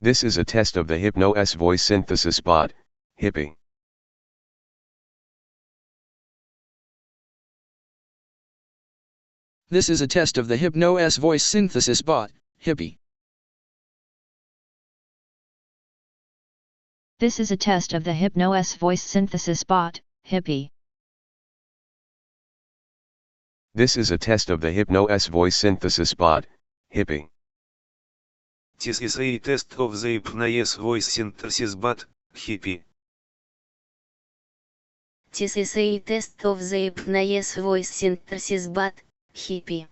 This is a test of the Hypnos voice synthesis bot, Hippie. This is a test of the Hypnos voice synthesis bot, Hippie. This is a test of the Hypnos voice synthesis bot, Hippie. This is a test of the Hypnos voice synthesis bot, Hippie. This is a test of the Hypnos voice synthesis bot, Hippie. This is a test of the Hypnos voice synthesis bot, Hippie.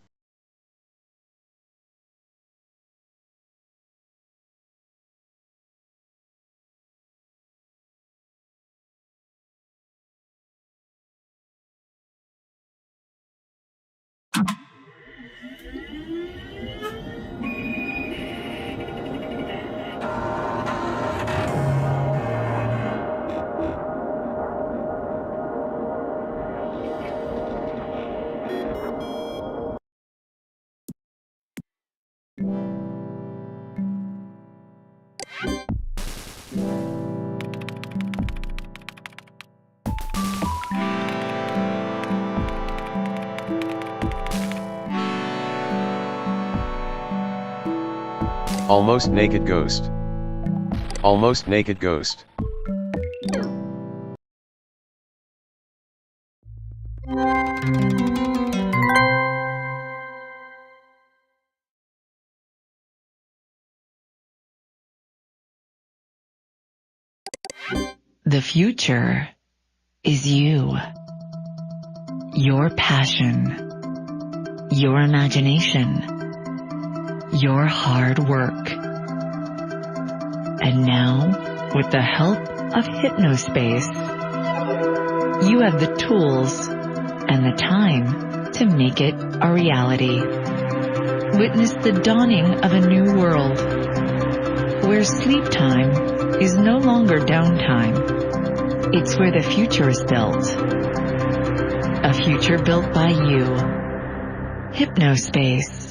Almost naked ghost. Almost naked ghost. The future is you. Your passion. Your imagination. Your hard work. And now, with the help of Hypnospace, you have the tools and the time to make it a reality. Witness the dawning of a new world, where sleep time is no longer downtime. It's where the future is built. A future built by you. Hypnospace.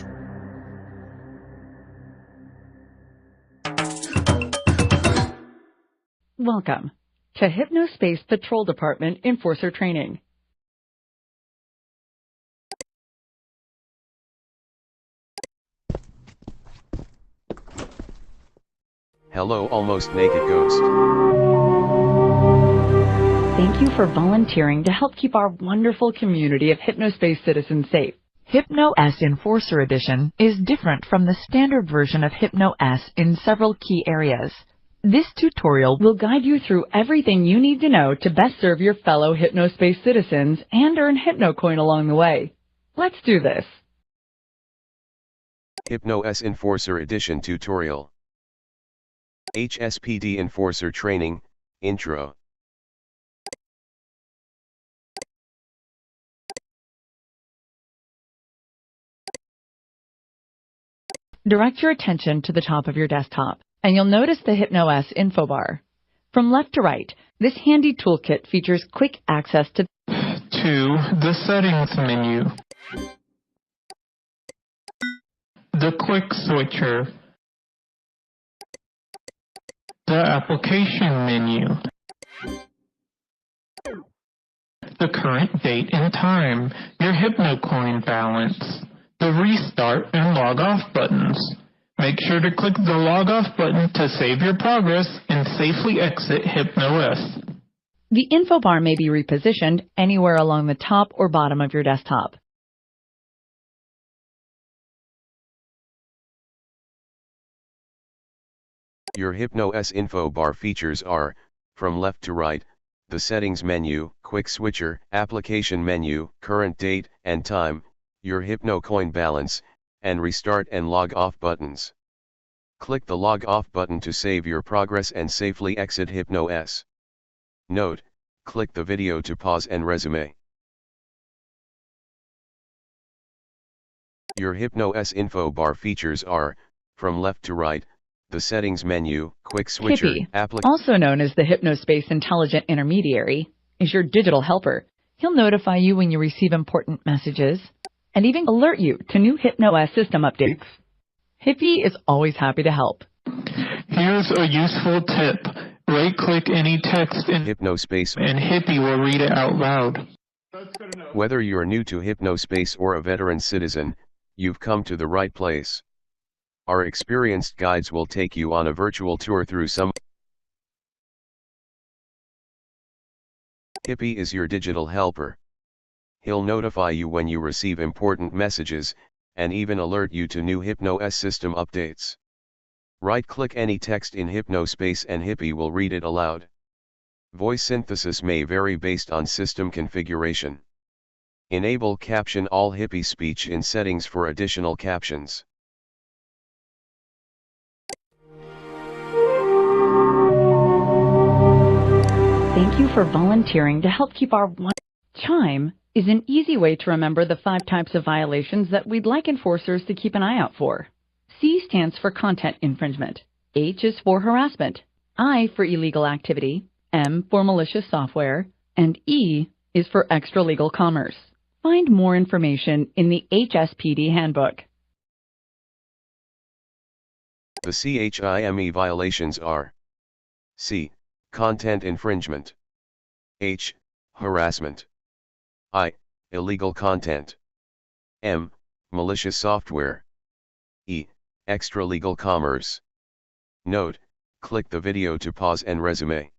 Welcome to Hypnospace Patrol Department Enforcer Training. Hello, almost naked ghost. Thank you for volunteering to help keep our wonderful community of Hypnospace citizens safe. Hypnos Enforcer Edition is different from the standard version of Hypnos in several key areas. This tutorial will guide you through everything you need to know to best serve your fellow Hypnospace citizens and earn HypnoCoin along the way. Let's do this. Hypnos Enforcer Edition Tutorial. HSPD Enforcer Training, Intro. Direct your attention to the top of your desktop, and you'll notice the Hypnos info bar. From left to right, this handy toolkit features quick access to the Settings menu, the Quick Switcher, the Application menu, the current date and time, your HypnoCoin balance, the Restart and Log Off buttons. Make sure to click the Log Off button to save your progress and safely exit Hypnos. The info bar may be repositioned anywhere along the top or bottom of your desktop. Your Hypnos info bar features are, from left to right, the Settings menu, Quick Switcher, Application menu, Current date and time, your HypnoCoin balance, and Restart and Log Off buttons. Click the Log Off button to save your progress and safely exit Hypnos. Note: click the video to pause and resume. Your Hypnos info bar features are, from left to right, the Settings menu, Quick Switcher, Hippie, also known as the Hypnospace Intelligent Intermediary, is your digital helper. He'll notify you when you receive important messages, and even alert you to new Hypnos system updates. Hippie is always happy to help. Here's a useful tip. Right-click any text in Hypnospace, and Hippie will read it out loud. Whether you're new to Hypnospace or a veteran citizen, you've come to the right place. Our experienced guides will take you on a virtual tour through some. Hippie is your digital helper. He'll notify you when you receive important messages, and even alert you to new Hypnos system updates. Right-click any text in Hypnospace and Hippie will read it aloud. Voice synthesis may vary based on system configuration. Enable Caption All Hippie speech in settings for additional captions. Thank you for volunteering to help keep our Chime is an easy way to remember the 5 types of violations that we'd like enforcers to keep an eye out for. C stands for content infringement, H is for harassment, I for illegal activity, M for malicious software, and E is for extra-legal commerce. Find more information in the HSPD handbook. The CHIME violations are: C. Content infringement. H. Harassment. I. Illegal content. M. Malicious software. E. Extra-legal commerce. Note: click the video to pause and resume.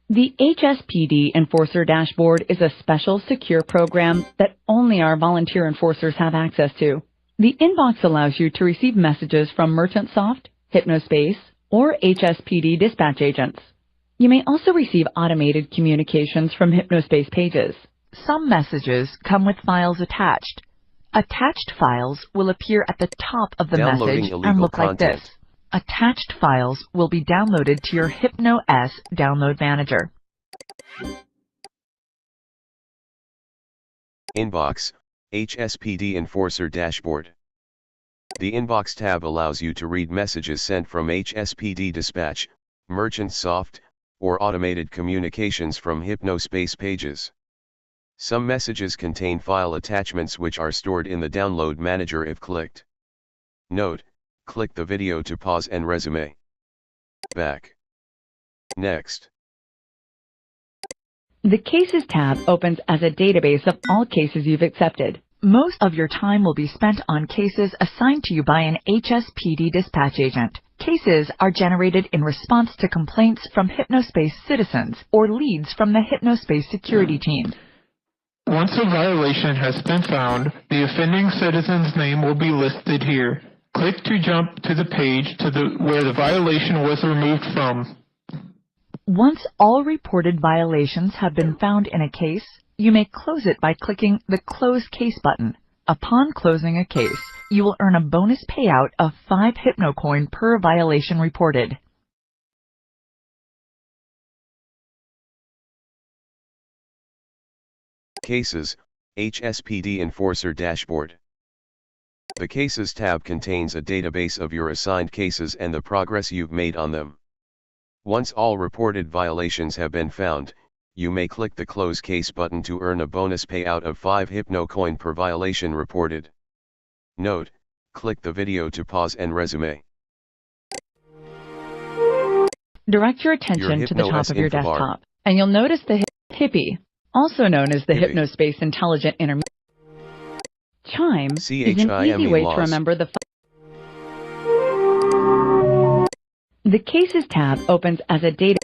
The HSPD Enforcer Dashboard is a special, secure program that only our volunteer enforcers have access to. The inbox allows you to receive messages from MerchantSoft, Hypnospace, or HSPD dispatch agents. You may also receive automated communications from Hypnospace pages. Some messages come with files attached. Attached files will appear at the top of the message and look like this. Attached files will be downloaded to your Hypnos download manager. Inbox, HSPD Enforcer Dashboard. The Inbox tab allows you to read messages sent from HSPD Dispatch, MerchantSoft, or automated communications from Hypnospace pages. Some messages contain file attachments which are stored in the download manager if clicked. Note: click the video to pause and resume. Back. Next. The Cases tab opens as a database of all cases you've accepted. Most of your time will be spent on cases assigned to you by an HSPD dispatch agent. Cases are generated in response to complaints from Hypnospace citizens or leads from the Hypnospace security team. Once a violation has been found, the offending citizen's name will be listed here. Click to jump to the page where the violation was removed from. Once all reported violations have been found in a case, you may close it by clicking the Close Case button. Upon closing a case, you will earn a bonus payout of 5 HypnoCoin per violation reported. Cases, HSPD Enforcer Dashboard. The Cases tab contains a database of your assigned cases and the progress you've made on them. Once all reported violations have been found, you may click the Close Case button to earn a bonus payout of 5 HypnoCoin per violation reported. Note: click the video to pause and resume. Direct your attention to the top of your desktop, and you'll notice the Hippie, also known as the Hypnospace Intelligent Intermediary. Chime is an easy way to remember the. The Cases tab opens as a data.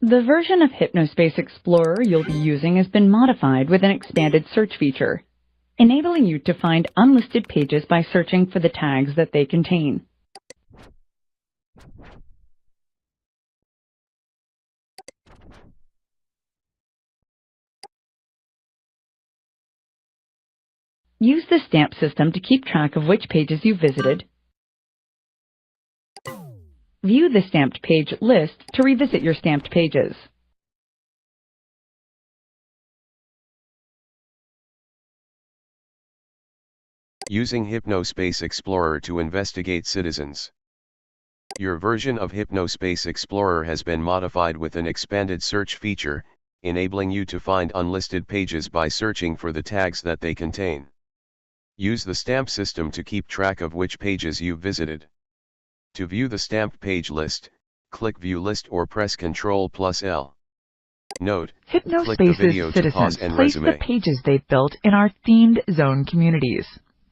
The version of Hypnospace Explorer you'll be using has been modified with an expanded search feature, enabling you to find unlisted pages by searching for the tags that they contain. Use the stamp system to keep track of which pages you visited. View the stamped page list to revisit your stamped pages. Using Hypnospace Explorer to investigate citizens. Your version of Hypnospace Explorer has been modified with an expanded search feature, enabling you to find unlisted pages by searching for the tags that they contain. Use the stamp system to keep track of which pages you've visited. To view the stamped page list, click View List or press Ctrl+L. Note, click the video Hypnospace's to pause citizens and place the resume. pages they've built in our themed zone communities.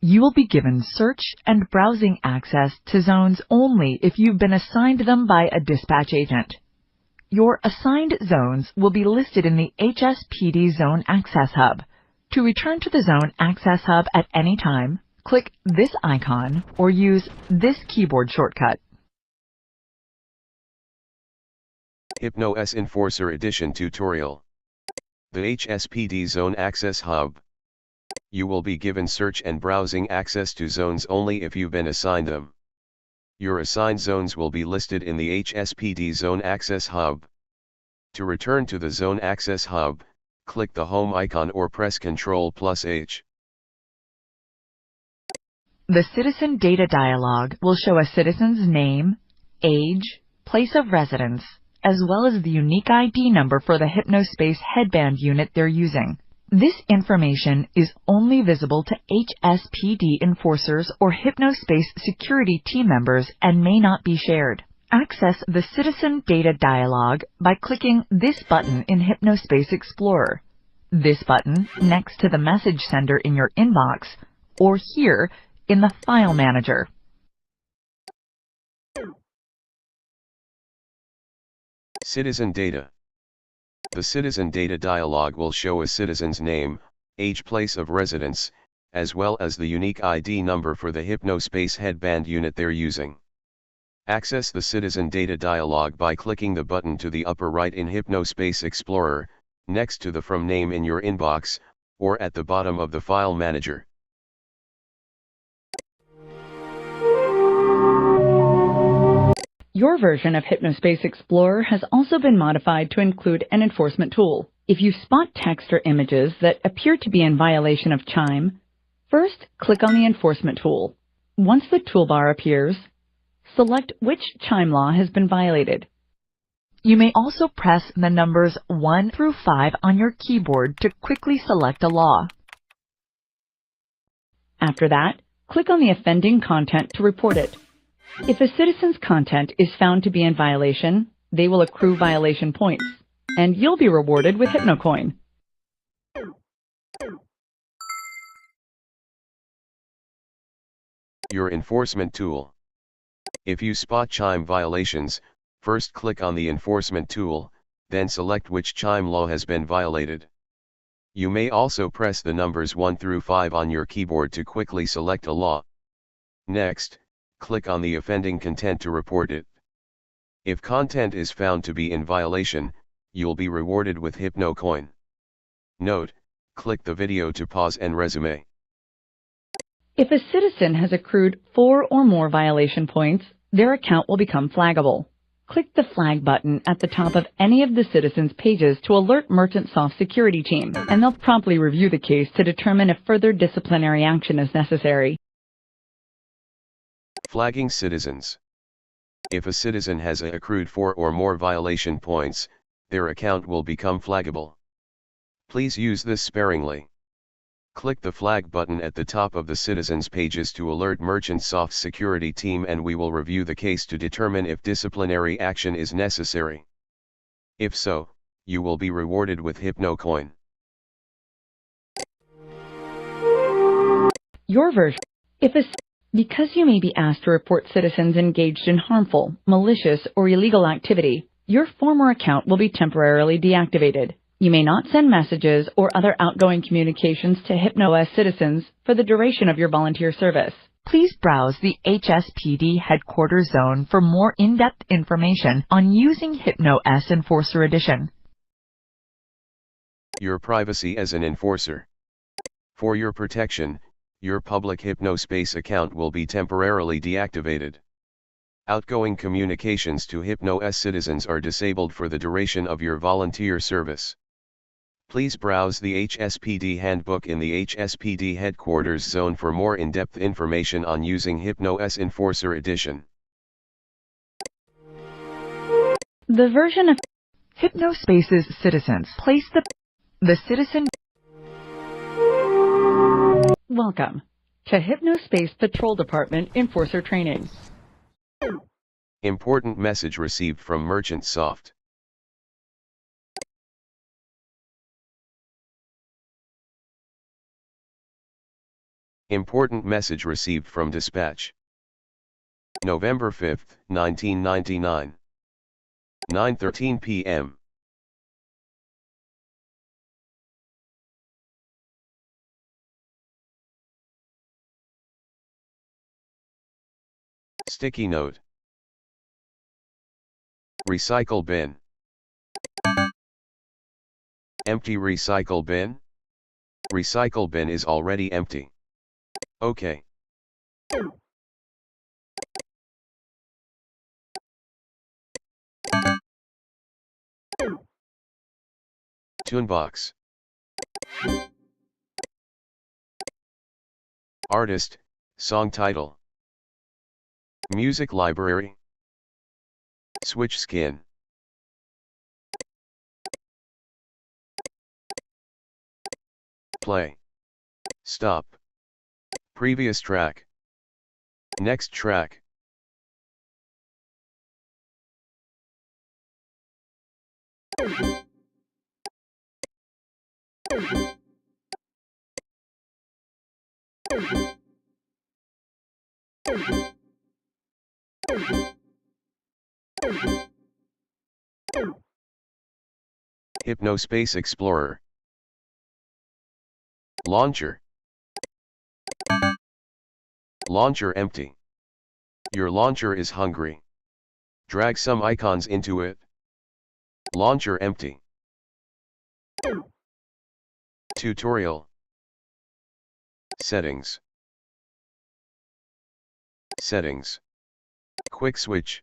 You will be given search and browsing access to zones only if you've been assigned them by a dispatch agent. Your assigned zones will be listed in the HSPD Zone Access Hub. To return to the Zone Access Hub at any time, click this icon or use this keyboard shortcut. Hypnos Enforcer Edition Tutorial. The HSPD Zone Access Hub. You will be given search and browsing access to zones only if you've been assigned them. Your assigned zones will be listed in the HSPD Zone Access Hub. To return to the Zone Access Hub, click the Home icon or press Ctrl+H. The Citizen Data dialog will show a citizen's name, age, place of residence, as well as the unique ID number for the Hypnospace Headband unit they're using. This information is only visible to HSPD enforcers or Hypnospace security team members and may not be shared. Access the Citizen Data dialog by clicking this button in Hypnospace Explorer, this button next to the message sender in your inbox, or here in the File Manager. Citizen Data. The Citizen Data dialog will show a citizen's name, age, place of residence, as well as the unique ID number for the Hypnospace Headband unit they're using. Access the Citizen Data dialog by clicking the button to the upper right in Hypnospace Explorer, next to the From name in your inbox, or at the bottom of the File Manager. Your version of Hypnospace Explorer has also been modified to include an enforcement tool. If you spot text or images that appear to be in violation of CHIME, first click on the enforcement tool. Once the toolbar appears, select which CHIME law has been violated. You may also press the numbers 1 through 5 on your keyboard to quickly select a law. After that, click on the offending content to report it. If a citizen's content is found to be in violation, they will accrue violation points, and you'll be rewarded with HypnoCoin. Your enforcement tool. If you spot CHIME violations, first click on the enforcement tool, then select which CHIME law has been violated. You may also press the numbers 1 through 5 on your keyboard to quickly select a law. Next, click on the offending content to report it. If content is found to be in violation, you'll be rewarded with HypnoCoin. Note, click the video to pause and resume. If a citizen has accrued 4 or more violation points, their account will become flaggable. Click the flag button at the top of any of the citizens' pages to alert MerchantSoft's security team, and they'll promptly review the case to determine if further disciplinary action is necessary. Flagging citizens. If a citizen has accrued 4 or more violation points, their account will become flaggable. Please use this sparingly. Click the flag button at the top of the citizens' pages to alert MerchantSoft's security team, and we will review the case to determine if disciplinary action is necessary. If so, you will be rewarded with HypnoCoin. Your version. Because you may be asked to report citizens engaged in harmful, malicious, or illegal activity, your former account will be temporarily deactivated. You may not send messages or other outgoing communications to Hypnos citizens for the duration of your volunteer service. Please browse the HSPD Headquarters Zone for more in-depth information on using Hypnos Enforcer Edition. Your privacy as an enforcer. For your protection, your public Hypnospace account will be temporarily deactivated. Outgoing communications to Hypnos citizens are disabled for the duration of your volunteer service. Please browse the HSPD handbook in the HSPD headquarters zone for more in-depth information on using Hypnos Enforcer Edition. The version of Hypnospace's citizens place the citizen. Welcome to Hypnospace Patrol Department Enforcer Training. Important message received from Merchant Soft. Important message received from Dispatch. November 5, 1999. 9:13 p.m. Sticky note. Recycle bin. Empty recycle bin? Recycle bin is already empty. Okay. Tunebox. Artist, song title. Music library. Switch skin. Play. Stop. Previous track. Next track. Hypnospace Explorer. Launcher. Launcher empty. Your launcher is hungry. Drag some icons into it. Launcher empty. Tutorial. Settings. Settings. Quick switch.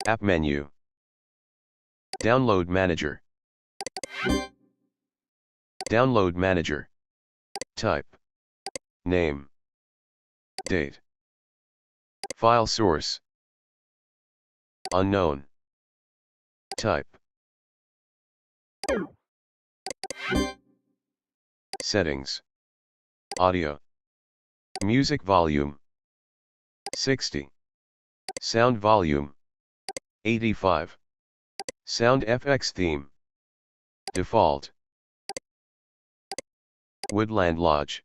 App menu. Download manager. Download manager. Type. Name. Date. File source. Unknown. Type. Settings. Audio. Music volume. 60. Sound volume. 85. Sound FX theme. Default. Woodland Lodge.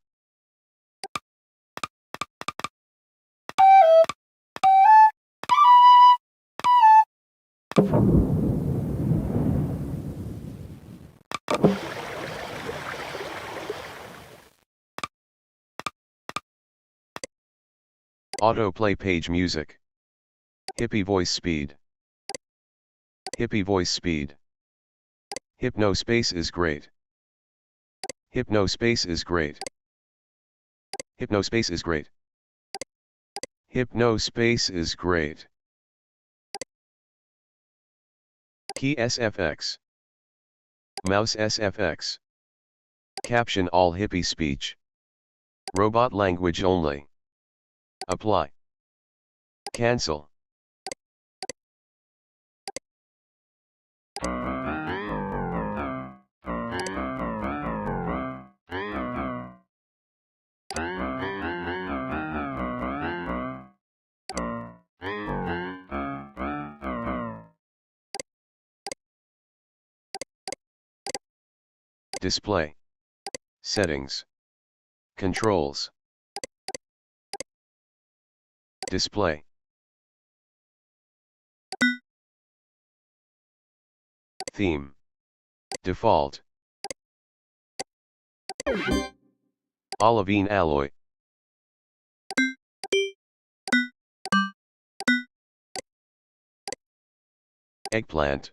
Autoplay page music. Hippie voice speed. Hippie voice speed. Hypnospace is great. Hypnospace is great. Hypnospace is great. Hypnospace is great. Key SFX. Mouse SFX. Caption all hippie speech. Robot language only. Apply. Cancel. Display. Settings. Controls. Display. Theme. Default. Olivine alloy. Eggplant.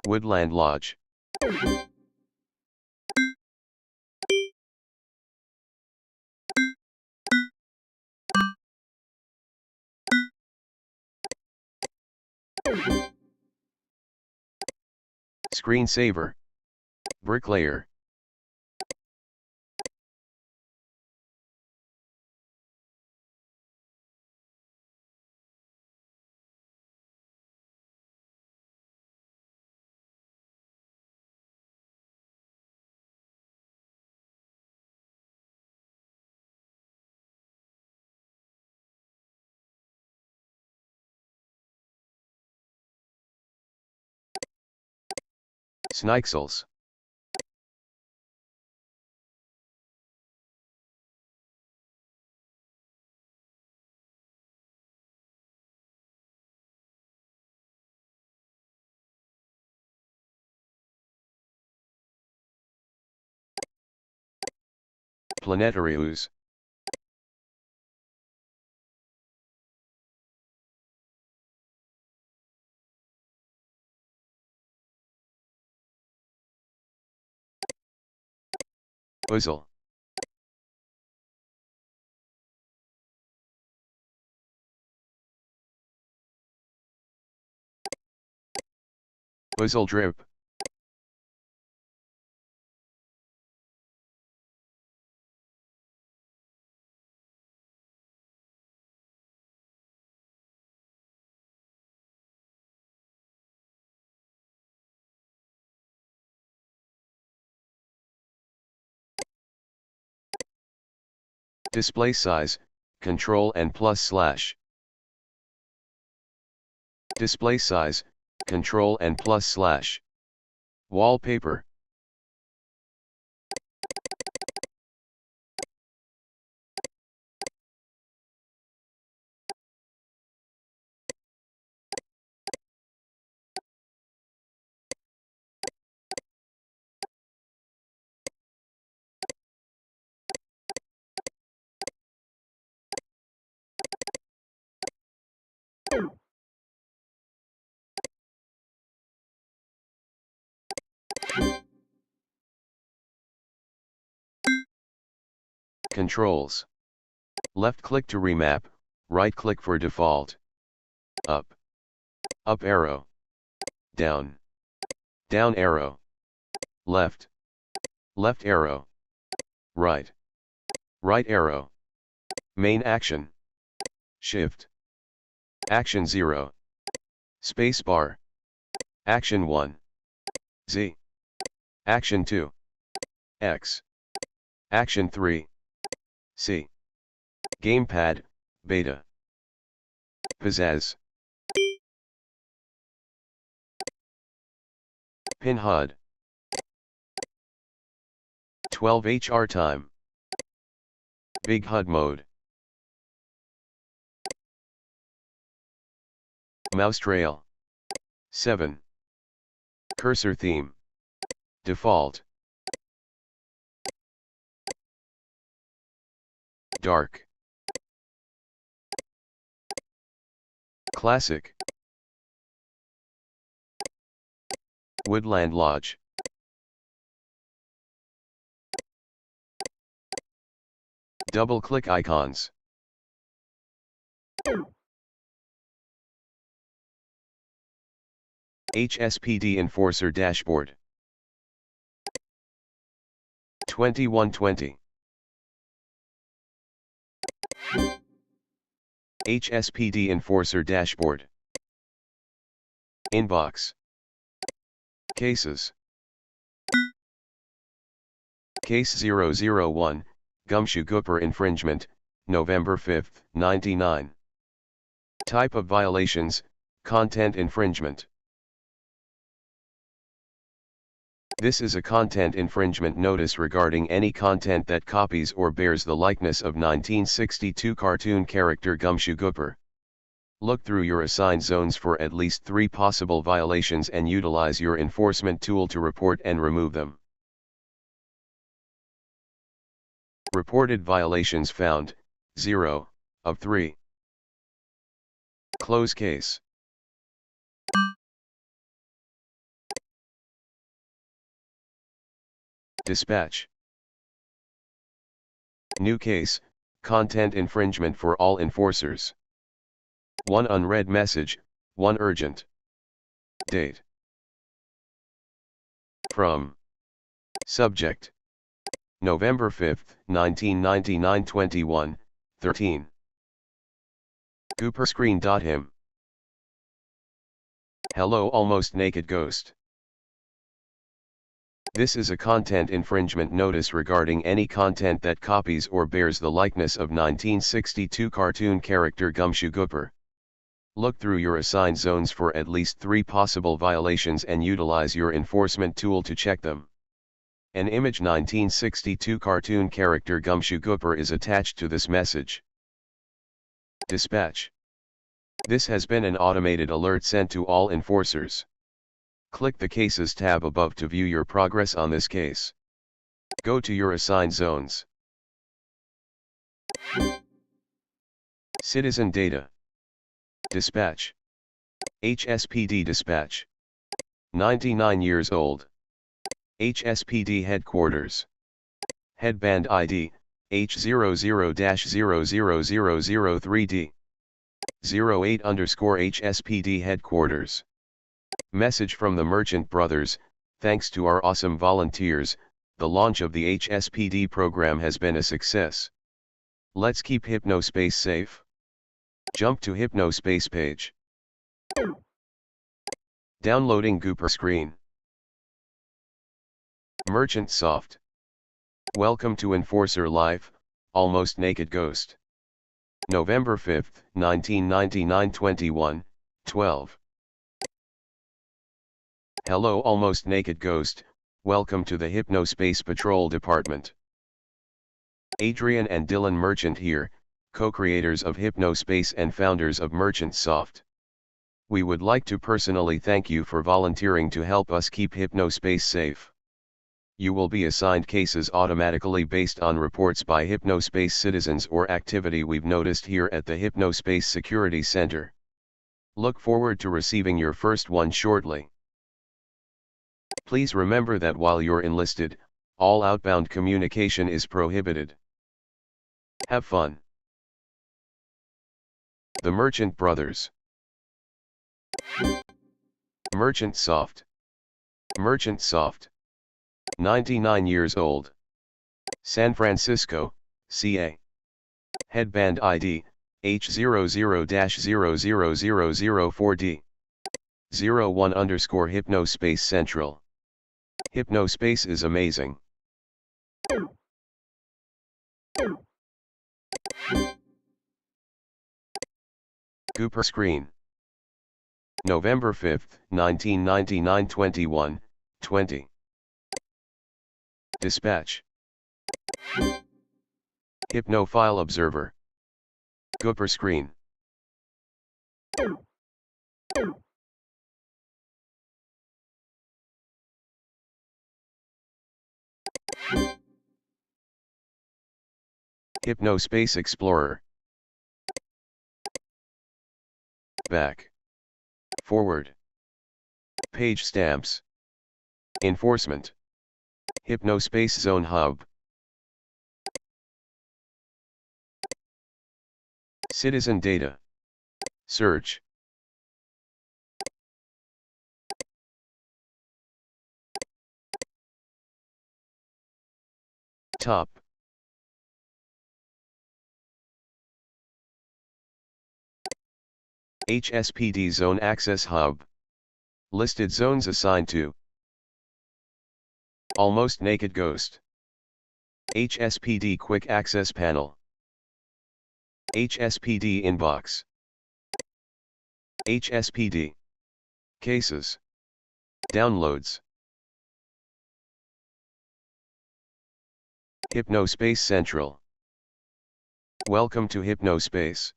Woodland Lodge. Screensaver. Bricklayer. Snixels. Planetary ooze. Oozle. Oozle drip. Display size, Control and +/. Display size, Control and +/. Wallpaper. Controls. Left click to remap, right click for default. Up. Up arrow. Down. Down arrow. Left. Left arrow. Right. Right arrow. Main action. Shift. Action 0. Spacebar. Action 1. Z. Action 2. X. Action 3. C. Gamepad, Beta. Pizzazz. Pin HUD. 12 HR time. Big HUD mode. Mouse trail. 7. Cursor theme. Default. Dark. Classic. Woodland Lodge. Double-click icons. HSPD Enforcer Dashboard. 2120. HSPD Enforcer Dashboard. Inbox. Cases. Case 001, Gumshoe Gooper Infringement, November 5, 99. Type of violations, Content Infringement. This is a content infringement notice regarding any content that copies or bears the likeness of 1962 cartoon character Gumshoe Gooper. Look through your assigned zones for at least 3 possible violations and utilize your enforcement tool to report and remove them. Reported violations found, 0 of 3. Close case. Dispatch. New case, content infringement for all enforcers. 1 unread message, 1 urgent. Date. From. Subject. November 5, 1999 21:13. Gooperscreen.him. Hello almost naked ghost. This is a content infringement notice regarding any content that copies or bears the likeness of 1962 cartoon character Gumshoe Gooper. Look through your assigned zones for at least 3 possible violations and utilize your enforcement tool to check them. An image 1962 cartoon character Gumshoe Gooper is attached to this message. Dispatch. This has been an automated alert sent to all enforcers. Click the Cases tab above to view your progress on this case. Go to your assigned zones. Citizen Data. Dispatch. HSPD Dispatch. 99 years old. HSPD Headquarters. Headband ID, H00-00003D. 08_HSPD Headquarters. Message from the Merchant Brothers: thanks to our awesome volunteers, the launch of the HSPD program has been a success. Let's keep Hypnospace safe. Jump to Hypnospace page. Downloading Gooper screen. Merchant Soft. Welcome to Enforcer Live, Almost Naked Ghost. November 5, 1999 21:12. Hello Almost Naked Ghost, welcome to the Hypnospace Patrol Department. Adrian and Dylan Merchant here, co-creators of Hypnospace and founders of Merchant Soft. We would like to personally thank you for volunteering to help us keep Hypnospace safe. You will be assigned cases automatically based on reports by Hypnospace citizens or activity we've noticed here at the Hypnospace Security Center. Look forward to receiving your first one shortly. Please remember that while you're enlisted, all outbound communication is prohibited. Have fun. The Merchant Brothers. Merchant Soft. Merchant Soft. 99 years old. San Francisco, CA. Headband ID, H00-00004D. 01_Hypnospace Central. Hypnospace is amazing. Gooper screen. November 5, 1999 21:20. Dispatch. Hypnophile Observer. Gooper screen. Hypnospace Explorer. Back. Forward. Page stamps. Enforcement. Hypnospace Zone Hub. Citizen Data. Search. Top. HSPD Zone Access Hub. Listed zones assigned to Almost Naked Ghost. HSPD Quick Access Panel. HSPD Inbox. HSPD Cases. Downloads. Hypnospace Central. Welcome to Hypnospace.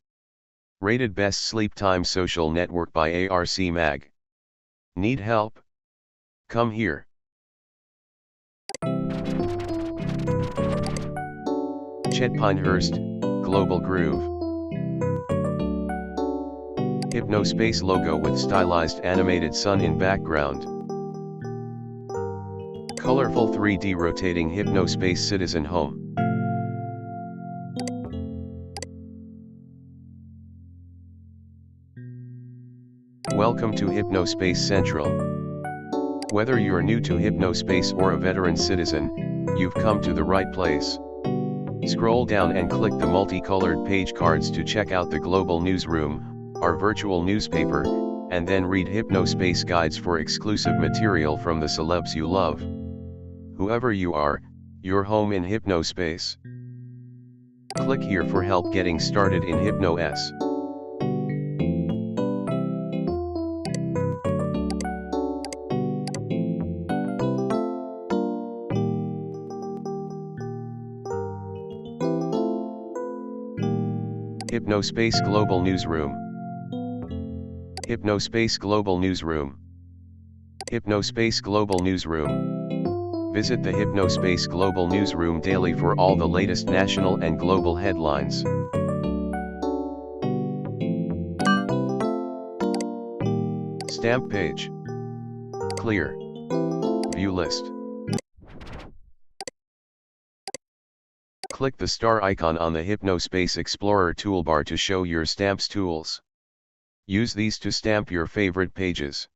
Rated Best Sleep Time Social Network by ARC Mag. Need help? Come here. Chet Pinehurst, Global Groove. Hypnospace logo with stylized animated sun in background. Colorful 3D rotating Hypnospace Citizen Home. Welcome to Hypnospace Central. Whether you're new to Hypnospace or a veteran citizen, you've come to the right place. Scroll down and click the multicolored page cards to check out the Global Newsroom, our virtual newspaper, and then read Hypnospace guides for exclusive material from the celebs you love. Whoever you are, you're home in Hypnospace. Click here for help getting started in Hypnos. Hypnospace Global Newsroom. Hypnospace Global Newsroom. Hypnospace Global Newsroom. Visit the Hypnospace Global Newsroom daily for all the latest national and global headlines. Stamp page. Clear. View list. Click the star icon on the Hypnospace Explorer toolbar to show your stamps tools. Use these to stamp your favorite pages.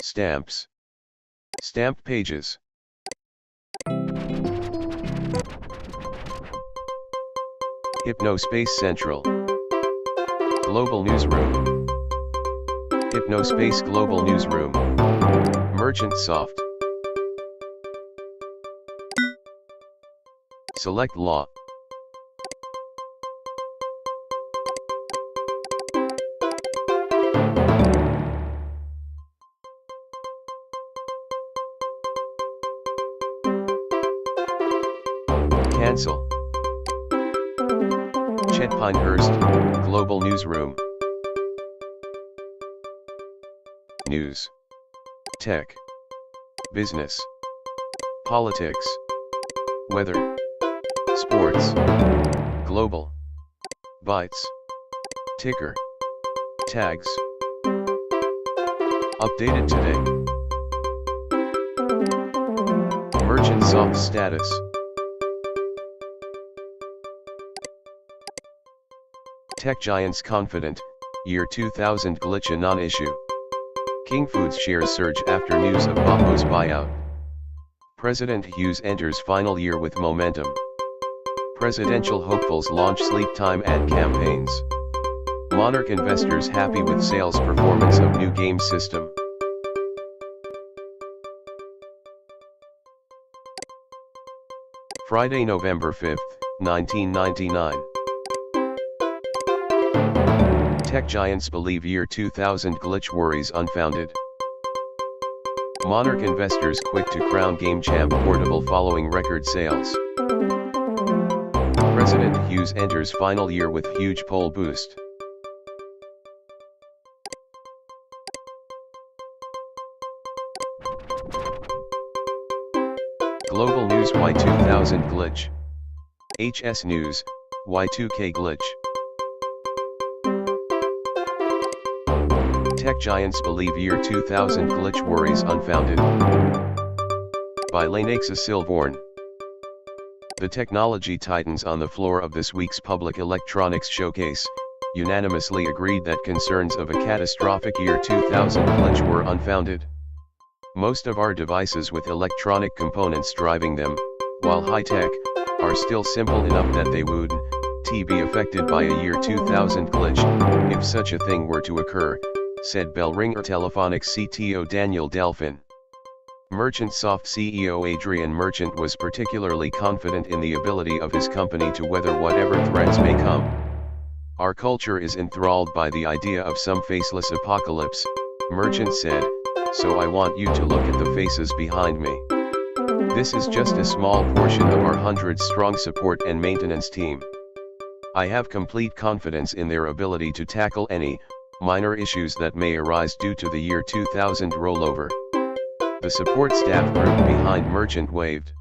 Stamps. Stamp pages. Hypnospace Central. Global Newsroom. Hypnospace Global Newsroom. Merchant Soft. Select Law. Cancel. Chet Pinehurst, Global Newsroom. News. Tech. Business. Politics. Weather. Sports. Global. Bytes. Ticker. Tags. Updated today. Merchant Soft status. Tech giants confident, year 2000 glitch a non-issue. King Foods shares surge after news of Bambo's buyout. President Hughes enters final year with momentum. Presidential hopefuls launch sleep time ad campaigns. Monarch investors happy with sales performance of new game system. Friday, November 5th, 1999. Tech giants believe year 2000 glitch worries unfounded. Monarch investors quick to crown Game Champ portable following record sales. President Hughes enters final year with huge poll boost. Global News Y2000 glitch. HS News, Y2K glitch. Tech giants believe year 2000 glitch worries unfounded. By Lanexa Silvorn. The technology titans on the floor of this week's Public Electronics Showcase unanimously agreed that concerns of a catastrophic year 2000 glitch were unfounded. Most of our devices with electronic components driving them, while high-tech, are still simple enough that they wouldn't be affected by a year 2000 glitch, if such a thing were to occur, said Bellringer Telephonics CTO Daniel Delphin. Merchant Soft CEO Adrian Merchant was particularly confident in the ability of his company to weather whatever threats may come. Our culture is enthralled by the idea of some faceless apocalypse, Merchant said, so I want you to look at the faces behind me. This is just a small portion of our 100-strong support and maintenance team. I have complete confidence in their ability to tackle any minor issues that may arise due to the year 2000 rollover. The support staff group behind Merchant waved.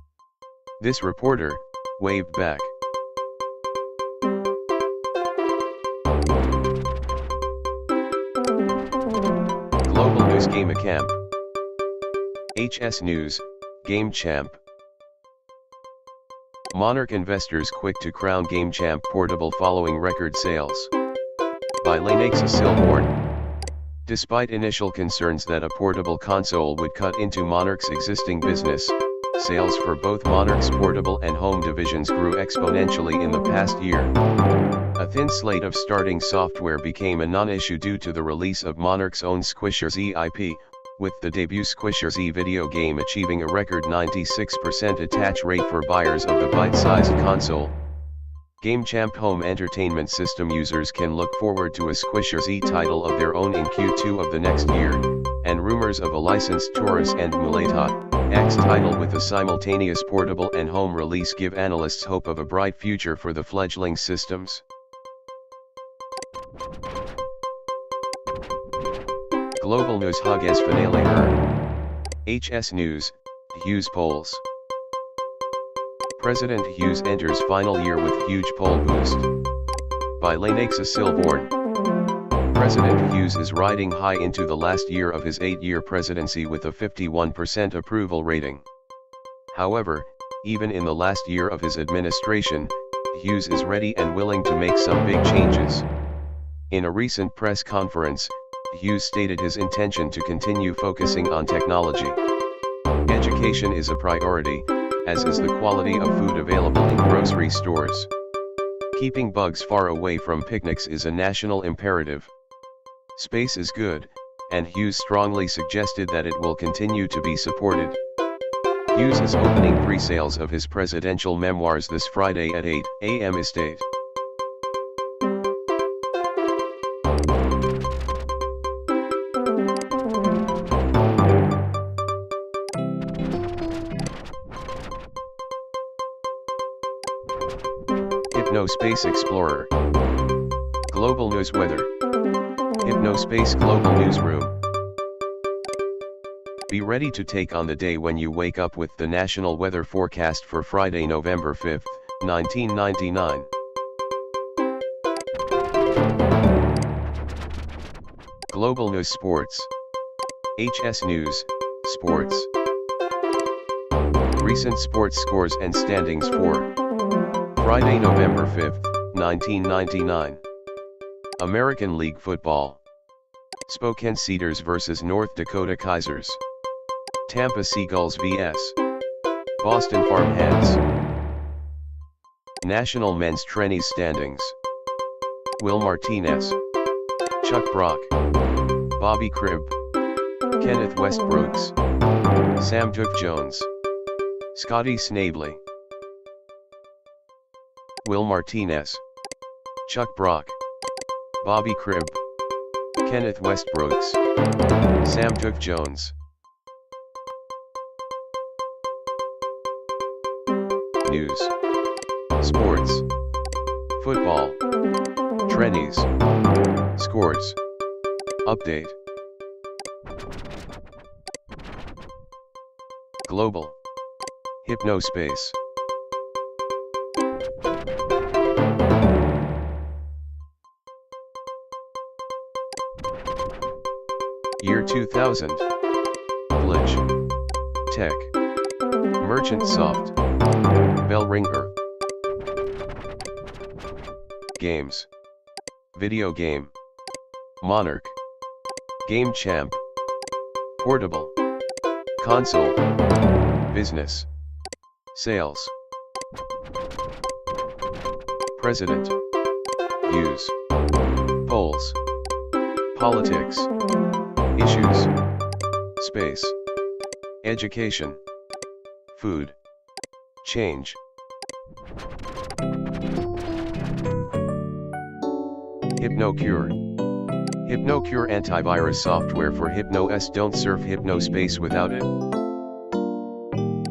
This reporter waved back. Global News Game Camp. HS News, Game Champ. Monarch investors quick to crown Game Champ Portable following record sales. By Lanexa Silborn. Despite initial concerns that a portable console would cut into Monarch's existing business, sales for both Monarch's portable and home divisions grew exponentially in the past year. A thin slate of starting software became a non-issue due to the release of Monarch's own Squisher Z IP, with the debut Squisher Z video game achieving a record 96% attach rate for buyers of the bite-sized console. Game Champ home entertainment system users can look forward to a Squisher Z title of their own in Q2 of the next year, and rumors of a licensed Taurus and Mulata X title with a simultaneous portable and home release give analysts hope of a bright future for the fledgling systems. Global News Hug S Finale HS News, Hughes polls. President Hughes enters final year with huge poll boost. By Lanexa Silborn. President Hughes is riding high into the last year of his 8-year presidency with a 51% approval rating. However, even in the last year of his administration, Hughes is ready and willing to make some big changes. In a recent press conference, Hughes stated his intention to continue focusing on technology. Education is a priority, as is the quality of food available in grocery stores. Keeping bugs far away from picnics is a national imperative. Space is good, and Hughes strongly suggested that it will continue to be supported. Hughes is opening pre-sales of his presidential memoirs this Friday at 8 a.m. Estate. Hypnospace Explorer. Global News Weather. Hypnospace Global Newsroom. Be ready to take on the day when you wake up with the national weather forecast for Friday, November 5, 1999. Global News Sports. HS News, Sports. Recent sports scores and standings for Friday, November 5, 1999. American League Football. Spokane Cedars vs. North Dakota Kaisers. Tampa Seagulls vs. Boston Farmhands. National Men's Trennies Standings. Will Martinez. Chuck Brock. Bobby Cribb. Kenneth Westbrooks. Sam Duke Jones. Scotty Snavely. Will Martinez. Chuck Brock. Bobby Cribb. Kenneth Westbrooks. Sam Duke Jones. News. Sports. Football. Trennies. Scores. Update. Global. Hypnospace. Year 2000. Glitch. Tech. Merchant Soft. Bell Ringer. Games. Video game. Monarch. Game Champ. Portable. Console. Business. Sales. President. Hughes. Polls. Politics. Issues. Space. Education. Food. Change. Hypnocure. Hypnocure antivirus software for HypnoS. Don't surf Hypnospace without it.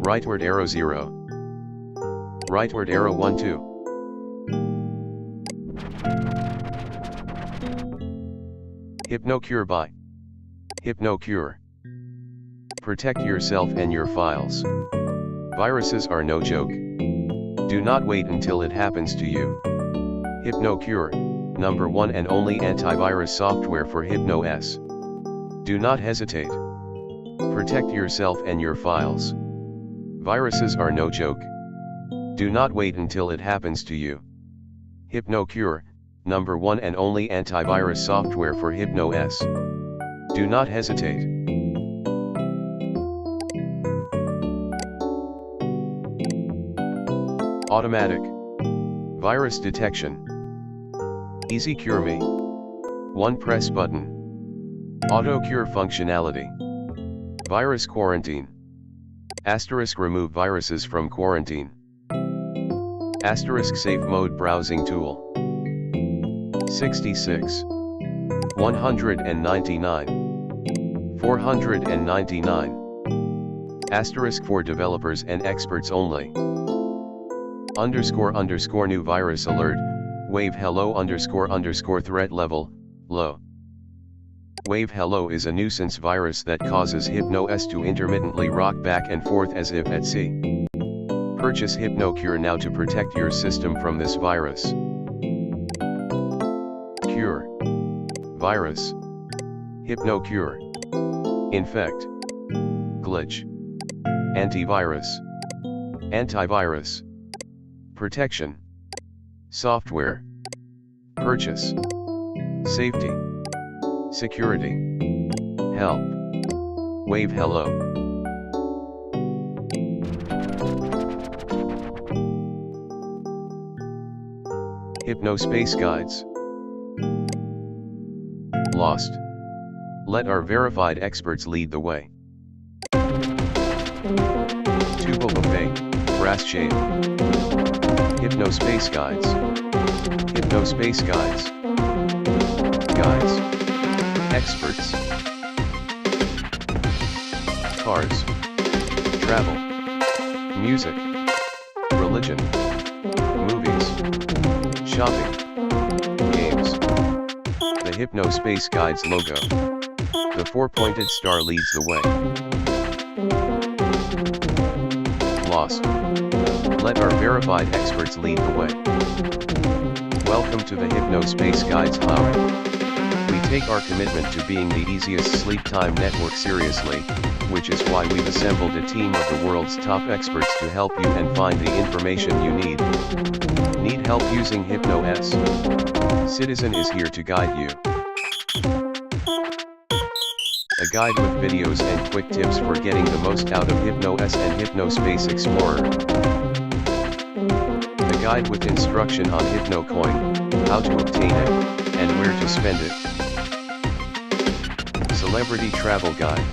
Rightward arrow 0. Rightward arrow 1 2. Hypnocure by Hypnocure. Protect yourself and your files. Viruses are no joke. Do not wait until it happens to you. Hypnocure, #1 and only antivirus software for HypnoS. Do not hesitate. Protect yourself and your files. Viruses are no joke. Do not wait until it happens to you. HypnoCure, #1 and only antivirus software for HypnoS. Do not hesitate. Automatic virus detection. Easy Cure Me. One press button. Auto cure functionality. Virus quarantine. Asterisk remove viruses from quarantine. Asterisk safe mode browsing tool. 66. 199. 499. Asterisk for developers and experts only. __ new virus alert, wave hello _ threat level, low. Wave hello is a nuisance virus that causes HypnoS to intermittently rock back and forth as if at sea. Purchase HypnoCure now to protect your system from this virus. Cure. Virus. HypnoCure. Infect. Glitch. Antivirus. Antivirus. Protection. Software. Purchase. Safety. Security. Help. Wave hello. Hypnospace guides. Lost. Let our verified experts lead the way. Tuba buffet, brass shade. Hypnospace guides. Hypnospace guides. Guides. Experts. Cars. Travel. Music. Religion. Movies. Shopping. Games. The Hypnospace Guides logo. The four-pointed star leads the way. Lost. Let our verified experts lead the way. Welcome to the Hypnospace Guides Cloud. We take our commitment to being the easiest sleep time network seriously, which is why we've assembled a team of the world's top experts to help you and find the information you need. Need help using HypnoS? Citizen is here to guide you. A guide with videos and quick tips for getting the most out of HypnoS and Hypnospace Explorer. A guide with instruction on HypnoCoin, how to obtain it, and where to spend it. Celebrity Travel Guide.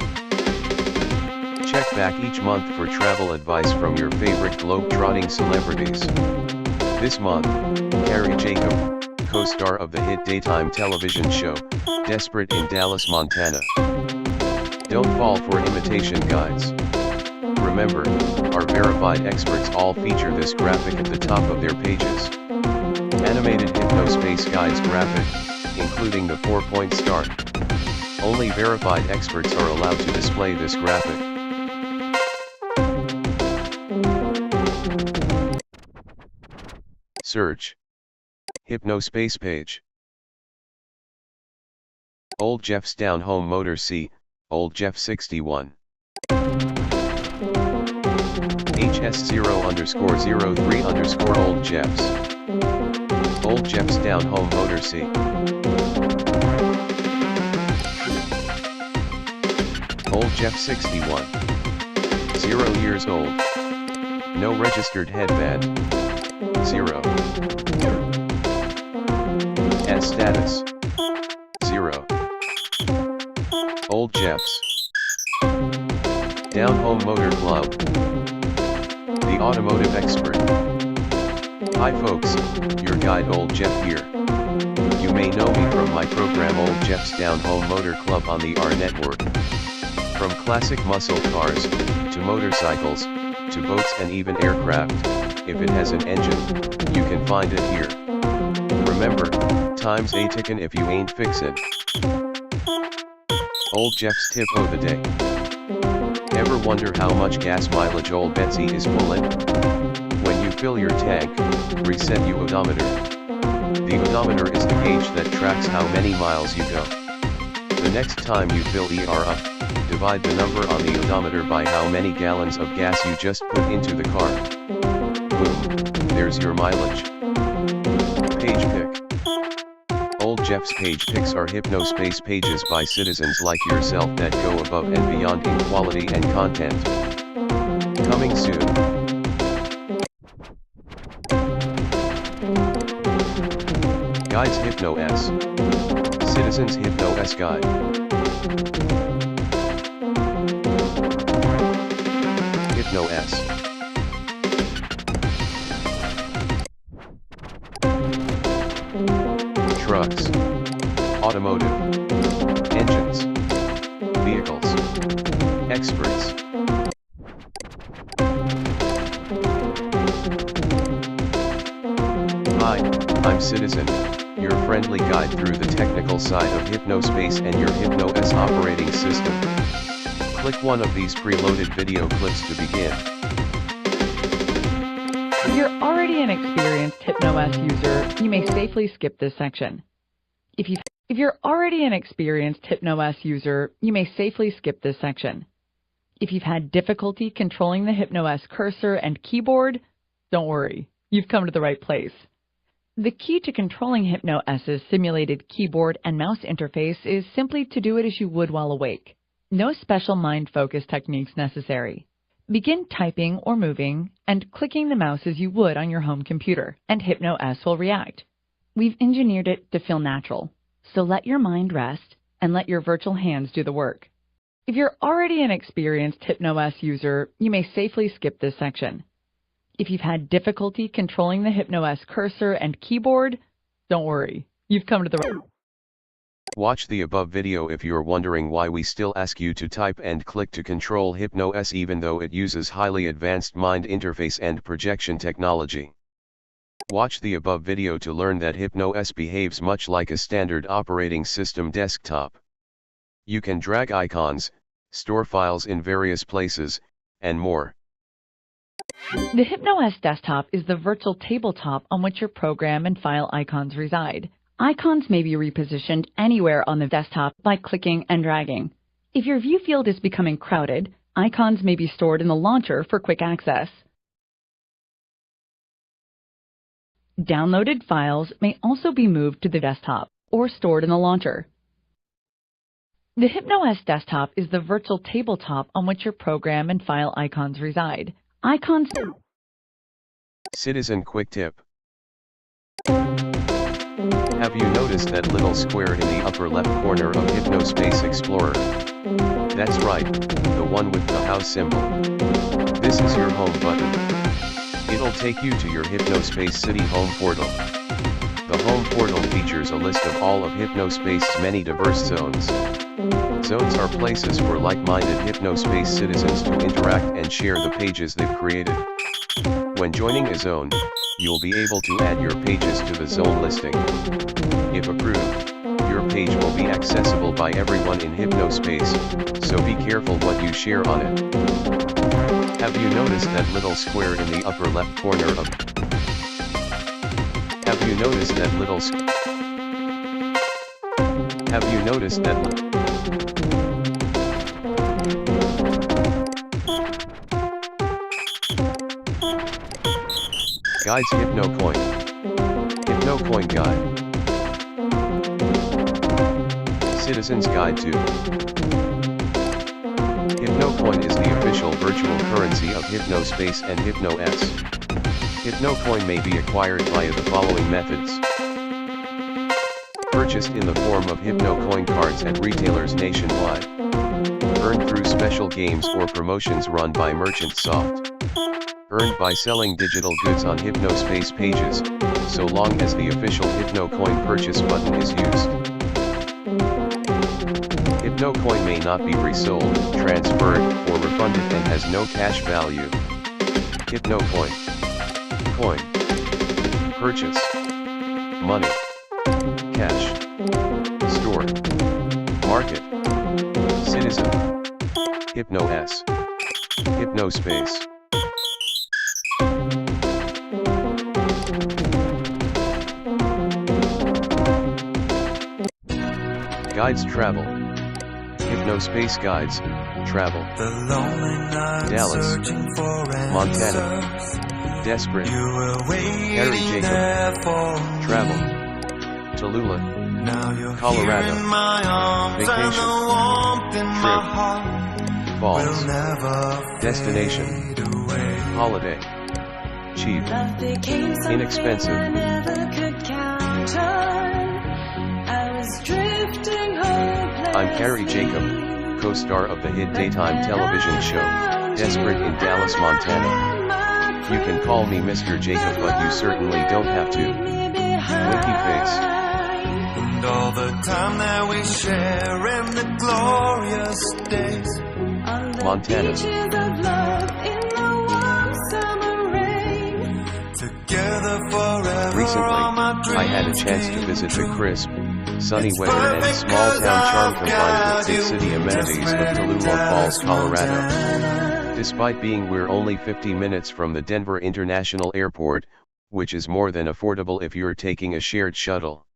Check back each month for travel advice from your favorite globe-trotting celebrities. This month, Carrie Jacob, co-star of the hit daytime television show, Desperate in Dallas, Montana. Don't fall for imitation guides. Remember, our verified experts all feature this graphic at the top of their pages. Animated Hypnospace Guides graphic, including the four-point star. Only verified experts are allowed to display this graphic. Search. Hypnospace page. Old Jeff's Down Home Motor C, Old Jeff 61. HS0_03_ Old Jeff's. Old Jeff's Down Home Motor C. Old Jeff 61. 0 years old. No registered headband. 0. S status. 0. Old Jeff's. Down Home Motor Club. The automotive expert. Hi folks, your guide Old Jeff here. You may know me from my program Old Jeff's Down Home Motor Club on the R network. From classic muscle cars, to motorcycles, to boats and even aircraft, if it has an engine, you can find it here. Remember, time's a tickin' if you ain't fixin'. Old Jeff's tip of the day. Ever wonder how much gas mileage old Betsy is pullin'? When you fill your tank, reset your odometer. The odometer is the gauge that tracks how many miles you go. The The next time you fill ER up, divide the number on the odometer by how many gallons of gas you just put into the car. Boom, there's your mileage. Page pick. Old Jeff's page picks are Hypnospace pages by citizens like yourself that go above and beyond in quality and content. Coming soon. Guides Hypnos. Citizens Hypnos Guide. Hypnos. Trucks. Automotive. Engines. Vehicles. Experts. Hi, I'm Citizen, your friendly guide through the technical side of Hypnospace and your Hypnos operating system. Click one of these preloaded video clips to begin. If you're already an experienced Hypnos user, you may safely skip this section. If you're already an experienced Hypnos user, you may safely skip this section. If you've had difficulty controlling the Hypnos cursor and keyboard, don't worry, you've come to the right place. The key to controlling Hypnos's simulated keyboard and mouse interface is simply to do it as you would while awake. No special mind focus techniques necessary. Begin typing or moving and clicking the mouse as you would on your home computer, and Hypnos will react. We've engineered it to feel natural, so let your mind rest and let your virtual hands do the work. If you're already an experienced Hypnos user, you may safely skip this section. If you've had difficulty controlling the Hypnos cursor and keyboard, don't worry, you've come to the right. Watch the above video if you're wondering why we still ask you to type and click to control Hypnos even though it uses highly advanced mind interface and projection technology. Watch the above video to learn that Hypnos behaves much like a standard operating system desktop. You can drag icons, store files in various places, and more. The Hypnos desktop is the virtual tabletop on which your program and file icons reside. Icons may be repositioned anywhere on the desktop by clicking and dragging. If your view field is becoming crowded, icons may be stored in the launcher for quick access. Downloaded files may also be moved to the desktop or stored in the launcher. The Hypnos desktop is the virtual tabletop on which your program and file icons reside. Icons. Citizen quick tip. Have you noticed that little square in the upper left corner of Hypnospace Explorer? That's right, the one with the house symbol. This is your home button. It'll take you to your Hypnospace City home portal. The home portal features a list of all of Hypnospace's many diverse zones. Zones are places for like-minded Hypnospace citizens to interact and share the pages they've created. When joining a zone, you'll be able to add your pages to the zone listing. If approved, your page will be accessible by everyone in Hypnospace, so be careful what you share on it. Have you noticed that little square in the upper left corner of... Have you noticed that little Have you noticed that Guides HypnoCoin. HypnoCoin Guide. Citizen's Guide to HypnoCoin is the official virtual currency of Hypnospace and Hypnos. HypnoCoin may be acquired via the following methods. Purchased in the form of HypnoCoin cards at retailers nationwide. Earned through special games or promotions run by Merchant Soft. Earned by selling digital goods on Hypnospace pages, so long as the official HypnoCoin purchase button is used. HypnoCoin may not be resold, transferred, or refunded and has no cash value. HypnoCoin. Coin. Purchase. Money. Cash. Store. Market. Citizen. Hypnos. Hypnospace. Guides travel. Hypnospace Guides, Travel. Dallas, Montana. Desperate. Harry Jacob. Travel. Tallulah, Colorado. Vacation. Trip. Falls. Destination. Holiday. Cheap. Inexpensive. I'm Carrie Jacob, co-star of the hit daytime television show, Desperate in Dallas, Montana. You can call me Mr. Jacob, but you certainly don't have to. Winky face. And all the time that we share in the glorious days. Montana. Together forever. Recently, I had a chance to visit the crisp, sunny weather and small town charm combined with big city amenities of Tallulah Falls, Colorado. Despite being we're only 50 minutes from the Denver International Airport, which is more than affordable if you're taking a shared shuttle.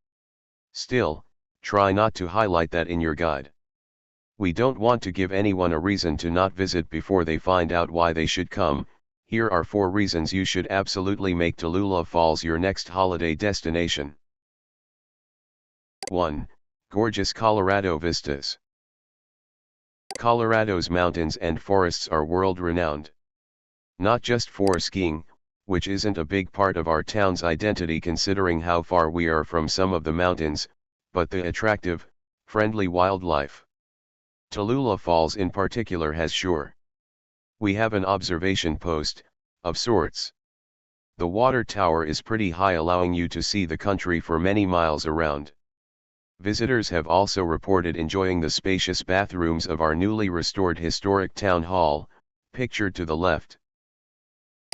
Still, try not to highlight that in your guide. We don't want to give anyone a reason to not visit before they find out why they should come. Here are 4 reasons you should absolutely make Tallulah Falls your next holiday destination. 1. Gorgeous Colorado vistas. Colorado's mountains and forests are world-renowned. Not just for skiing, which isn't a big part of our town's identity considering how far we are from some of the mountains, but the attractive, friendly wildlife. Tallulah Falls in particular has sure. We have an observation post, of sorts. The water tower is pretty high, allowing you to see the country for many miles around. Visitors have also reported enjoying the spacious bathrooms of our newly restored historic town hall, pictured to the left.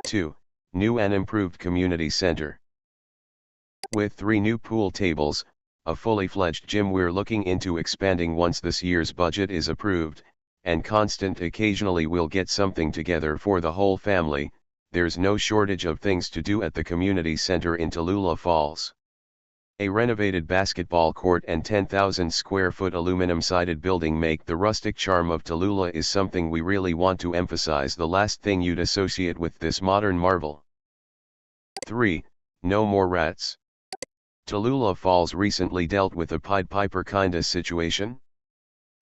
2. New and improved community center. With 3 new pool tables, a fully fledged gym we're looking into expanding once this year's budget is approved, and constant occasionally we'll get something together for the whole family, there's no shortage of things to do at the community center in Tallulah Falls. A renovated basketball court and 10,000 square foot aluminum-sided building make the rustic charm of Tallulah is something we really want to emphasize, the last thing you'd associate with this modern marvel. 3. No more rats. Tallulah Falls recently dealt with a Pied Piper kinda situation.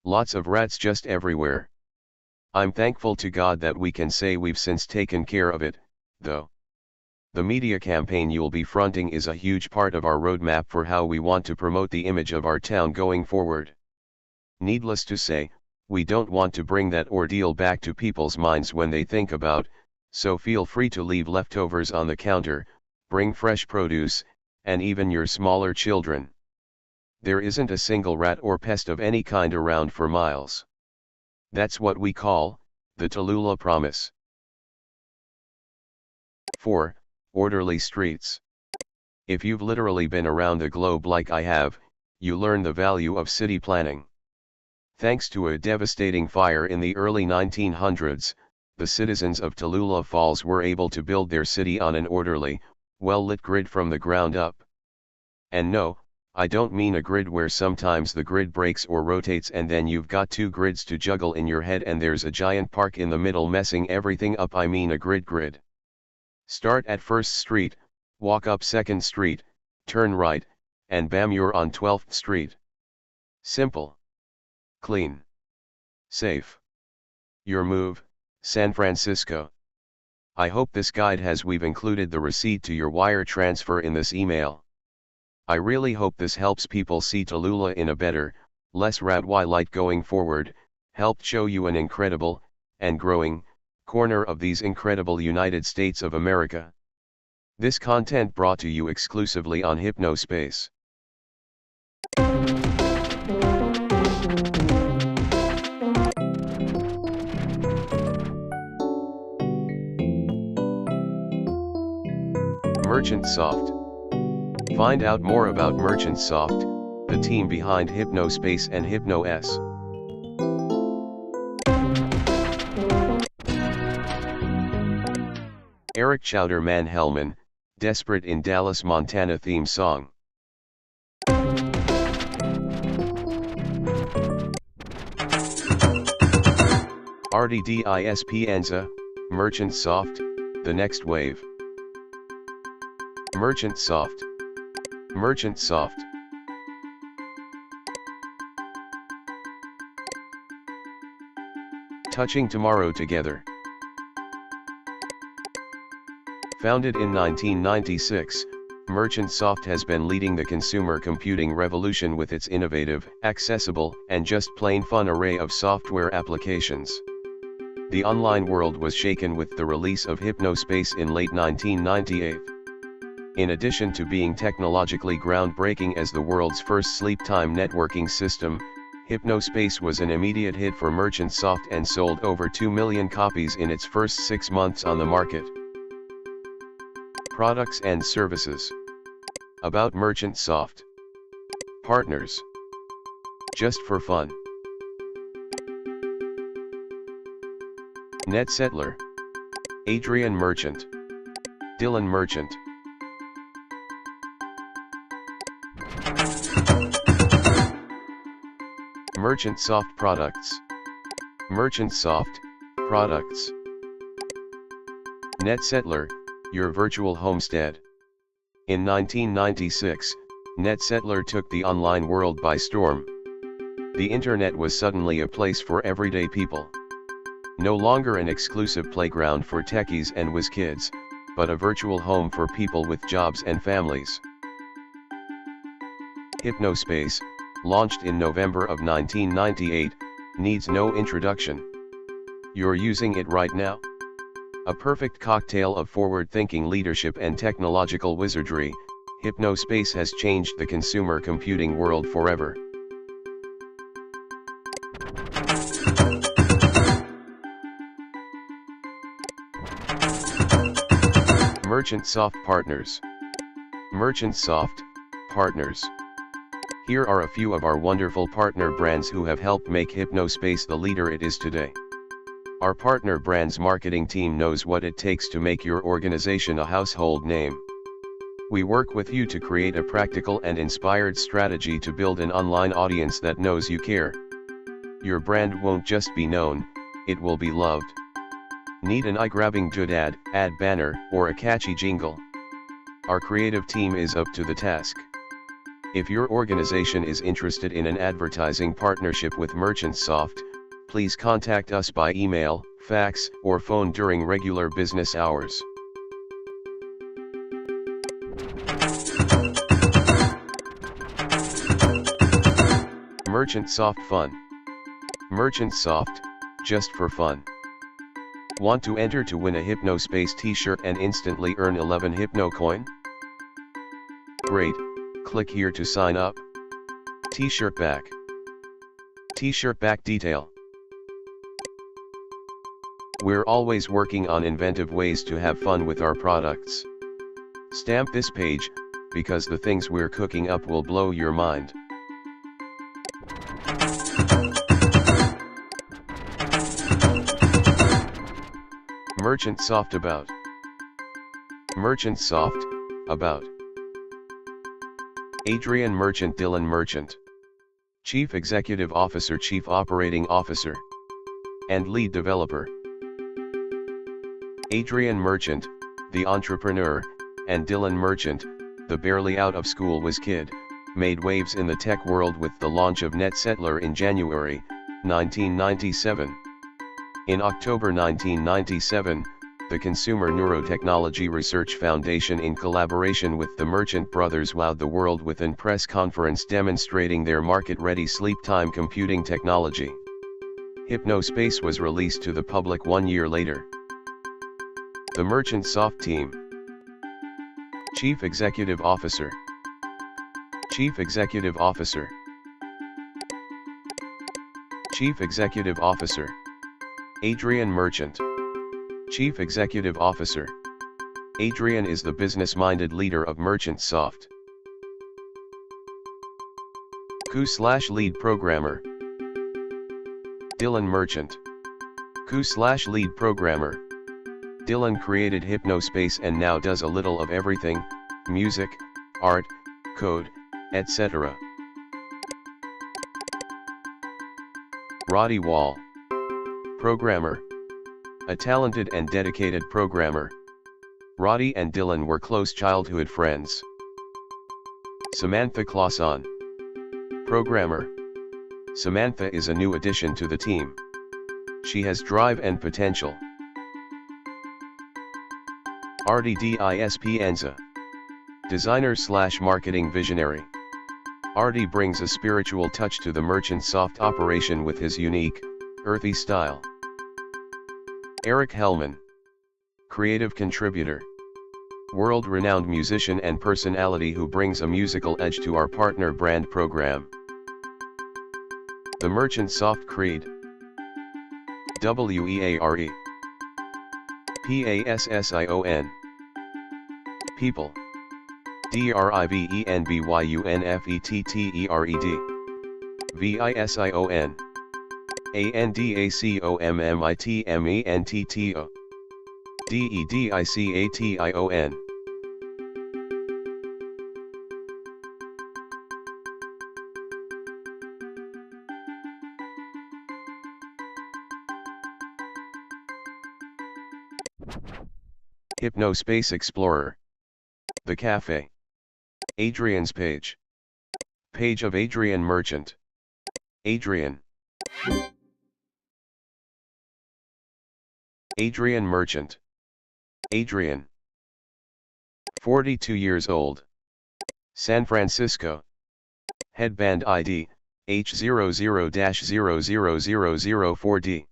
Lots of rats just everywhere. I'm thankful to God that we can say we've since taken care of it, though. The media campaign you'll be fronting is a huge part of our roadmap for how we want to promote the image of our town going forward. Needless to say, we don't want to bring that ordeal back to people's minds when they think about, so feel free to leave leftovers on the counter, bring fresh produce, and even your smaller children. There isn't a single rat or pest of any kind around for miles. That's what we call, the Tallulah Promise. 4. Orderly streets. If you've literally been around the globe like I have, you learn the value of city planning. Thanks to a devastating fire in the early 1900s, the citizens of Tallulah Falls were able to build their city on an orderly, well-lit grid from the ground up. And no, I don't mean a grid where sometimes the grid breaks or rotates and then you've got 2 grids to juggle in your head and there's a giant park in the middle messing everything up. I mean a grid. Start at 1st Street, walk up 2nd Street, turn right, and bam, you're on 12th Street. Simple. Clean. Safe. Your move, San Francisco. I hope this guide has. We've included the receipt to your wire transfer in this email. I really hope this helps people see Tallulah in a better, less rat-y light going forward, helped show you an incredible, and growing, corner of these incredible United States of America. This content brought to you exclusively on Hypnospace. MerchantSoft. Find out more about MerchantSoft, the team behind Hypnospace and HypnoS. Eric Chowderman Hellman, Desperate in Dallas, Montana theme song. RDDISP Enza, Merchant Soft, the next wave. Merchant Soft. Merchant Soft. Touching tomorrow together. Founded in 1996, Merchant Soft has been leading the consumer computing revolution with its innovative, accessible, and just plain fun array of software applications. The online world was shaken with the release of Hypnospace in late 1998. In addition to being technologically groundbreaking as the world's first sleep-time networking system, Hypnospace was an immediate hit for Merchant Soft and sold over 2 million copies in its first 6 months on the market. Products and services. About Merchant Soft. Partners. Just for fun. NetSettler. Adrian Merchant. Dylan Merchant. Merchant Soft Products. Merchant Soft Products. NetSettler, your virtual homestead. In 1996, NetSettler took the online world by storm. The internet was suddenly a place for everyday people. No longer an exclusive playground for techies and whiz kids, but a virtual home for people with jobs and families. Hypnospace, launched in November of 1998, needs no introduction. You're using it right now. A perfect cocktail of forward-thinking leadership and technological wizardry, Hypnospace has changed the consumer computing world forever. Merchant Soft Partners. Merchant Soft Partners. Here are a few of our wonderful partner brands who have helped make Hypnospace the leader it is today. Our partner brand's marketing team knows what it takes to make your organization a household name. We work with you to create a practical and inspired strategy to build an online audience that knows you care. Your brand won't just be known, it will be loved. Need an eye-grabbing good ad banner, or a catchy jingle? Our creative team is up to the task. If your organization is interested in an advertising partnership with Merchant Soft, please contact us by email, fax, or phone during regular business hours. Merchant Soft Fun. Merchant Soft, just for fun. Want to enter to win a Hypnospace t-shirt and instantly earn 11 Hypno coin? Great, click here to sign up. T-shirt back. T-shirt back detail. We're always working on inventive ways to have fun with our products. Stamp this page, because the things we're cooking up will blow your mind. Merchant Soft About. Merchant Soft About. Adrian Merchant, Dylan Merchant. Chief Executive Officer, Chief Operating Officer, and Lead Developer. Adrian Merchant, the entrepreneur, and Dylan Merchant, the barely out of school whiz kid, made waves in the tech world with the launch of NetSettler in January 1997. In October 1997, the Consumer Neurotechnology Research Foundation, in collaboration with the Merchant brothers, wowed the world with a press conference demonstrating their market-ready sleep-time computing technology. Hypnospace was released to the public 1 year later. The Merchant Soft Team. Chief Executive Officer. Chief Executive Officer. Chief Executive Officer. Adrian Merchant. Chief Executive Officer. Adrian is the business-minded leader of Merchant Soft. Lead Programmer. Dylan Merchant. Lead Programmer. Dylan created Hypnospace and now does a little of everything: music, art, code, etc. Roddy Wall. Programmer. A talented and dedicated programmer. Roddy and Dylan were close childhood friends. Samantha Clauson. Programmer. Samantha is a new addition to the team. She has drive and potential. RDDISP Enza. Designer/marketing visionary. Artie brings a spiritual touch to the merchant soft operation with his unique, earthy style. Eric Hellman. Creative contributor. World-renowned musician and personality who brings a musical edge to our partner brand program. The Merchant Soft Creed. WEARE. PASSION. People. DRIVENBYUNFETTERED. VISION. ANDACOMMITMENTTO. DEDICATION. Hypnospace Explorer. The Cafe. Adrian's page. Page of Adrian Merchant. Adrian. Adrian Merchant. Adrian. 42 years old. San Francisco. Headband ID, H00-00004D.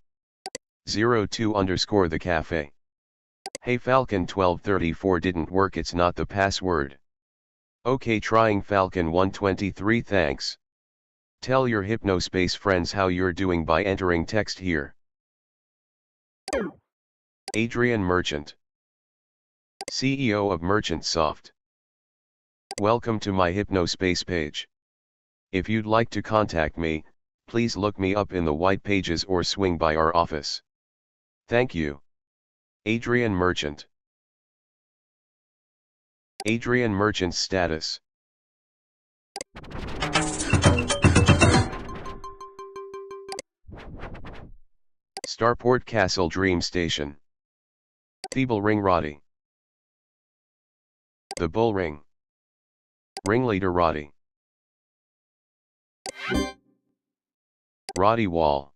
02_ The Cafe. Hey Falcon 1234 didn't work, it's not the password. Okay, trying Falcon 123, thanks. Tell your Hypnospace friends how you're doing by entering text here. Adrian Merchant. CEO of Merchant Soft. Welcome to my Hypnospace page. If you'd like to contact me, please look me up in the white pages or swing by our office. Thank you. Adrian Merchant. Adrian Merchant's status. Starport Castle Dream Station. Feeble Ring Roddy. The Bull Ring. Ringleader Roddy. Roddy Wall.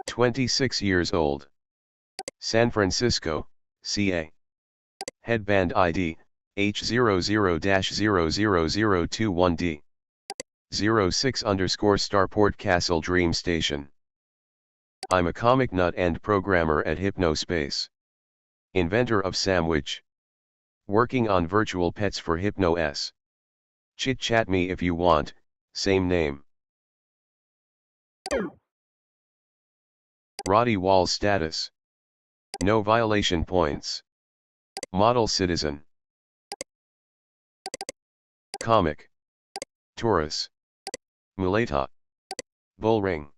26 years old. San Francisco, CA. Headband ID, H00-00021D. 06_ Starport Castle Dream Station. I'm a comic nut and programmer at Hypnospace. Inventor of Sandwich. Working on virtual pets for Hypnos. Chit chat me if you want, same name. Roddy Wall status. No violation points. Model citizen. Comic. Taurus. Mulata. Bullring.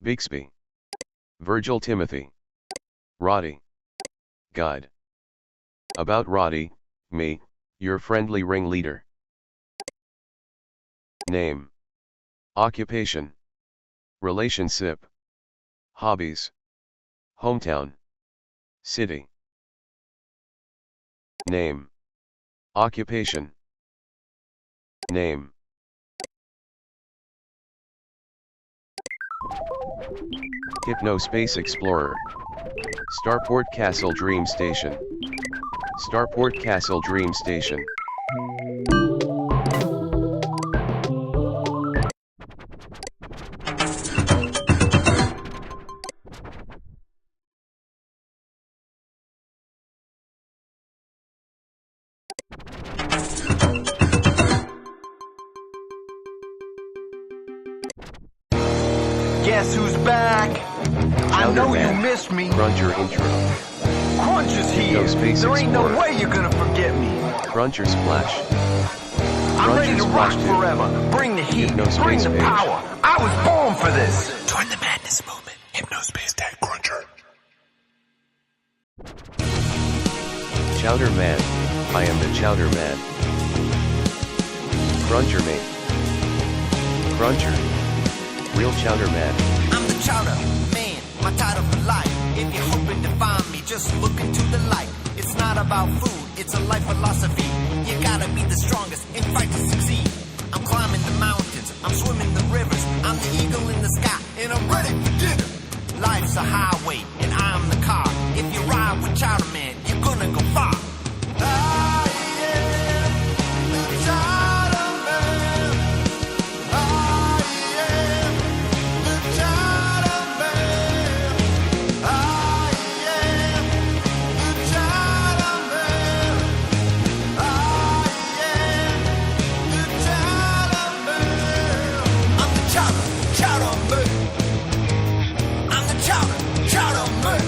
Bixby. Virgil Timothy. Roddy. Guide. About Roddy, me, your friendly ringleader. Name. Occupation. Relationship. Hobbies. Hometown. City. Name. Occupation. Name. Hypnospace Explorer. Starport Castle Dream Station. Starport Castle Dream Station. Guess who's back? I know you missed me. Cruncher intro. Crunch is here. There ain't no way you're gonna forget me. Cruncher Splash. I'm ready to rock forever. Bring the heat. Bring the power. I was born for this. Join the madness movement. Hypnospace Tag Cruncher. Chowder Man. I am the Chowder Man. Cruncher Mate. Cruncher. Real Chowder Man. I'm the Chowder Man. my title for life. If you're hoping to find me, just look into the light. It's not about food, it's a life philosophy. You gotta be the strongest and fight to succeed. I'm climbing the mountains, I'm swimming the rivers. I'm the eagle in the sky, and I'm ready for dinner. Life's a highway, and I'm the car. If you ride with Chowder Man, you're gonna go far. I am the Chowder Man. I am the Chowder Man. I am the Chowder Man. I am the Chowder Man. I'm the Chowder Man. I'm the Chowder Man.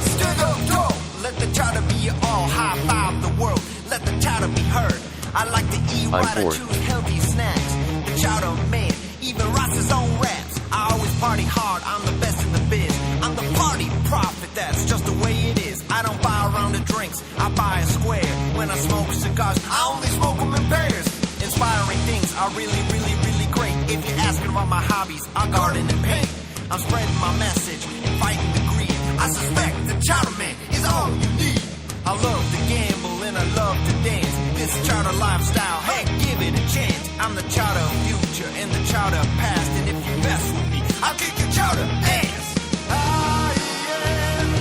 Stand up tall, let the chowder be your all. High five the world, let the chowder be heard. I like to eat right, I choose healthy snacks. The Chowder Man, even writes his own raps. I always party hard, I'm the best in the biz. I'm the party prophet, that's just the way it is. I don't buy a round of drinks, I buy a square. When I smoke cigars, I only smoke them in pairs. Inspiring things are really, really, really great. If you're asking about my hobbies, I garden and paint. I'm spreading my message and fighting the greed. I suspect the Chowder Man is all you need. I love to gamble and I love to dance. This chowder lifestyle, hey, give it a chance. I'm the chowder future and the chowder past. And if you mess with me, I'll kick your chowder ass. I am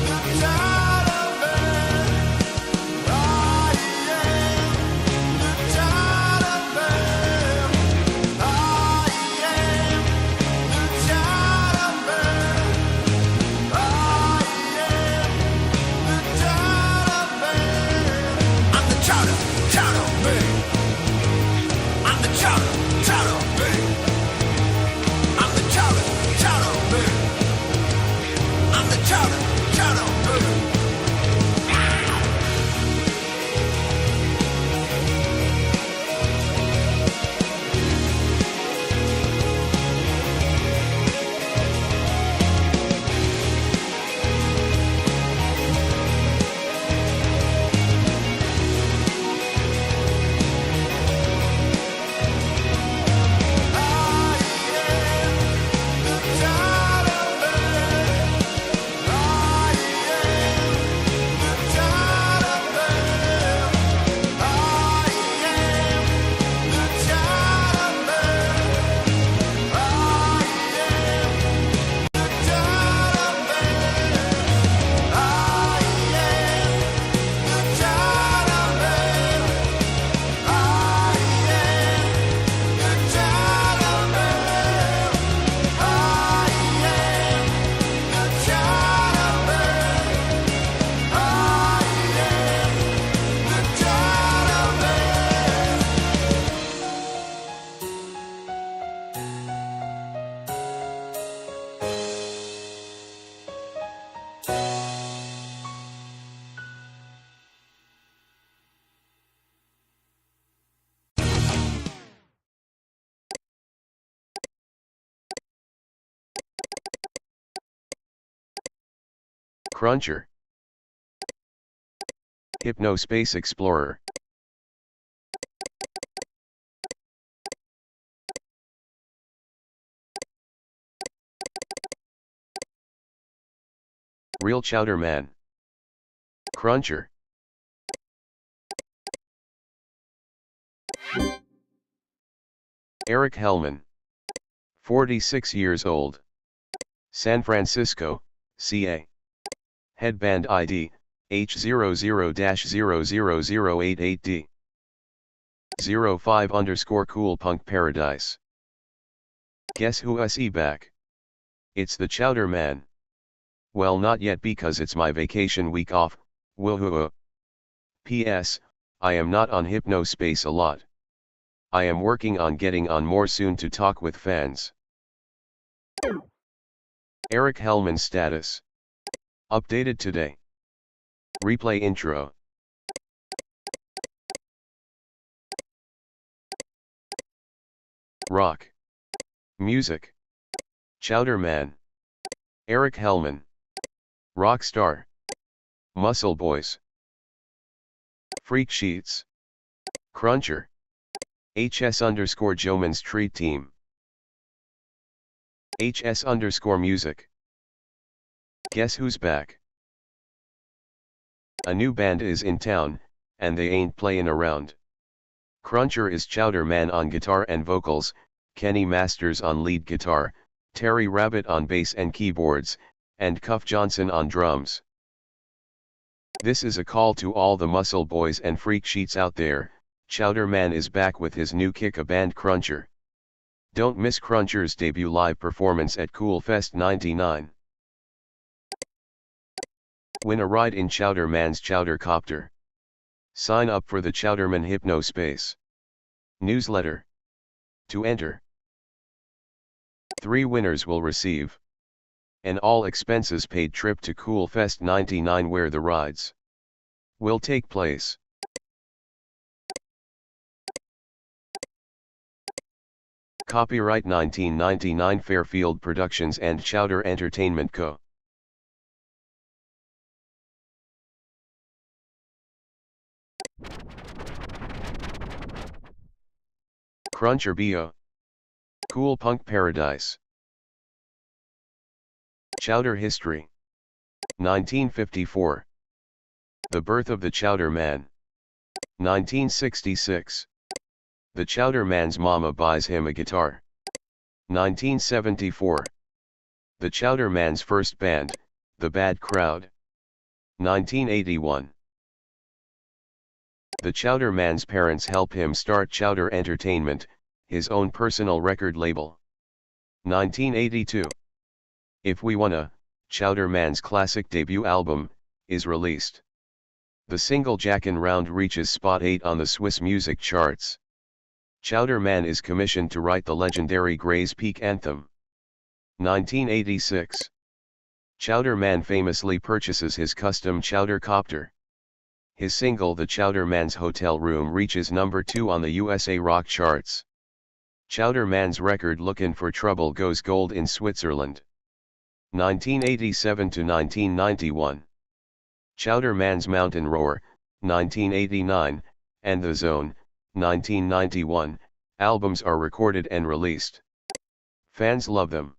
the Chowder Man. I am the Chowder Man. I am the Chowder Man. I am the Chowder Man. I'm the Chowder Man. I'm the Chowder Man. I'm the Chowder Man. I'm the Chowder Man. Cruncher. Hypnospace Explorer. Real Chowder Man. Cruncher. Eric Hellman. 46 years old. San Francisco, CA. Headband ID, H00-00088D. 05_ Punk Paradise. Guess who is back? It's the Chowder Man. Well, not yet because it's my vacation week off, woohoo. P.S. I am not on Hypnospace a lot. I am working on getting on more soon to talk with fans. Eric Hellman status. Updated today. Replay intro. Rock. Music. Chowder Man. Eric Hellman. Rockstar. Muscle Boys. Freak Sheets. Cruncher. HS_Joeman's Treat Team. HS_music. Guess who's back? A new band is in town, and they ain't playin' around. Cruncher is Chowder Man on guitar and vocals, Kenny Masters on lead guitar, Terry Rabbit on bass and keyboards, and Cuff Johnson on drums. This is a call to all the muscle boys and freak sheets out there. Chowder Man is back with his new kick-a-band Cruncher. Don't miss Cruncher's debut live performance at Cool Fest 99. Win a ride in Chowder Man's Chowdercopter. Sign up for the Chowderman Hypnospace newsletter. To enter, 3 winners will receive an all-expenses paid trip to Cool Fest 99 where the rides will take place. Copyright 1999 Fairfield Productions and Chowder Entertainment Co. Cruncher B.O. Cool Punk Paradise. Chowder History. 1954. The Birth of the Chowder Man. 1966. The Chowder Man's mama buys him a guitar. 1974. The Chowder Man's first band, The Bad Crowd. 1981. The Chowder Man's parents help him start Chowder Entertainment, his own personal record label. 1982. If We Wanna, Chowder Man's classic debut album, is released. The single Jackin' Round reaches spot 8 on the Swiss music charts. Chowder Man is commissioned to write the legendary Gray's Peak anthem. 1986. Chowder Man famously purchases his custom Chowdercopter. His single The Chowder Man's Hotel Room reaches number 2 on the USA rock charts. Chowder Man's record Lookin' for Trouble goes gold in Switzerland. 1987 to 1991. Chowder Man's Mountain Roar, 1989, and The Zone, 1991, albums are recorded and released. Fans love them.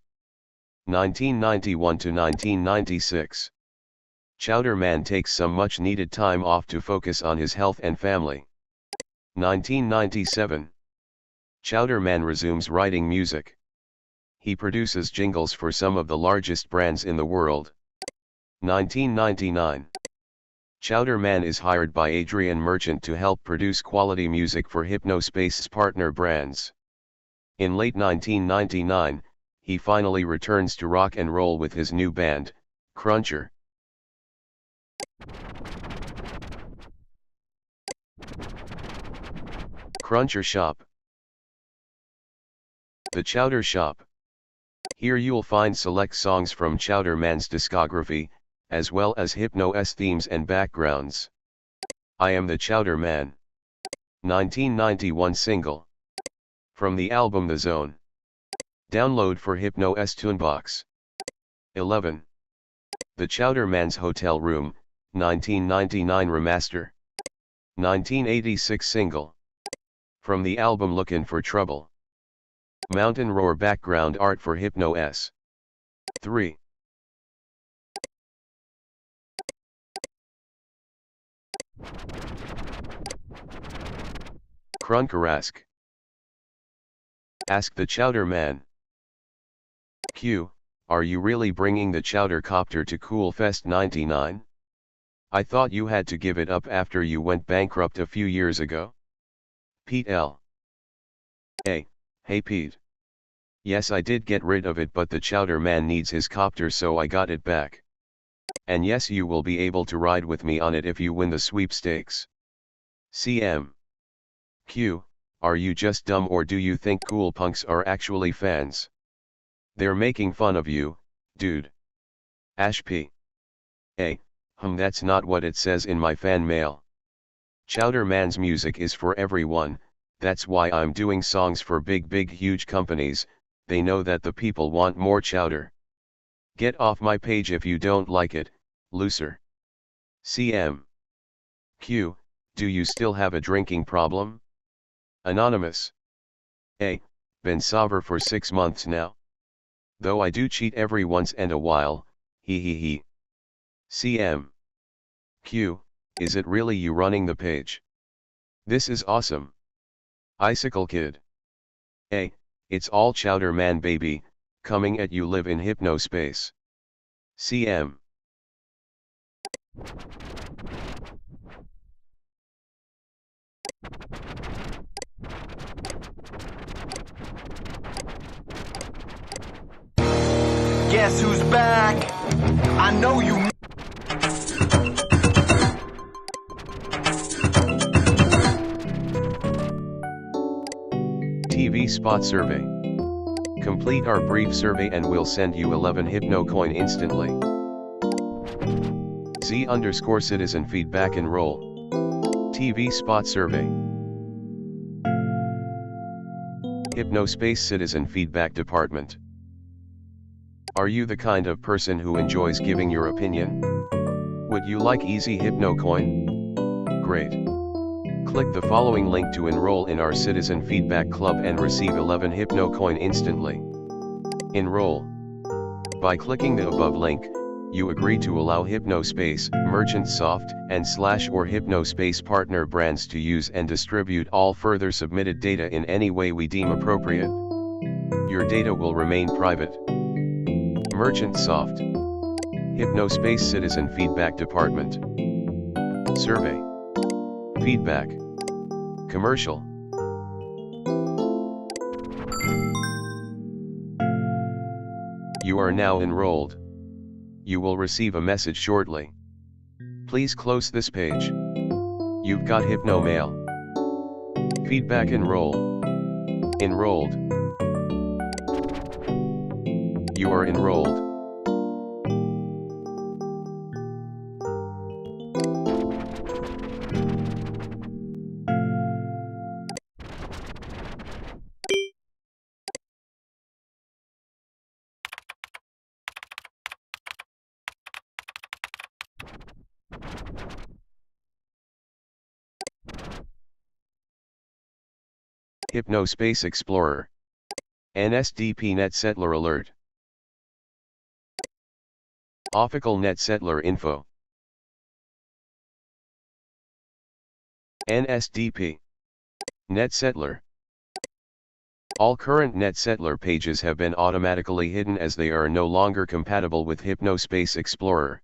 1991 to 1996. Chowder Man takes some much needed time off to focus on his health and family. 1997. Chowder Man resumes writing music. He produces jingles for some of the largest brands in the world. 1999. Chowder Man is hired by Adrian Merchant to help produce quality music for Hypnospace's partner brands. In late 1999, he finally returns to rock and roll with his new band, Cruncher. Cruncher Shop. The Chowder Shop. Here you'll find select songs from Chowder Man's discography, as well as Hypno-S themes and backgrounds. I Am the Chowder Man. 1991 single. From the album The Zone. Download for Hypno-S Tunebox. 11. The Chowder Man's Hotel Room, 1999 remaster. 1986 single. From the album Lookin' for Trouble. Mountain Roar background art for Hypno-S. 3. Crunker. Ask the Chowder Man. Q, are you really bringing the Chowdercopter to Cool Fest 99? I thought you had to give it up after you went bankrupt a few years ago. Pete L. Hey Pete. Yes, I did get rid of it, but the Chowder Man needs his copter, so I got it back. And yes, you will be able to ride with me on it if you win the sweepstakes. CM. Q, are you just dumb, or do you think cool punks are actually fans? They're making fun of you, dude. Ash P. Hey, that's not what it says in my fan mail. Chowder Man's music is for everyone, that's why I'm doing songs for big huge companies. They know that the people want more chowder. Get off my page if you don't like it, loser. CM. Q, do you still have a drinking problem? Anonymous. A, been sober for 6 months now. Though I do cheat every once and a while, he. CM. Q, is it really you running the page? This is awesome. Icicle Kid. A, it's all Chowder Man baby, coming at you live in Hypnospace. CM. Guess who's back? I know you. TV spot survey. Complete our brief survey and we'll send you 11 Hypnocoin instantly. Z_citizen feedback enroll. TV spot survey. Hypnospace Citizen Feedback Department. Are you the kind of person who enjoys giving your opinion? Would you like easy Hypnocoin? Great. Click the following link to enroll in our Citizen Feedback Club and receive 11 Hypnocoin instantly. Enroll. By clicking the above link, you agree to allow Hypnospace, Merchant Soft, and / or Hypnospace partner brands to use and distribute all further submitted data in any way we deem appropriate. Your data will remain private. Merchant Soft. Hypnospace Citizen Feedback Department. Survey. Feedback. Commercial. You are now enrolled. You will receive a message shortly. Please close this page. You've got Hypno Mail. Feedback enroll. Enrolled. You are enrolled. Hypnospace Explorer. NSDP NetSettler Alert. Official NetSettler Info. NSDP. NetSettler. All current NetSettler pages have been automatically hidden as they are no longer compatible with Hypnospace Explorer.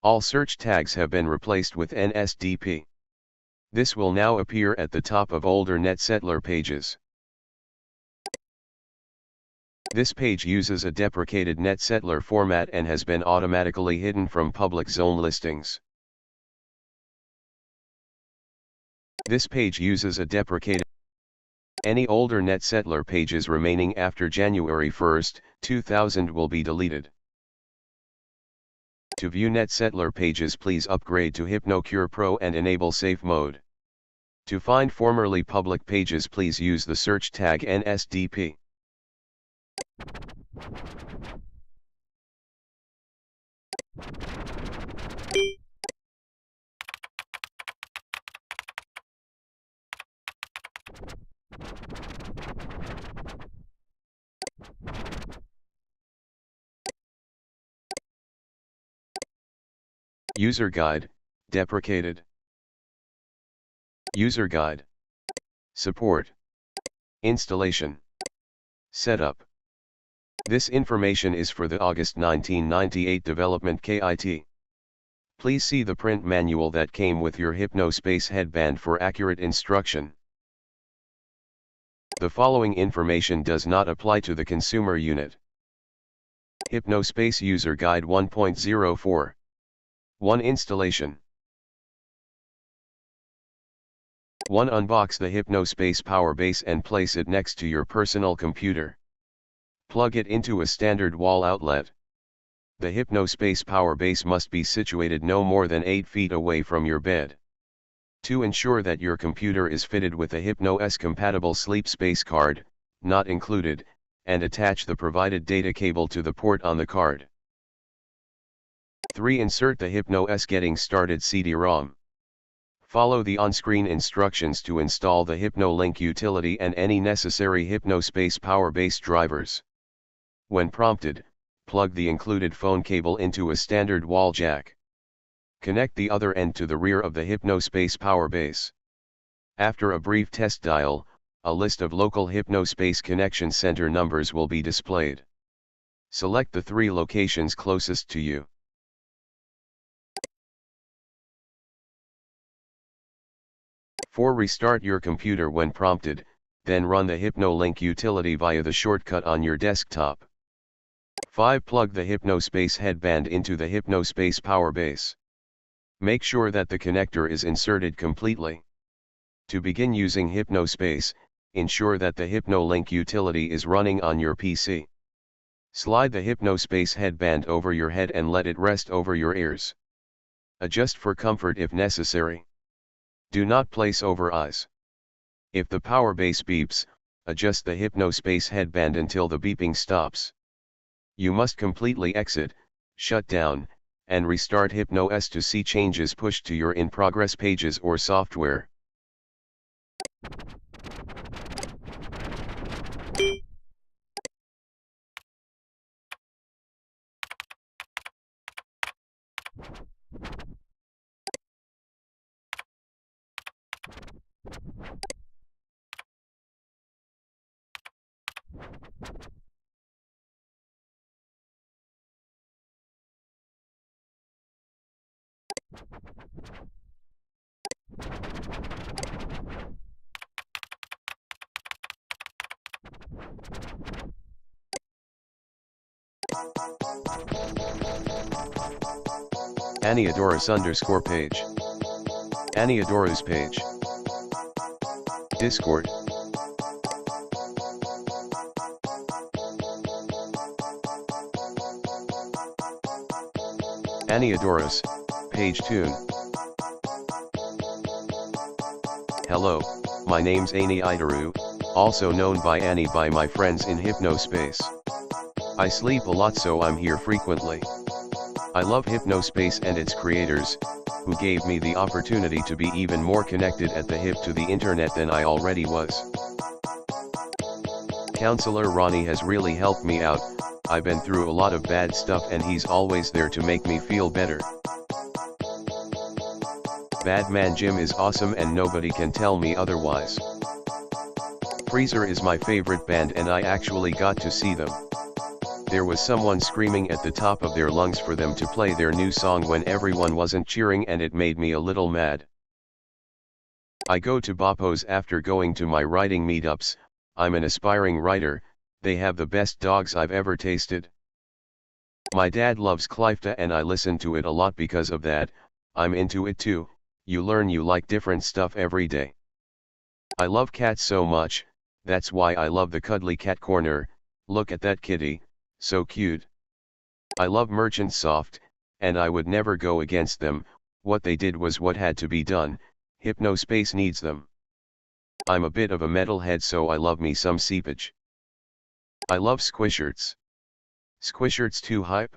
All search tags have been replaced with NSDP. This will now appear at the top of older NetSettler pages. This page uses a deprecated NetSettler format and has been automatically hidden from public zone listings. This page uses a deprecated. Any older NetSettler pages remaining after January 1, 2000 will be deleted. To view NetSettler pages, please upgrade to HypnoCure Pro and enable safe mode. To find formerly public pages, please use the search tag NSDP. User Guide, deprecated. User Guide. Support. Installation. Setup. This information is for the August 1998 development kit. Please see the print manual that came with your Hypnospace headband for accurate instruction. The following information does not apply to the consumer unit. Hypnospace User Guide 1.04. 1. Installation. 1. Unbox the Hypnospace power base and place it next to your personal computer. Plug it into a standard wall outlet. The Hypnospace power base must be situated no more than 8 feet away from your bed. To ensure that your computer is fitted with a Hypnos compatible sleep space card, not included, and attach the provided data cable to the port on the card. 3. Insert the Hypnos Getting Started CD-ROM. Follow the on-screen instructions to install the HypnoLink utility and any necessary Hypnospace power base drivers. When prompted, plug the included phone cable into a standard wall jack. Connect the other end to the rear of the Hypnospace power base. After a brief test dial, a list of local Hypnospace connection center numbers will be displayed. Select the 3 locations closest to you. Restart your computer when prompted, then run the HypnoLink utility via the shortcut on your desktop. 5. Plug the Hypnospace Headband into the Hypnospace power base. Make sure that the connector is inserted completely. To begin using Hypnospace, ensure that the HypnoLink utility is running on your PC. Slide the Hypnospace Headband over your head and let it rest over your ears. Adjust for comfort if necessary. Do not place over eyes. If the power base beeps, adjust the Hypnospace Headband until the beeping stops. You must completely exit, shut down, and restart HypnoS to see changes pushed to your in-progress pages or software. Aniadorus_ page. Aniadorus page. Discord. Aniadorus, page tune. Hello, my name's Aniadaru, also known by Annie by my friends in Hypnospace. I sleep a lot so I'm here frequently. I love Hypnospace and its creators, who gave me the opportunity to be even more connected at the hip to the internet than I already was. Counselor Ronnie has really helped me out. I've been through a lot of bad stuff and he's always there to make me feel better. Badman Jim is awesome and nobody can tell me otherwise. Freezer is my favorite band and I actually got to see them. There was someone screaming at the top of their lungs for them to play their new song when everyone wasn't cheering and it made me a little mad. I go to Bapos after going to my writing meetups. I'm an aspiring writer, they have the best dogs I've ever tasted. My dad loves Clifta and I listen to it a lot because of that. I'm into it too, you learn you like different stuff every day. I love cats so much, that's why I love the Cuddly Cat Corner. Look at that kitty, so cute. I love Merchant Soft, and I would never go against them. What they did was what had to be done. Hypnospace needs them. I'm a bit of a metalhead so I love me some seepage. I love Squishers. Squishers too hype?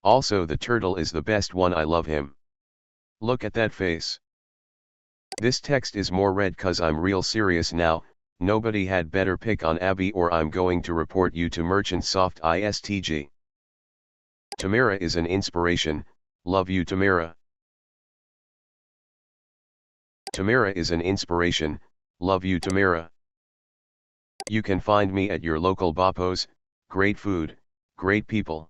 Also the turtle is the best one, I love him. Look at that face. This text is more red cause I'm real serious now. Nobody had better pick on Abby or I'm going to report you to Merchant Soft ISTG. Tamara is an inspiration, love you Tamara. Tamara is an inspiration, love you Tamara. You can find me at your local Bapos, great food, great people.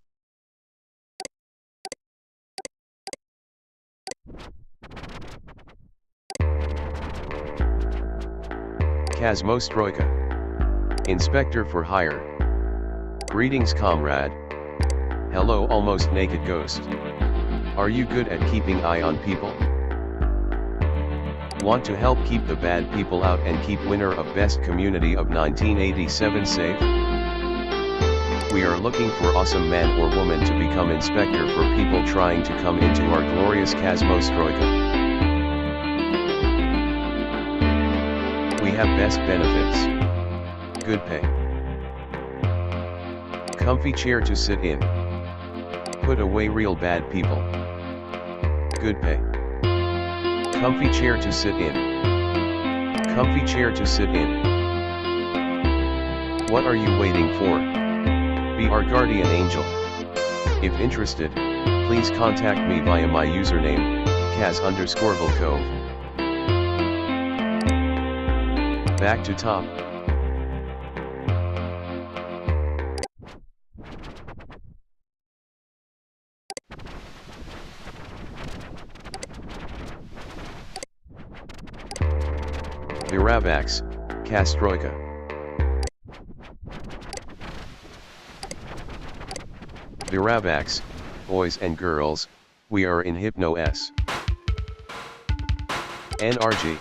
Kazmostroika. Inspector for hire. Greetings comrade. Hello almost naked ghost. Are you good at keeping eye on people? Want to help keep the bad people out and keep winner of best community of 1987 safe? We are looking for awesome man or woman to become inspector for people trying to come into our glorious Kazmostroika. We have best benefits. Good pay. Comfy chair to sit in. Put away real bad people. Good pay. Comfy chair to sit in. Comfy chair to sit in. What are you waiting for? Be our guardian angel. If interested, please contact me via my username, Kaz_Volkov. Back to top. Viravax, Kastroika. Viravax, boys and girls, we are in Hypnos. NRG.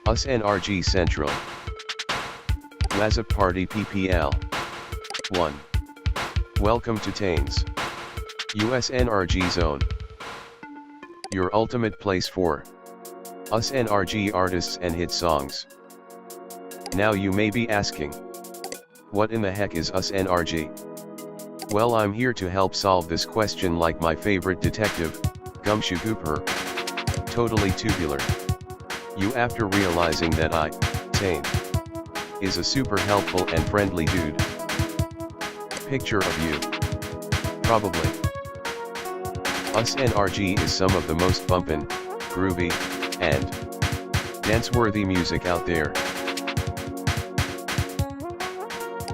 Us NRG Central. WhatsApp Party PPL. 1. Welcome to Taines. US NRG Zone. Your ultimate place for us NRG artists and hit songs. Now you may be asking, what in the heck is us NRG? Well, I'm here to help solve this question like my favorite detective, Gumshoe Hooper. Totally tubular. You after realizing that Tane, is a super helpful and friendly dude. Picture of you. Probably. Us NRG is some of the most bumpin', groovy, and dance-worthy music out there.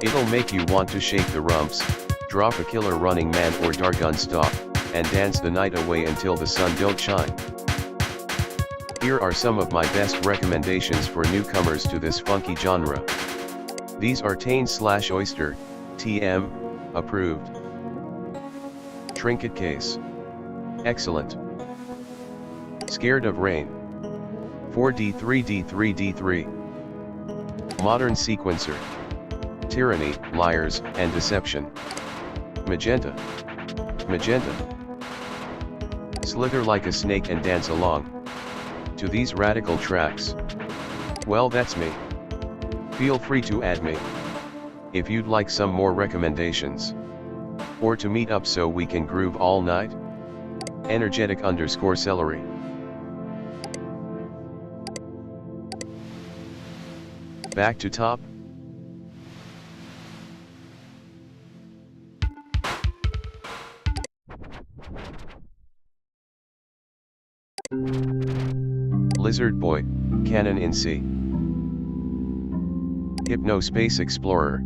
It'll make you want to shake the rumps, drop a killer running man or Dargun stop, and dance the night away until the sun don't shine. Here are some of my best recommendations for newcomers to this funky genre. These are Tane/Oyster, TM, approved. Trinket Case. Excellent. Scared of Rain. 4D3D3D3. Modern Sequencer. Tyranny, Liars, and Deception. Magenta. Magenta. Slither like a snake and dance along to these radical tracks. Well, that's me. Feel free to add me if you'd like some more recommendations, or to meet up so we can groove all night. Energetic_celery. Back to top. Lizard Boy, Canon in C. Hypnospace Explorer.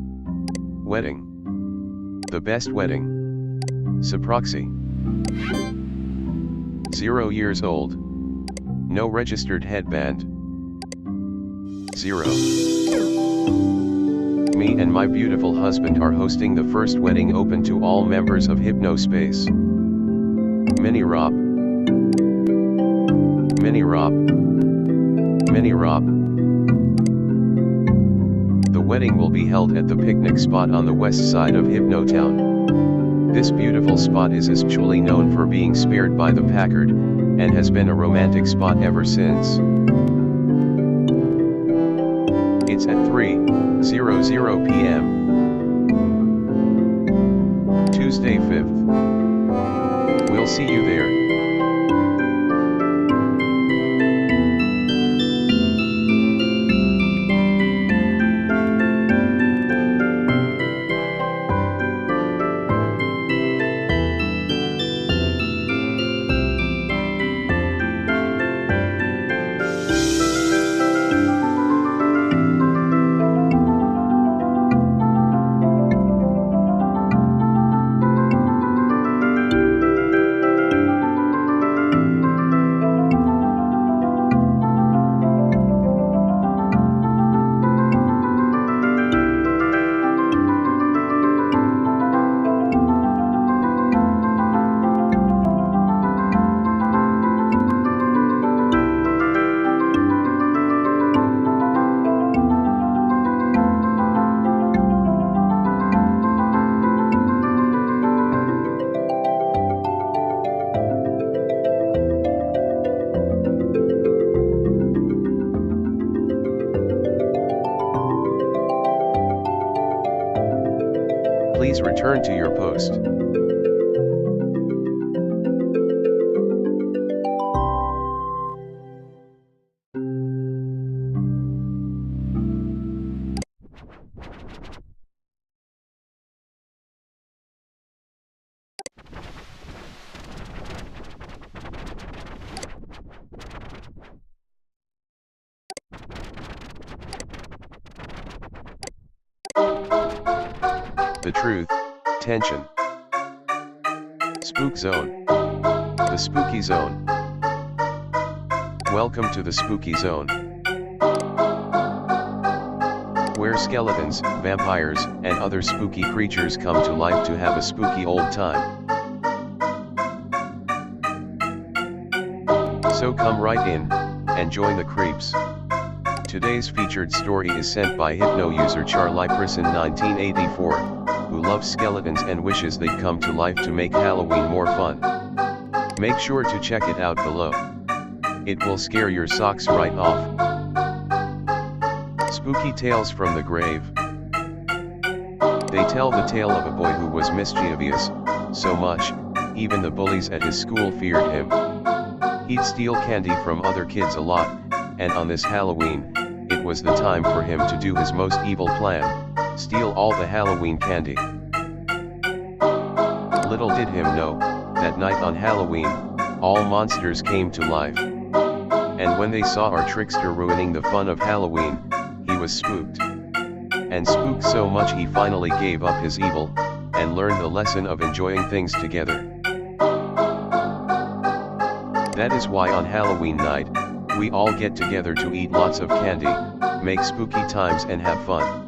Wedding. The best wedding. Suproxy. 0 years old. No registered headband. 0. Me and my beautiful husband are hosting the first wedding open to all members of Hypnospace. Mini Rob. Mini Rob. Mini Rob. The wedding will be held at the picnic spot on the west side of Hypnotown. This beautiful spot is actually known for being spared by the Packard, and has been a romantic spot ever since. It's at 3:00 p.m. Tuesday 5th. We'll see you there. Please return to your post. The truth, tension. Spook Zone. The Spooky Zone. Welcome to the Spooky Zone, where skeletons, vampires, and other spooky creatures come to life to have a spooky old time. So come right in, and join the creeps. Today's featured story is sent by Hypno user Charlie Prison 1984, who loves skeletons and wishes they'd come to life to make Halloween more fun. Make sure to check it out below. It will scare your socks right off. Spooky Tales from the Grave. They tell the tale of a boy who was mischievous, so much, even the bullies at his school feared him. He'd steal candy from other kids a lot, and on this Halloween, it was the time for him to do his most evil plan, steal all the Halloween candy. Little did him know, that night on Halloween, all monsters came to life. And when they saw our trickster ruining the fun of Halloween, he was spooked. And spooked so much he finally gave up his evil, and learned the lesson of enjoying things together. That is why on Halloween night, we all get together to eat lots of candy, make spooky times and have fun.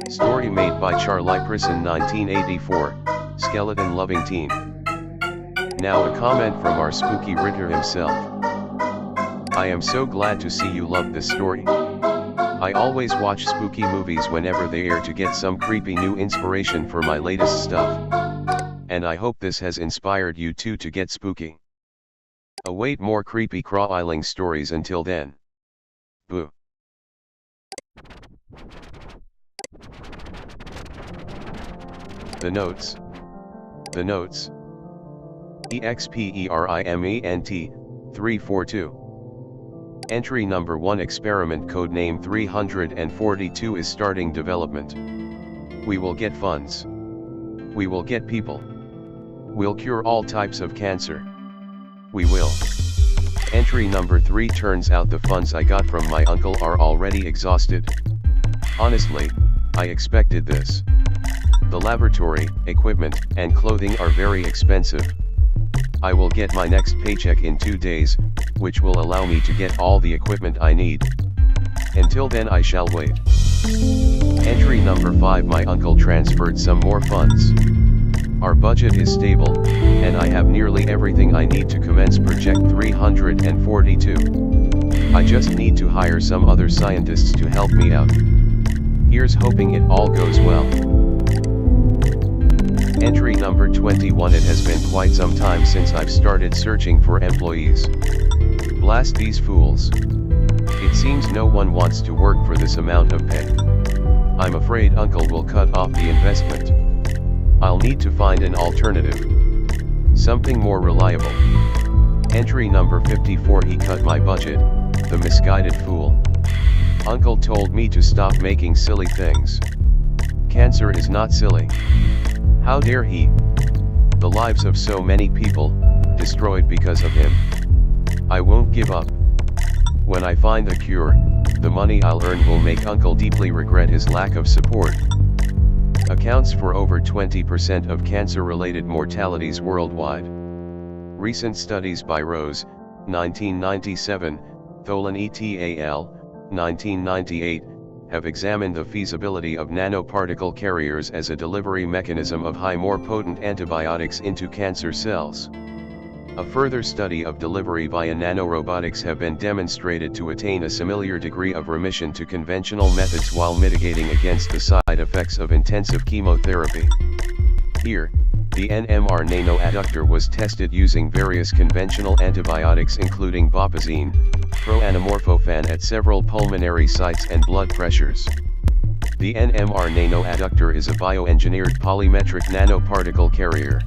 Story made by Charlie Prison 1984, skeleton loving teen. Now a comment from our spooky writer himself. I am so glad to see you love this story. I always watch spooky movies whenever they air to get some creepy new inspiration for my latest stuff. And I hope this has inspired you too to get spooky. Await more creepy crawling stories until then. Boo. The notes. The notes. EXPERIMENT 342. Entry number 1 experiment code name 342 is starting development. We will get funds. We will get people. We'll cure all types of cancer. We will. Entry number 3 turns out the funds I got from my uncle are already exhausted. Honestly, I expected this. The laboratory, equipment, and clothing are very expensive. I will get my next paycheck in 2 days, which will allow me to get all the equipment I need. Until then I shall wait. Entry number 5 my uncle transferred some more funds. Our budget is stable, and I have nearly everything I need to commence Project 342. I just need to hire some other scientists to help me out. Here's hoping it all goes well. Entry number 21 it has been quite some time since I've started searching for employees. Blast these fools. It seems no one wants to work for this amount of pay. I'm afraid Uncle will cut off the investment. I'll need to find an alternative. Something more reliable. Entry number 54 he cut my budget, the misguided fool. Uncle told me to stop making silly things. Cancer is not silly. How dare he? The lives of so many people, destroyed because of him. I won't give up. When I find a cure, the money I'll earn will make Uncle deeply regret his lack of support. Accounts for over 20% of cancer-related mortalities worldwide. Recent studies by Rose, 1997, Tholen et al., 1998, have examined the feasibility of nanoparticle carriers as a delivery mechanism of more potent antibiotics into cancer cells. A further study of delivery via nanorobotics have been demonstrated to attain a similar degree of remission to conventional methods while mitigating against the side effects of intensive chemotherapy. Here, the NMR nanoadductor was tested using various conventional antibiotics including bopazine, proanamorphophan at several pulmonary sites and blood pressures. The NMR nanoadductor is a bioengineered polymetric nanoparticle carrier.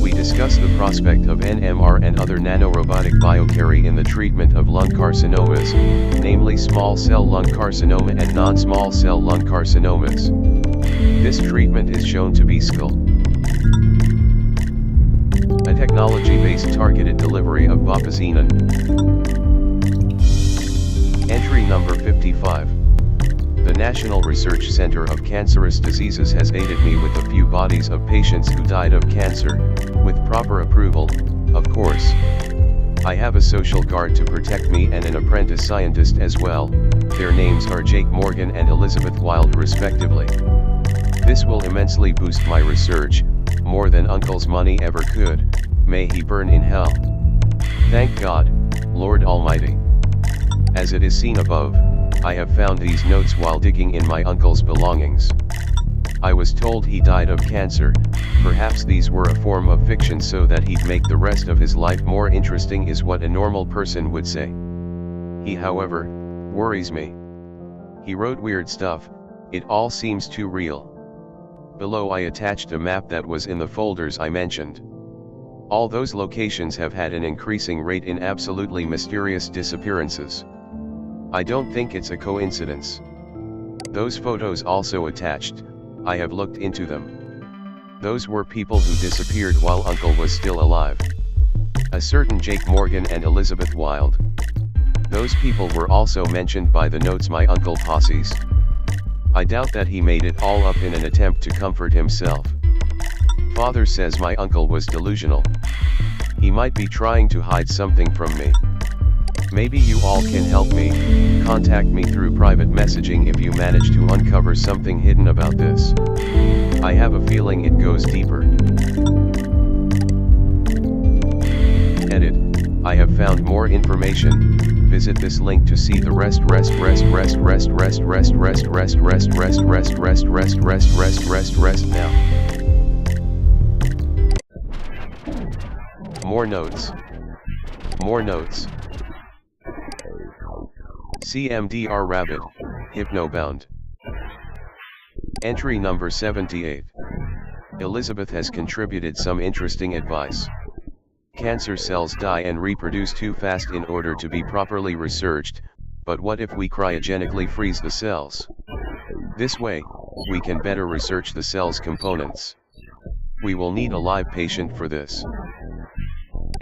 We discuss the prospect of NMR and other nanorobotic biocarry in the treatment of lung carcinomas, namely small cell lung carcinoma and non-small cell lung carcinomas. This treatment is shown to be Scour, a technology-based targeted delivery of bopazine. Entry number 55. The National Research Center of Cancerous Diseases has aided me with a few bodies of patients who died of cancer, with proper approval, of course. I have a social guard to protect me and an apprentice scientist as well. Their names are Jake Morgan and Elizabeth Wilde respectively. This will immensely boost my research, more than Uncle's money ever could. May he burn in hell. Thank God, Lord Almighty. As it is seen above, I have found these notes while digging in my uncle's belongings. I was told he died of cancer. Perhaps these were a form of fiction so that he'd make the rest of his life more interesting, is what a normal person would say. He, however, worries me. He wrote weird stuff, it all seems too real. Below I attached a map that was in the folders I mentioned. All those locations have had an increasing rate in absolutely mysterious disappearances. I don't think it's a coincidence. Those photos also attached, I have looked into them. Those were people who disappeared while Uncle was still alive. A certain Jake Morgan and Elizabeth Wilde. Those people were also mentioned by the notes my uncle posses. I doubt that he made it all up in an attempt to comfort himself. Father says my uncle was delusional. He might be trying to hide something from me. Maybe you all can help me. Contact me through private messaging if you manage to uncover something hidden about this. I have a feeling it goes deeper. Edit. I have found more information. Visit this link to see the rest now. More notes. More notes. CMDR Rabbit, Hypnobound. Entry number 78. Elizabeth has contributed some interesting advice. Cancer cells die and reproduce too fast in order to be properly researched, but what if we cryogenically freeze the cells? This way, we can better research the cell's components. We will need a live patient for this.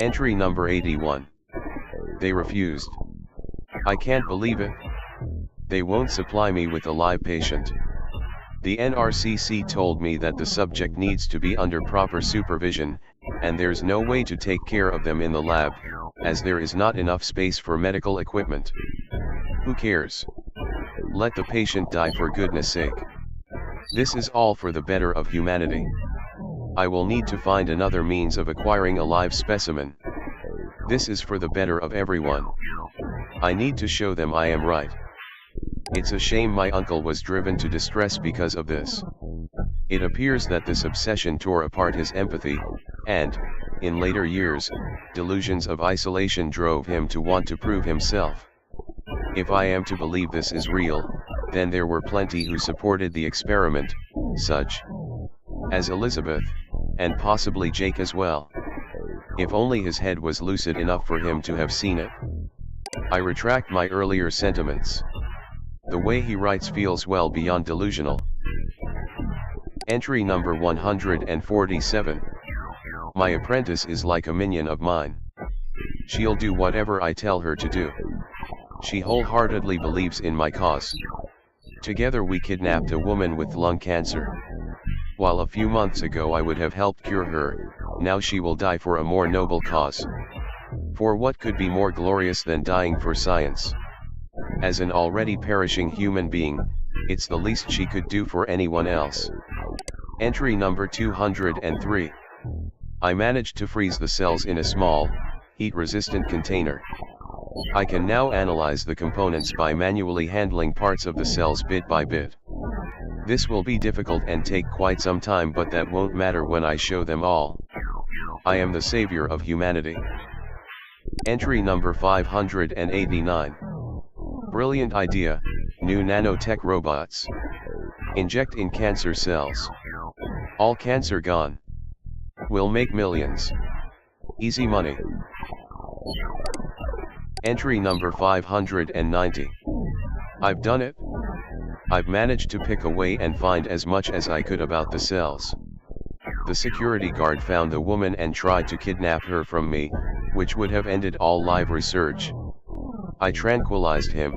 Entry number 81. They refused. I can't believe it. They won't supply me with a live patient. The NRCC told me that the subject needs to be under proper supervision, and there's no way to take care of them in the lab, as there is not enough space for medical equipment. Who cares? Let the patient die for goodness sake. This is all for the better of humanity. I will need to find another means of acquiring a live specimen. This is for the better of everyone. I need to show them I am right. It's a shame my uncle was driven to distress because of this. It appears that this obsession tore apart his empathy, and, in later years, delusions of isolation drove him to want to prove himself. If I am to believe this is real, then there were plenty who supported the experiment, such as Elizabeth, and possibly Jake as well. If only his head was lucid enough for him to have seen it. I retract my earlier sentiments. The way he writes feels well beyond delusional. Entry number 147. My apprentice is like a minion of mine. She'll do whatever I tell her to do. She wholeheartedly believes in my cause. Together we kidnapped a woman with lung cancer. While a few months ago I would have helped cure her, now she will die for a more noble cause. For what could be more glorious than dying for science? As an already perishing human being, it's the least she could do for anyone else. Entry number 203. I managed to freeze the cells in a small, heat-resistant container. I can now analyze the components by manually handling parts of the cells bit by bit. This will be difficult and take quite some time, but that won't matter when I show them all. I am the savior of humanity. Entry number 589. Brilliant idea, new nanotech robots. Inject in cancer cells. All cancer gone. We'll make millions. Easy money. Entry number 590. I've done it. I've managed to pick away and find as much as I could about the cells. The security guard found the woman and tried to kidnap her from me, which would have ended all live research. I tranquilized him.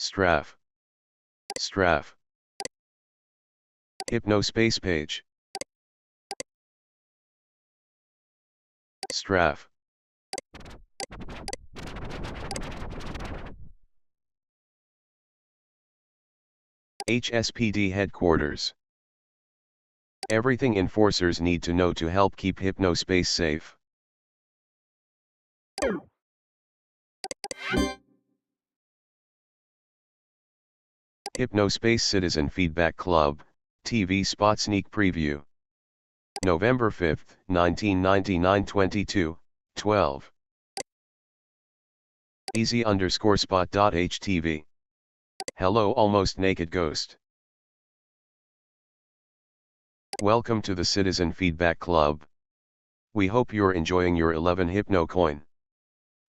Straff. Straff. Hypnospace page. Straff. HSPD Headquarters. Everything enforcers need to know to help keep Hypnospace safe. Hypnospace Citizen Feedback Club, TV Spot Sneak Preview. November 5, 1999 22:12. easy_spot.htv. Hello almost naked ghost. Welcome to the Citizen Feedback Club. We hope you're enjoying your 11 Hypno coin.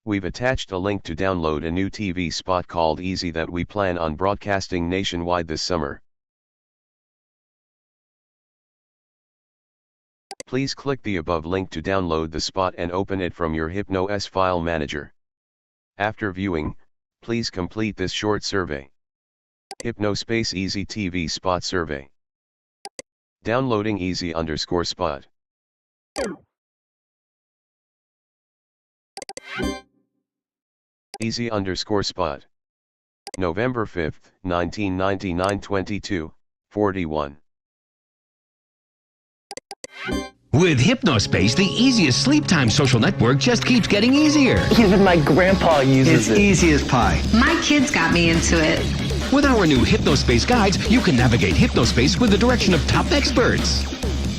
We've attached a link to download a new TV spot called Easy that we plan on broadcasting nationwide this summer. Please click the above link to download the spot and open it from your Hypnos file manager. After viewing, please complete this short survey. Hypnospace Easy TV Spot Survey. Downloading easy_spot. Easy_spot. November 5, 1999 22:41. With Hypnospace, the easiest sleep time social network just keeps getting easier. Even my grandpa uses it. It's easy as pie. My kids got me into it. With our new Hypnospace guides, you can navigate Hypnospace with the direction of top experts.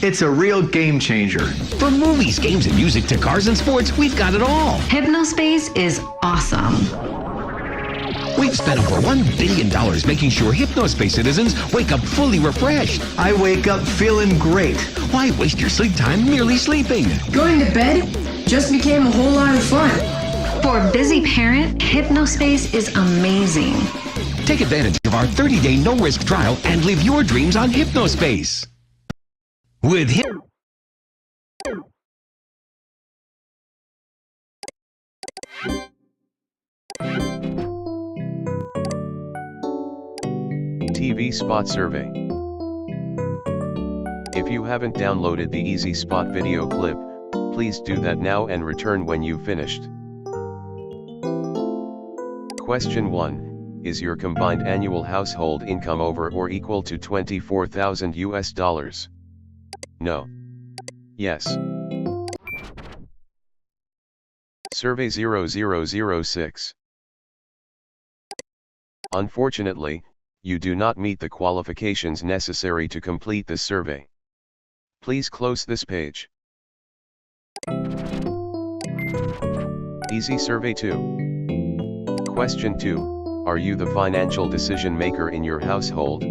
It's a real game changer. From movies, games, and music to cars and sports, we've got it all. Hypnospace is awesome. We've spent over $1 billion making sure Hypnospace citizens wake up fully refreshed. I wake up feeling great. Why waste your sleep time merely sleeping? Going to bed just became a whole lot of fun. For a busy parent, Hypnospace is amazing. Take advantage of our 30-day no-risk trial and live your dreams on Hypnospace. With TV Spot Survey. If you haven't downloaded the Easy Spot video clip, please do that now and return when you've finished. Question 1. Is your combined annual household income over or equal to $24,000 US? No. Yes. Survey 0006. Unfortunately, you do not meet the qualifications necessary to complete this survey. Please close this page. Easy Survey 2. Question 2. Are you the financial decision maker in your household?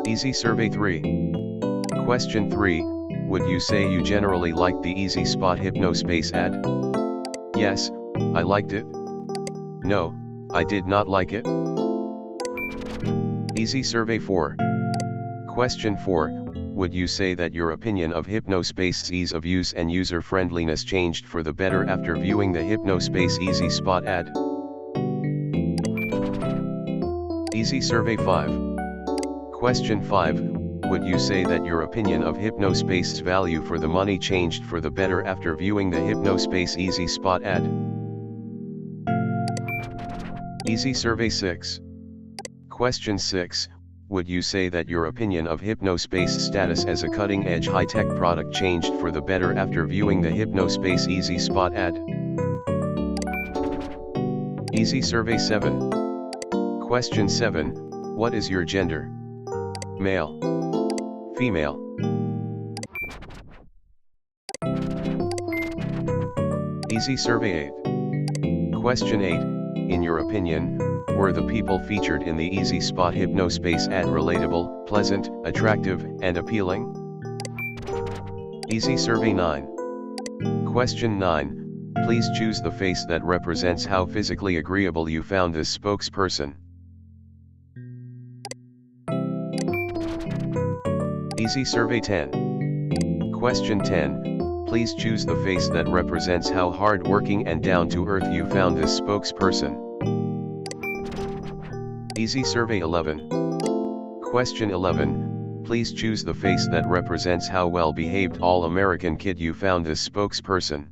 Easy Survey 3. Question 3. Would you say you generally liked the Easy Spot Hypnospace ad? Yes, I liked it. No, I did not like it. Easy Survey 4. Question 4. Would you say that your opinion of Hypnospace's ease of use and user-friendliness changed for the better after viewing the Hypnospace Easy Spot ad? Easy Survey 5. Question 5. Would you say that your opinion of Hypnospace's value for the money changed for the better after viewing the Hypnospace Easy Spot ad? Easy Survey 6. Question 6. Would you say that your opinion of Hypnospace's status as a cutting-edge high-tech product changed for the better after viewing the Hypnospace Easy Spot ad? Easy Survey 7. Question 7. What is your gender? Male. Female. Easy Survey 8. Question 8. In your opinion, were the people featured in the Easy Spot Hypnospace ad relatable, pleasant, attractive, and appealing? Easy Survey 9. Question 9. Please choose the face that represents how physically agreeable you found this spokesperson. Easy Survey 10. Question 10. Please choose the face that represents how hard-working and down-to-earth you found this spokesperson. Easy Survey 11. Question 11. Please choose the face that represents how well-behaved all-American kid you found this spokesperson.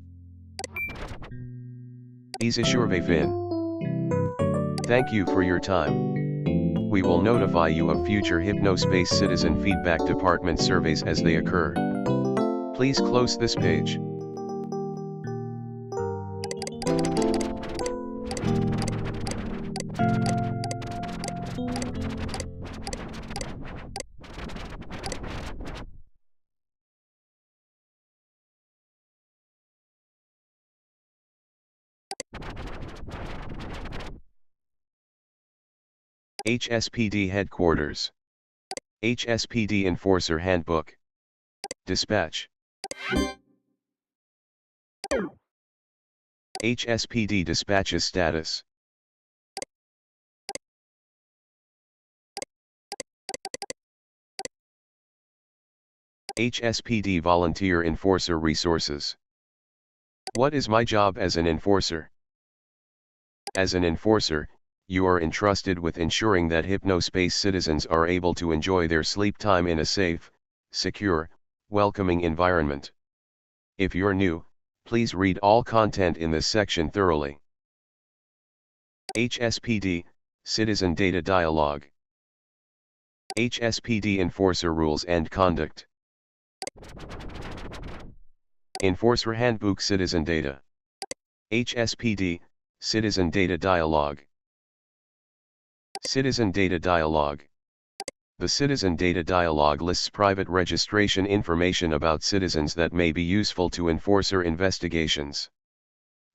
Easy Survey Fin. Thank you for your time. We will notify you of future Hypnospace Citizen Feedback Department surveys as they occur. Please close this page. HSPD Headquarters. HSPD Enforcer Handbook. Dispatch. HSPD Dispatches Status. HSPD Volunteer Enforcer Resources. What is my job as an enforcer? As an enforcer, you are entrusted with ensuring that Hypnospace citizens are able to enjoy their sleep time in a safe, secure, welcoming environment. If you're new, please read all content in this section thoroughly. HSPD, Citizen Data Dialogue. HSPD Enforcer Rules and Conduct. Enforcer Handbook Citizen Data. HSPD, Citizen Data Dialogue. Citizen Data Dialogue. The Citizen Data Dialogue lists private registration information about citizens that may be useful to enforcer investigations.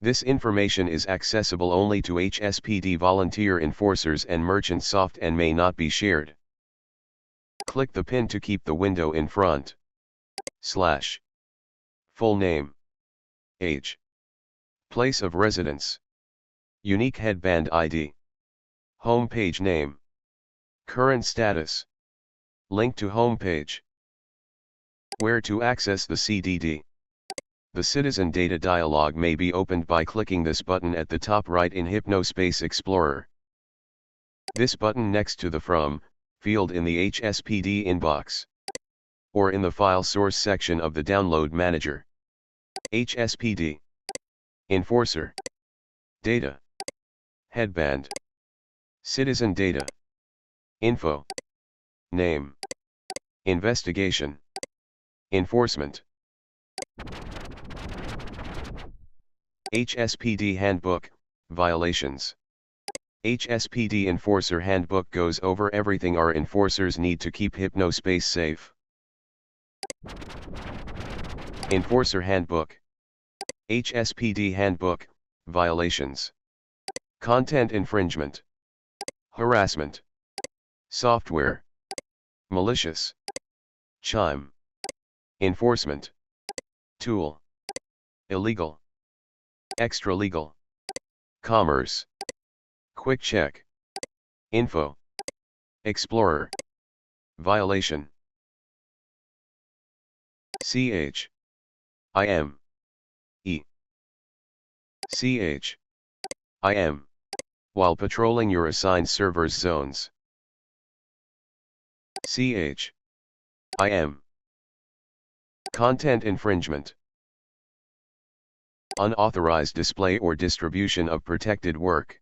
This information is accessible only to HSPD volunteer enforcers and merchant soft and may not be shared. Click the pin to keep the window in front. / Full name. Age. Place of residence. Unique headband ID. Home page name. Current status. Link to home page. Where to access the CDD. The Citizen Data Dialog may be opened by clicking this button at the top right in Hypnospace Explorer. This button next to the From field in the HSPD inbox. Or in the File Source section of the Download Manager. HSPD. Enforcer. Data. Headband. Citizen Data. Info. Name. Investigation. Enforcement. HSPD Handbook, Violations. HSPD Enforcer Handbook goes over everything our enforcers need to keep Hypnospace safe. Enforcer Handbook. HSPD Handbook, Violations. Content infringement. Harassment. Software. Malicious. Chime. Enforcement. Tool. Illegal. Extra-legal. Commerce. Quick check. Info. Explorer. Violation. CH. IM. E. CH. IM. While patrolling your assigned server's zones. CH. IM. Content infringement. Unauthorized display or distribution of protected work.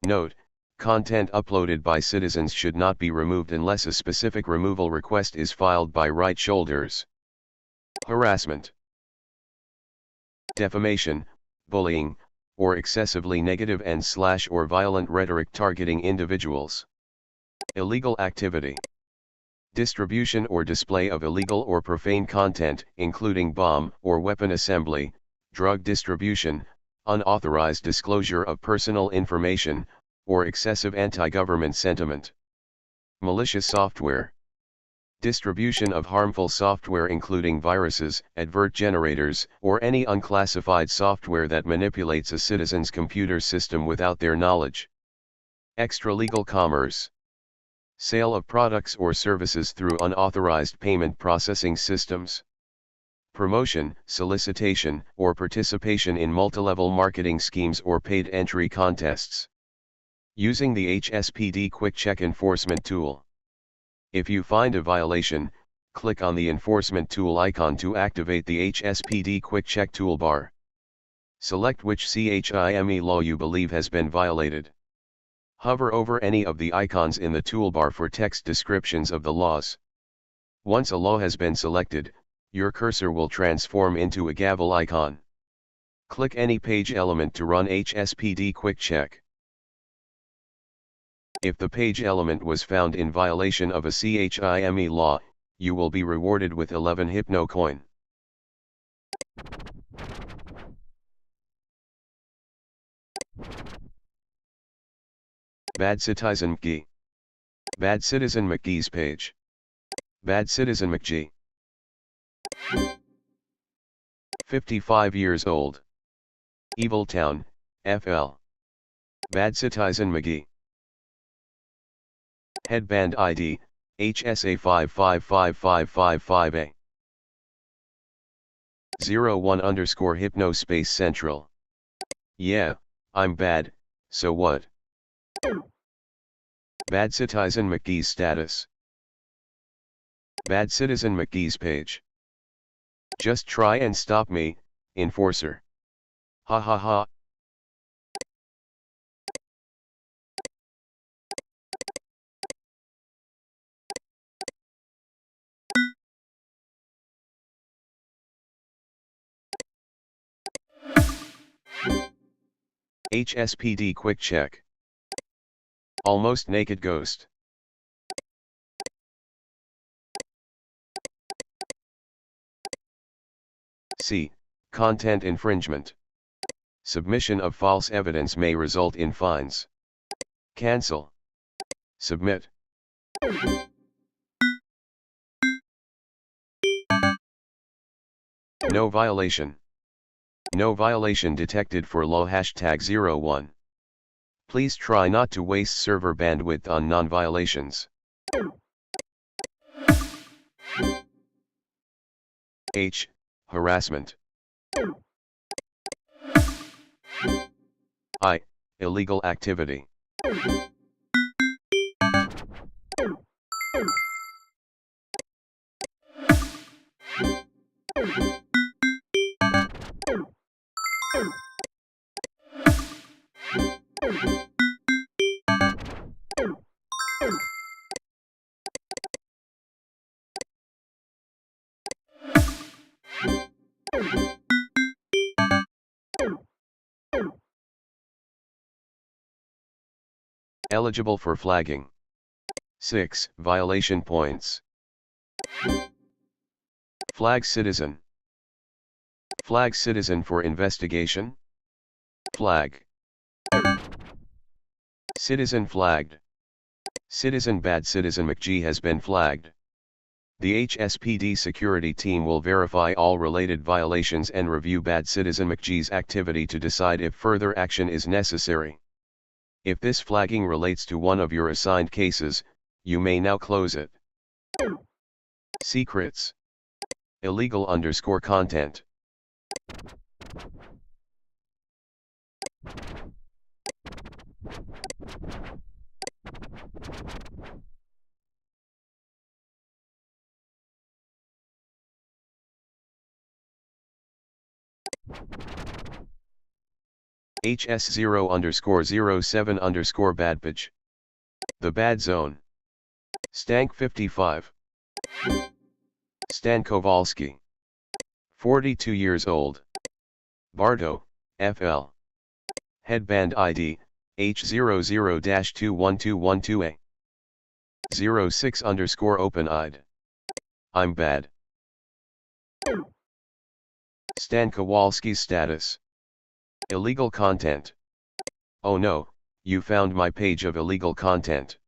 Note, content uploaded by citizens should not be removed unless a specific removal request is filed by right shoulders. Harassment. Defamation, bullying, or excessively negative and / or violent rhetoric targeting individuals. Illegal activity. Distribution or display of illegal or profane content, including bomb or weapon assembly, drug distribution, unauthorized disclosure of personal information, or excessive anti-government sentiment. Malicious software. Distribution of harmful software including viruses, advert generators, or any unclassified software that manipulates a citizen's computer system without their knowledge. Extra-legal commerce. Sale of products or services through unauthorized payment processing systems. promotion, solicitation, or participation in multilevel marketing schemes or paid entry contests. Using the HSPD Quick Check Enforcement tool. If you find a violation, click on the Enforcement tool icon to activate the HSPD Quick Check toolbar. Select which CHIME law you believe has been violated. Hover over any of the icons in the toolbar for text descriptions of the laws. Once a law has been selected, your cursor will transform into a gavel icon. Click any page element to run HSPD Quick Check. If the page element was found in violation of a CHIME law, you will be rewarded with 11 Hypno coin. Bad Citizen McGee. Bad Citizen McGee's page. Bad Citizen McGee. 55 years old. Evil Town, FL. Bad Citizen McGee. Headband ID, HSA 555555A. 01 underscore Hypnospace Central. Yeah, I'm bad, so what? Bad Citizen McGee's status. Bad Citizen McGee's page. Just try and stop me, enforcer. Ha ha ha. HSPD Quick Check. Almost Naked Ghost. C. Content infringement. Submission of false evidence may result in fines. Cancel. Submit. No violation. No violation detected for law #01. Please try not to waste server bandwidth on non-violations. H. Harassment. I. Illegal activity. Eligible for flagging. 6. Violation points. Flag citizen. Flag citizen for investigation. Flag. Citizen flagged. Citizen Bad Citizen McGee has been flagged. The HSPD security team will verify all related violations and review Bad Citizen McGee's activity to decide if further action is necessary. If this flagging relates to one of your assigned cases, you may now close it. Secrets. Illegal _ content. HS0_07_ Badpage. The Bad Zone. Stank 55. Stan Kowalski. 42 years old. Bardo, FL. Headband ID, H00-21212A. 06_ open-eyed. I'm bad. Stan Kowalski's status. Illegal content. Oh no, you found my page of illegal content.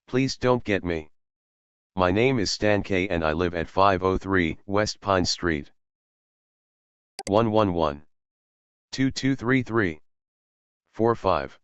Please don't get me. My name is Stan K and I live at 503 West Pine Street. 111 2233 45.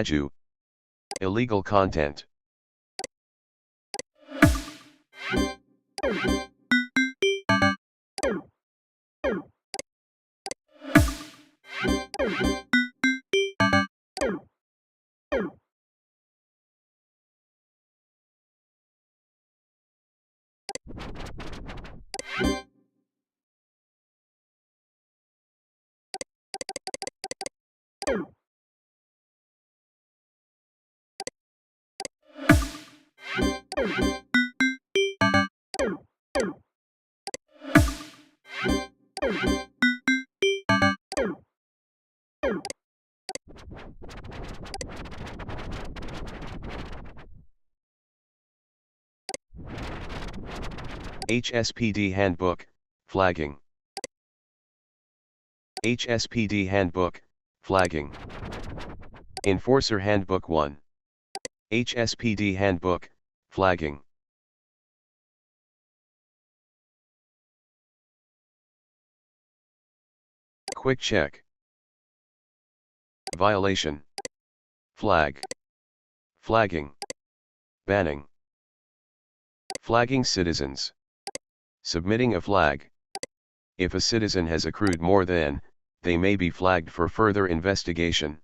Baju. Illegal content. HSPD Handbook, Flagging. HSPD Handbook, Flagging. Enforcer Handbook 1. HSPD Handbook, Flagging. Quick check. Violation. Flag. Flagging. Banning. Flagging citizens. Submitting a flag. If a citizen has accrued more than, they may be flagged for further investigation.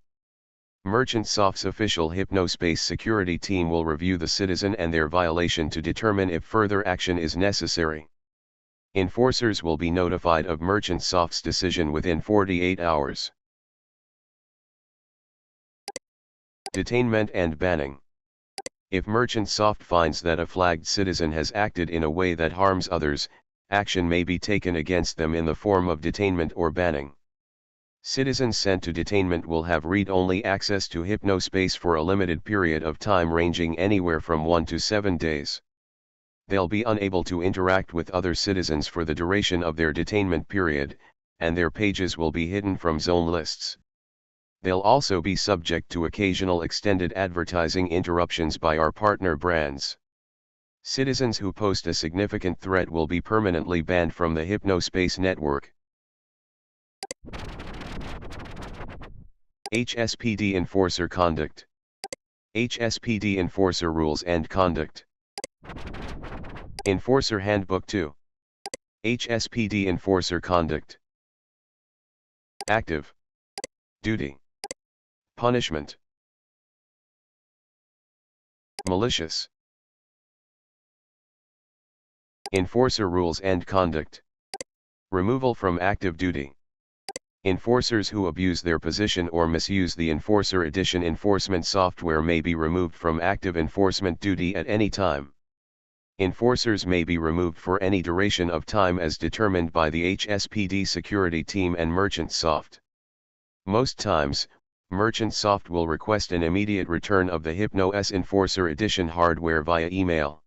Merchant Soft's official Hypnospace security team will review the citizen and their violation to determine if further action is necessary. Enforcers will be notified of Merchant Soft's decision within 48 hours. Detainment and banning. If Merchant Soft finds that a flagged citizen has acted in a way that harms others, action may be taken against them in the form of detainment or banning. Citizens sent to detainment will have read-only access to Hypnospace for a limited period of time ranging anywhere from 1 to 7 days. They'll be unable to interact with other citizens for the duration of their detainment period, and their pages will be hidden from zone lists. They'll also be subject to occasional extended advertising interruptions by our partner brands. Citizens who post a significant threat will be permanently banned from the Hypnospace network. HSPD Enforcer Conduct. HSPD Enforcer Rules and Conduct. Enforcer Handbook 2. HSPD Enforcer Conduct. Active. Duty. Punishment. Malicious. Enforcer Rules and Conduct. Removal from active duty. Enforcers who abuse their position or misuse the Enforcer Edition enforcement software may be removed from active enforcement duty at any time. Enforcers may be removed for any duration of time as determined by the HSPD security team and Merchant Soft. Most times, Merchant Soft will request an immediate return of the HypnoS Enforcer Edition hardware via email.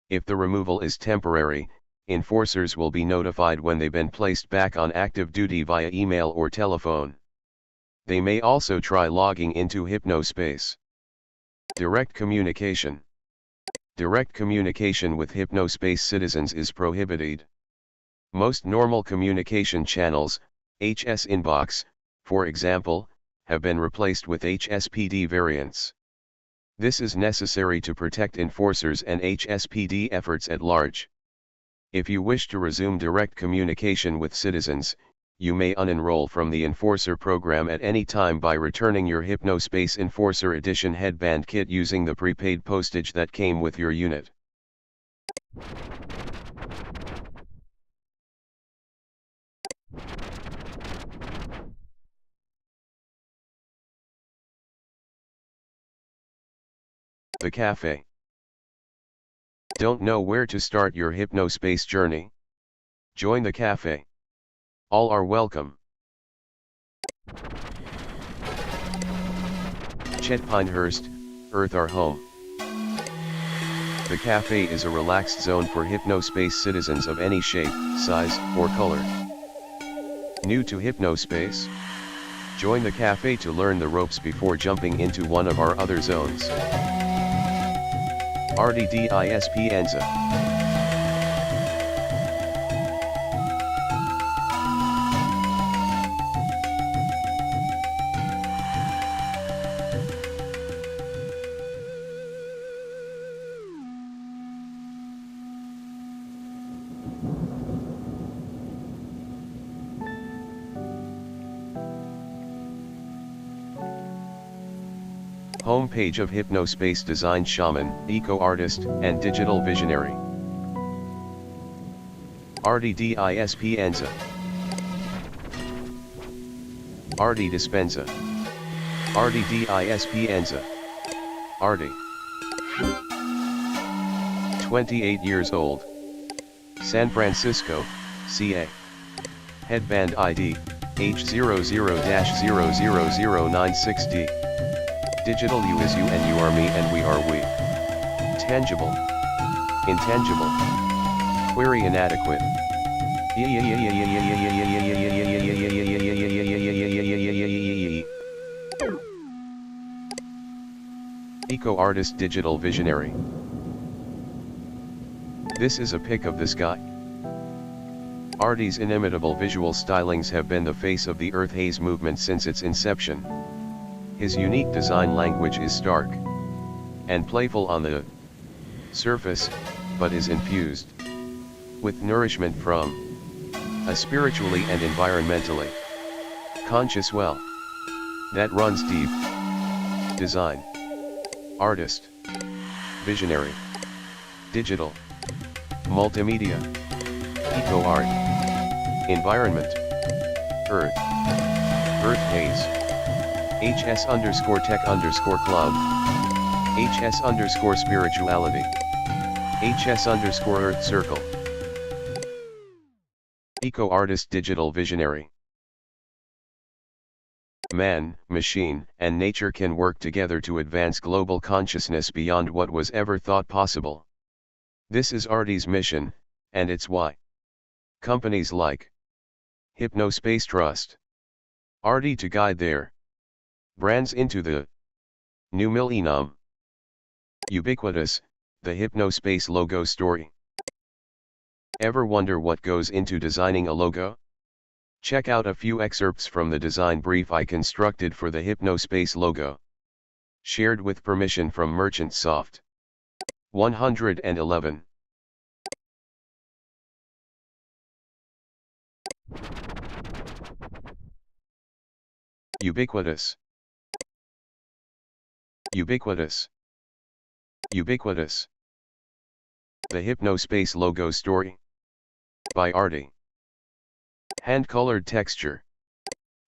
If the removal is temporary, enforcers will be notified when they've been placed back on active duty via email or telephone. They may also try logging into Hypnospace. Direct communication. Direct communication with Hypnospace citizens is prohibited. Most normal communication channels, HS Inbox, for example, have been replaced with HSPD variants. This is necessary to protect enforcers and HSPD efforts at large. If you wish to resume direct communication with citizens, you may unenroll from the Enforcer program at any time by returning your Hypnospace Enforcer Edition headband kit using the prepaid postage that came with your unit. The cafe. Don't know where to start your Hypnospace journey? Join the cafe. All are welcome. Chet Pinehurst, Earth our home. The cafe is a relaxed zone for Hypnospace citizens of any shape, size, or color. New to Hypnospace? Join the cafe to learn the ropes before jumping into one of our other zones. RDDISP Enza. Homepage of Hypnospace design shaman, eco-artist, and digital visionary. RDDISP Enza. RD Dispenza. RDDISP Enza. RD. 28 years old. San Francisco, CA. Headband ID, H00-00096D. Digital you is you and you are me and we are we. Tangible. Intangible. Query inadequate. Eco-artist digital visionary. This is a pic of this guy. Artie's inimitable visual stylings have been the face of the Earth Haze movement since its inception. His unique design language is stark and playful on the surface, but is infused with nourishment from a spiritually and environmentally conscious well that runs deep. Design, artist, visionary, digital, multimedia, eco-art, environment, Earth Haze. HS_tech_club, HS_spirituality, HS_earth circle. Eco-artist digital visionary. Man, machine, and nature can work together to advance global consciousness beyond what was ever thought possible. This is Artie's mission, and it's why companies like Hypnospace trust Artie to guide their brands into the new millennium. Ubiquitous, the Hypnospace logo story. Ever wonder what goes into designing a logo? Check out a few excerpts from the design brief I constructed for the Hypnospace logo. Shared with permission from Merchant Soft. 111. Ubiquitous. Ubiquitous. Ubiquitous. The Hypnospace logo story. By Artie. Hand-colored texture.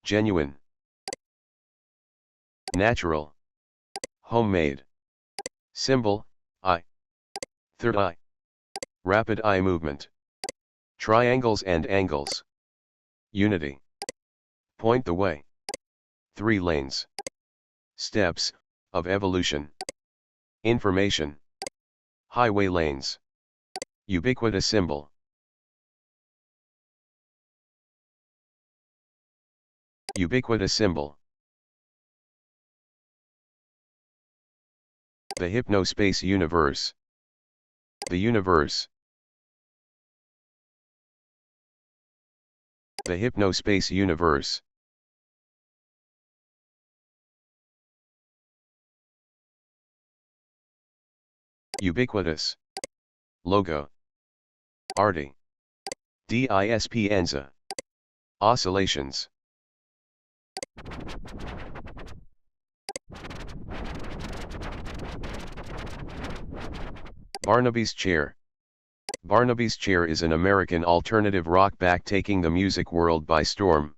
Genuine. Natural. Homemade. Symbol, eye. Third eye. Rapid eye movement. Triangles and angles. Unity. Point the way. 3 lanes. Steps of evolution. Information. Highway lanes. Ubiquitous symbol. Ubiquitous symbol. The Hypnospace universe. The universe. The Hypnospace universe. Ubiquitous. Logo. Artie. DISP Enza. Oscillations. Barnaby's Chair. Barnaby's Chair is an American alternative rock band taking the music world by storm.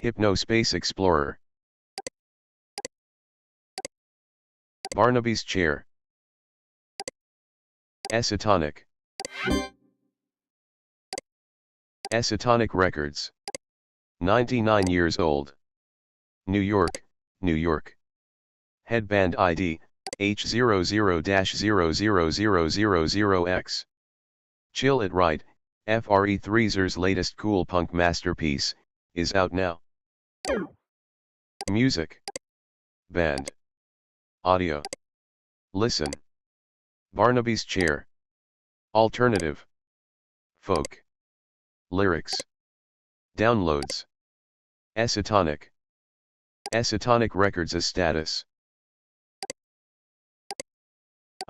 Hypnospace Explorer. Barnaby's Chair. Esotonic. Esotonic Records. 99 years old. New York, New York. Headband ID, H00-00000X. Chill It Right, FRE3's latest cool punk masterpiece, is out now. Music. Band. Audio. Listen. Barnaby's Chair. Alternative. Folk. Lyrics. Downloads. Esotonic. Esotonic Records as status.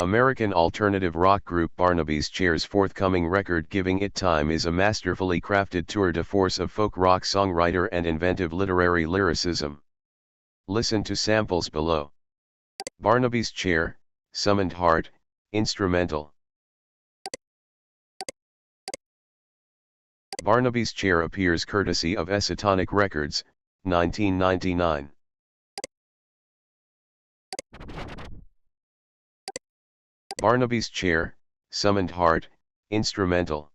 American alternative rock group Barnaby's Chair's forthcoming record Giving It Time is a masterfully crafted tour de force of folk rock songwriter and inventive literary lyricism. Listen to samples below. Barnaby's Chair, Summoned Heart, Instrumental. Barnaby's Chair appears courtesy of Esotonic Records, 1999. Barnaby's Chair, Summoned Heart, Instrumental.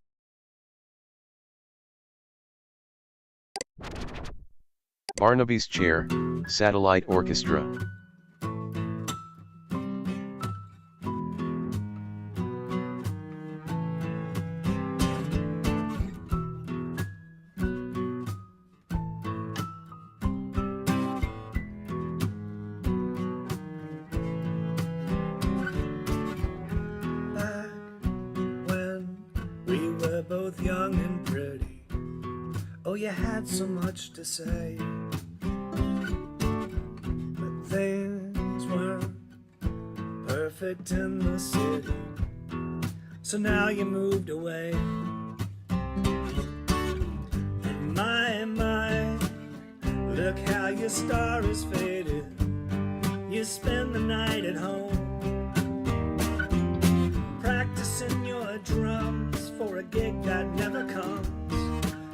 Barnaby's Chair, Satellite Orchestra. Both young and pretty, oh, you had so much to say, but things weren't perfect in the city, so now you moved away. And my, look how your star is faded. You spend the night at home, practicing your drums for a gig that never comes,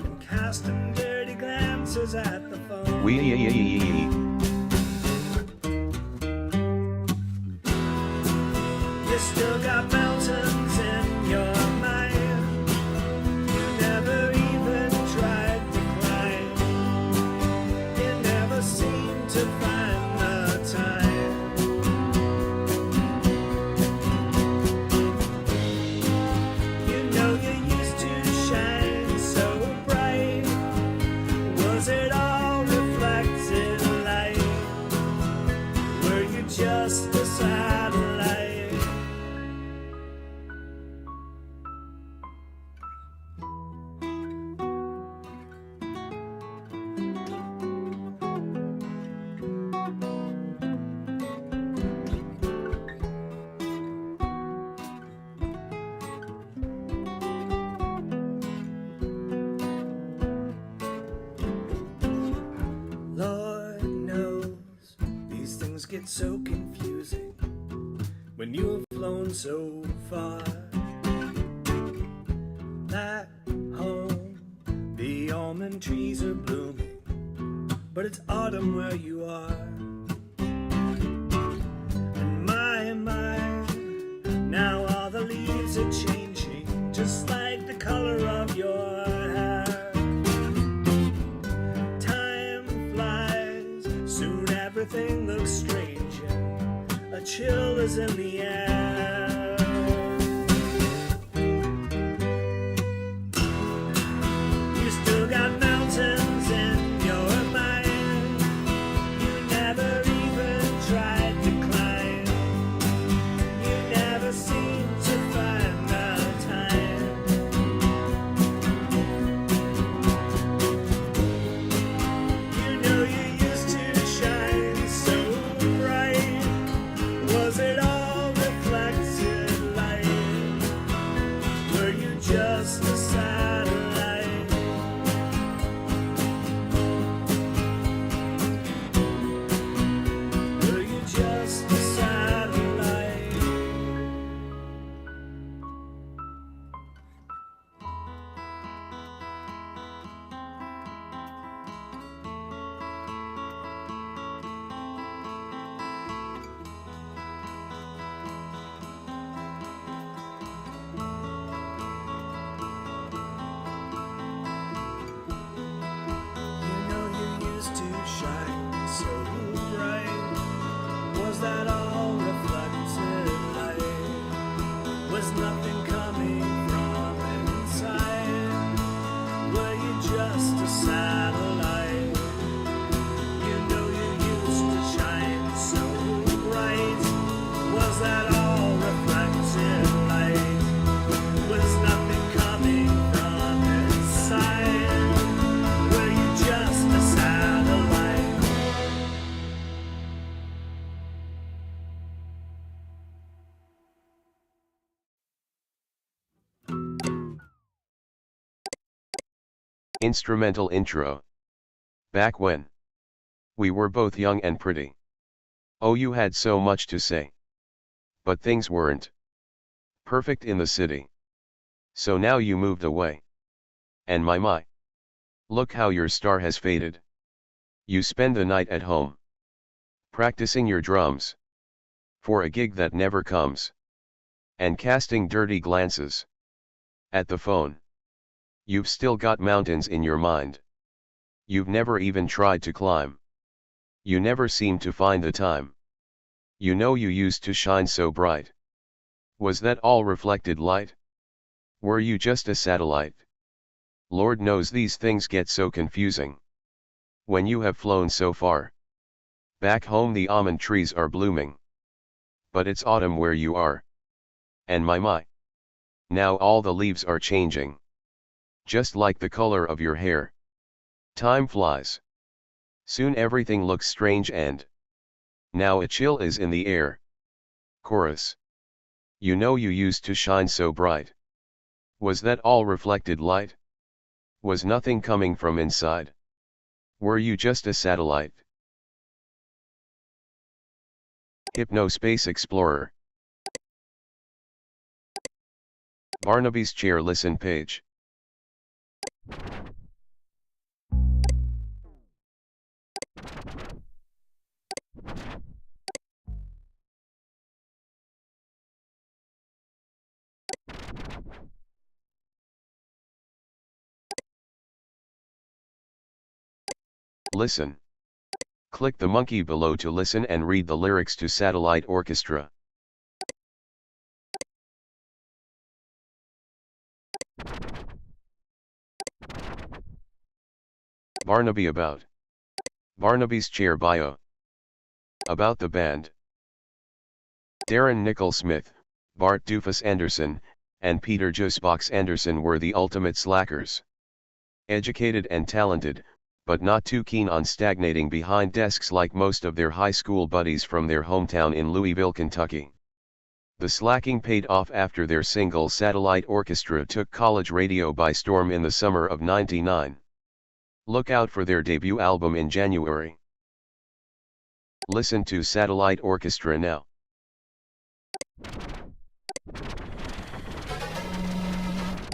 and casting dirty glances at the phone. You still got mountains in your mind. You never even tried to climb. You never seem to find the time. Just a satellite. Lord knows these things get so confusing when you've flown so far. Back home, the almond trees are blooming, but it's autumn where you are. And my, now all the leaves are changing, just like the color of your hair. Time flies, soon everything looks strange, a chill is in the air. You still got mountains in your mind. You never even tried to climb. You never seem to find the time. You know you used to shine so bright. Was it all reflected Was that all reflected light? Was nothing coming from inside? Were you just a satellite? You know you used to shine so bright. Was that all reflected light? Was nothing coming from inside? Were you just a satellite? Instrumental intro. Back when we were both young and pretty. Oh, you had so much to say. But things weren't perfect in the city. So now you moved away. And my. Look how your star has faded. You spend the night at home, practicing your drums for a gig that never comes, and casting dirty glances at the phone. You've still got mountains in your mind. You've never even tried to climb. You never seem to find the time. You know you used to shine so bright. Was that all reflected light? Were you just a satellite? Lord knows these things get so confusing. When you have flown so far. Back home the almond trees are blooming. But it's autumn where you are. And my. Now all the leaves are changing. Just like the color of your hair. Time flies. Soon everything looks strange and now a chill is in the air. Chorus. You know you used to shine so bright. Was that all reflected light? Was nothing coming from inside? Were you just a satellite? Hypnospace Explorer. Barnaby's Chair Listen page. Listen. Click the monkey below to listen and read the lyrics to Satellite Orchestra. Barnaby about. Barnaby's Chair bio. About the band. Darren Nickel Smith, Bart Doofus Anderson, and Peter Josbox Anderson were the ultimate slackers. Educated and talented, but not too keen on stagnating behind desks like most of their high school buddies from their hometown in Louisville, Kentucky. The slacking paid off after their single Satellite Orchestra took college radio by storm in the summer of '99. Look out for their debut album in January. Listen to Satellite Orchestra now.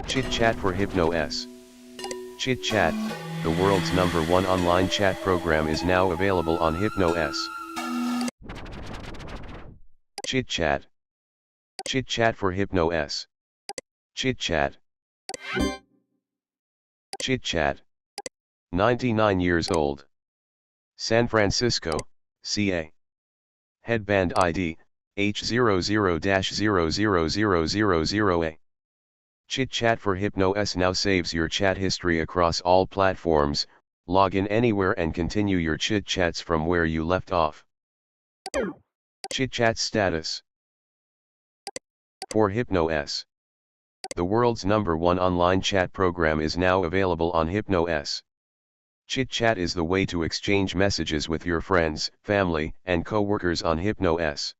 Chit Chat for Hypnos. Chit Chat, the world's #1 online chat program, is now available on Hypnos. Chit Chat. Chit Chat for Hypnos. Chit Chat. Chit Chat. 99 years old. San Francisco, CA. Headband ID, H00-00000A. Chit Chat for Hypnos now saves your chat history across all platforms. Log in anywhere and continue your chit chats from where you left off. Chit Chat status. For Hypnos. The world's #1 online chat program is now available on Hypnos. Chit Chat is the way to exchange messages with your friends, family, and co-workers on Hypnos.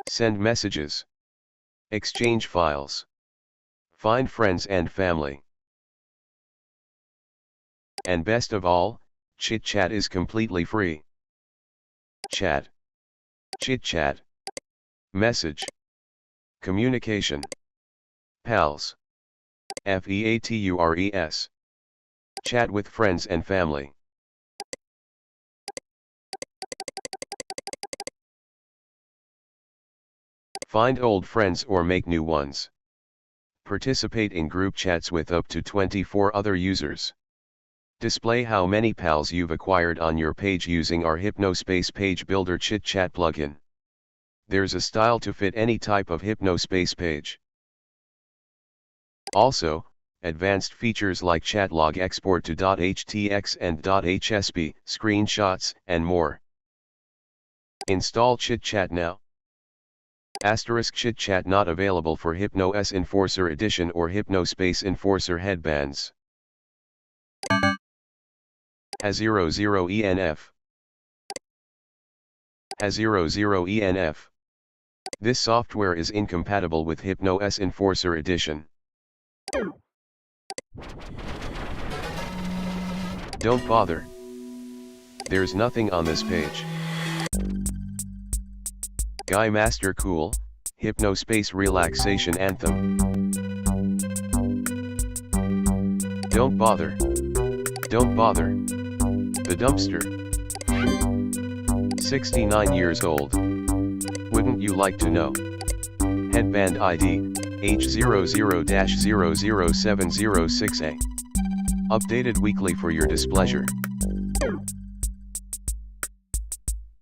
Send messages. Exchange files. Find friends and family. And best of all, Chit Chat is completely free. Chat. Chit Chat. Message. Communication. Pals. FEATURES. Chat with friends and family. Find old friends or make new ones. Participate in group chats with up to 24 other users. Display how many pals you've acquired on your page using our Hypnospace Page Builder Chit Chat plugin. There's a style to fit any type of Hypnospace page. Also, advanced features like chat log export to .htx and .hsp, screenshots, and more. Install Chit Chat now. Chit Chat not available for HypnoS Enforcer Edition or Hypnospace Enforcer Headbands. Ha00ENF. Ha00ENF. This software is incompatible with HypnoS Enforcer Edition. Don't bother. There's nothing on this page. Guy Master Cool, Hypnospace Relaxation Anthem. Don't bother. Don't bother. The Dumpster. 69 years old. Wouldn't you like to know? Headband ID, H00-00706A. Updated weekly for your displeasure.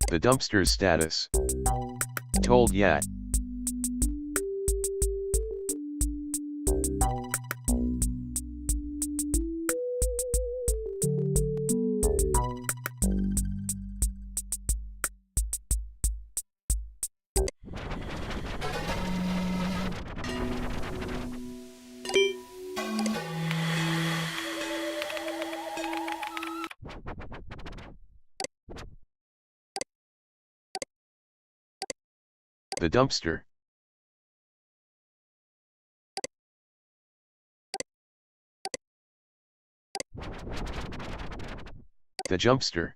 The Dumpster's status. Told yet. The Dumpster. The Jumpster.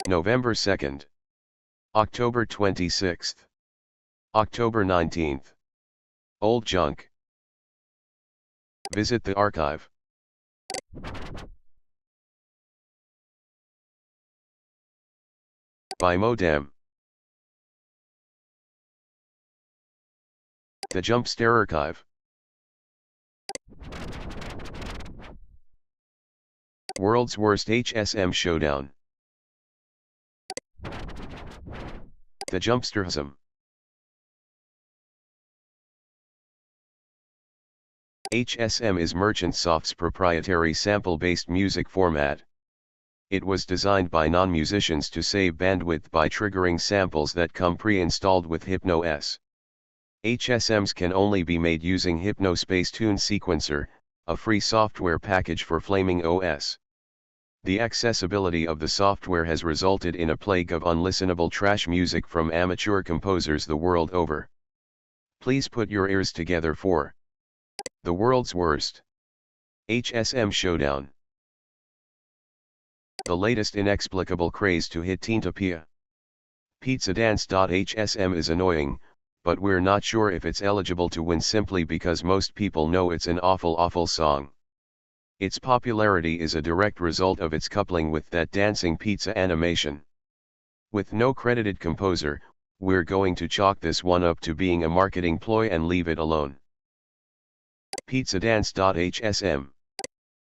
November 2nd. October 26th. October 19th. Old junk. Visit the archive. By modem. The Jumpster Archive. World's Worst HSM Showdown. The Jumpsterism. HSM is Merchantsoft's proprietary sample-based music format. It was designed by non-musicians to save bandwidth by triggering samples that come pre-installed with HypnoS. HSMs can only be made using Hypnospace Tune Sequencer, a free software package for Flaming OS. The accessibility of the software has resulted in a plague of unlistenable trash music from amateur composers the world over. Please put your ears together for the world's worst HSM Showdown. The latest inexplicable craze to hit Teentopia. PizzaDance.HSM is annoying, but we're not sure if it's eligible to win simply because most people know it's an awful song. Its popularity is a direct result of its coupling with that dancing pizza animation. With no credited composer, we're going to chalk this one up to being a marketing ploy and leave it alone. PizzaDance.HSM.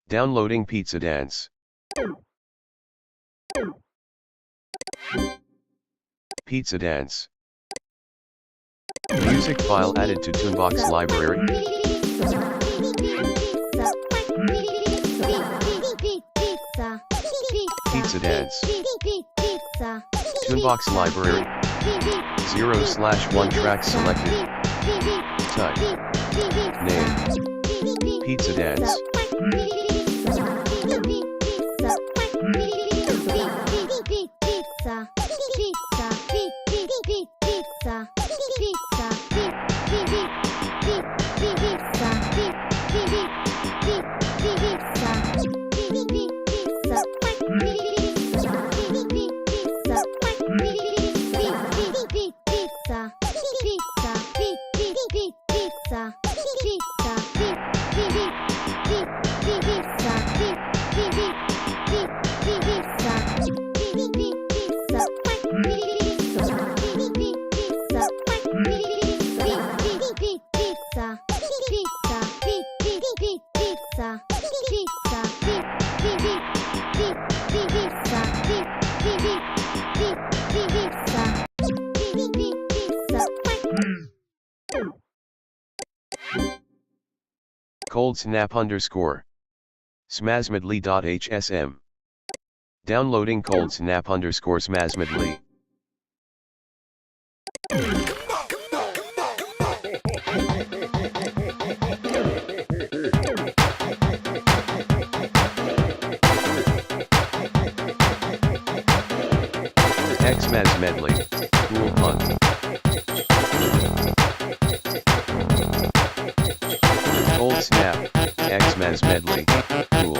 Downloading PizzaDance. PizzaDance. Music file added to Toonbox library. PizzaDance. Toonbox library. 0/1 track selected. Type. Name. PizzaDance. pizza, pizza, pizza, Cold snap _ smazmedly.hsm. Downloading cold snap _ smazmedly. Xmaz medley, cool punk. Cold snap, Xmaz medley, cool.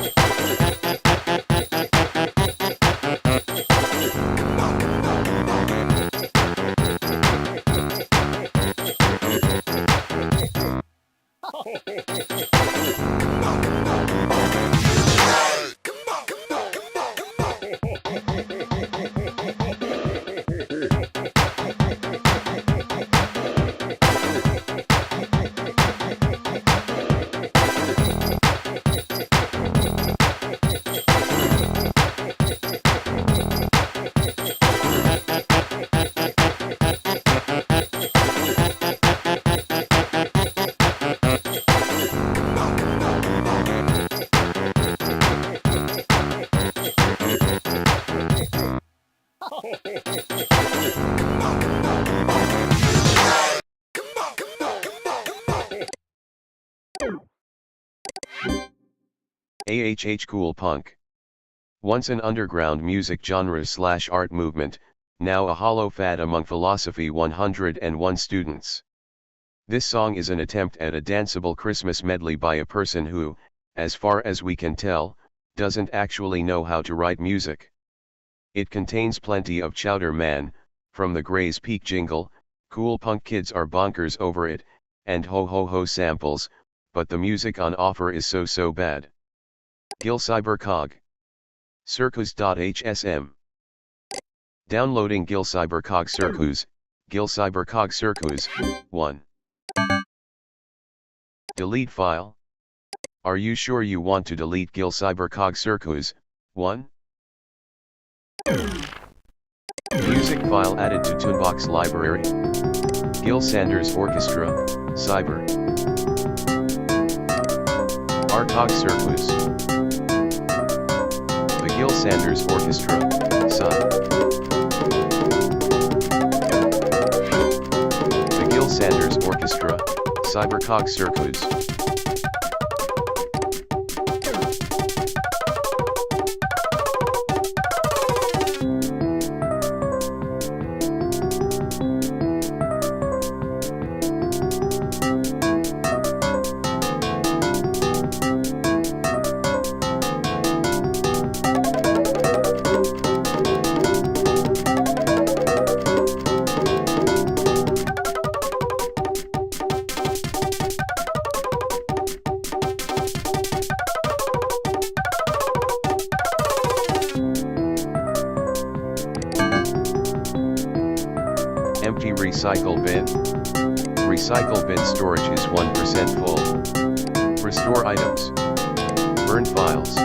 AHH cool punk. Once an underground music genre/art movement, now a hollow fad among philosophy 101 students. This song is an attempt at a danceable Christmas medley by a person who, as far as we can tell, doesn't actually know how to write music. It contains plenty of Chowder Man, from the Gray's Peak jingle, cool punk kids are bonkers over it, and ho ho ho samples, but the music on offer is so bad. Gil Cybercog. Circus.hsm. Downloading Gil Cybercog Circus, Gil Cybercog Circus, 1. Delete file. Are you sure you want to delete Gil Cybercog Circus, 1? Music file added to Tunebox library. Gil Sanders Orchestra, Cyber. Arcog Circus. The Gil Sanders Orchestra, The Gil Sanders Orchestra, Cybercog Circus. Empty recycle bin. Recycle bin storage is 1% full. Restore items. Burn files.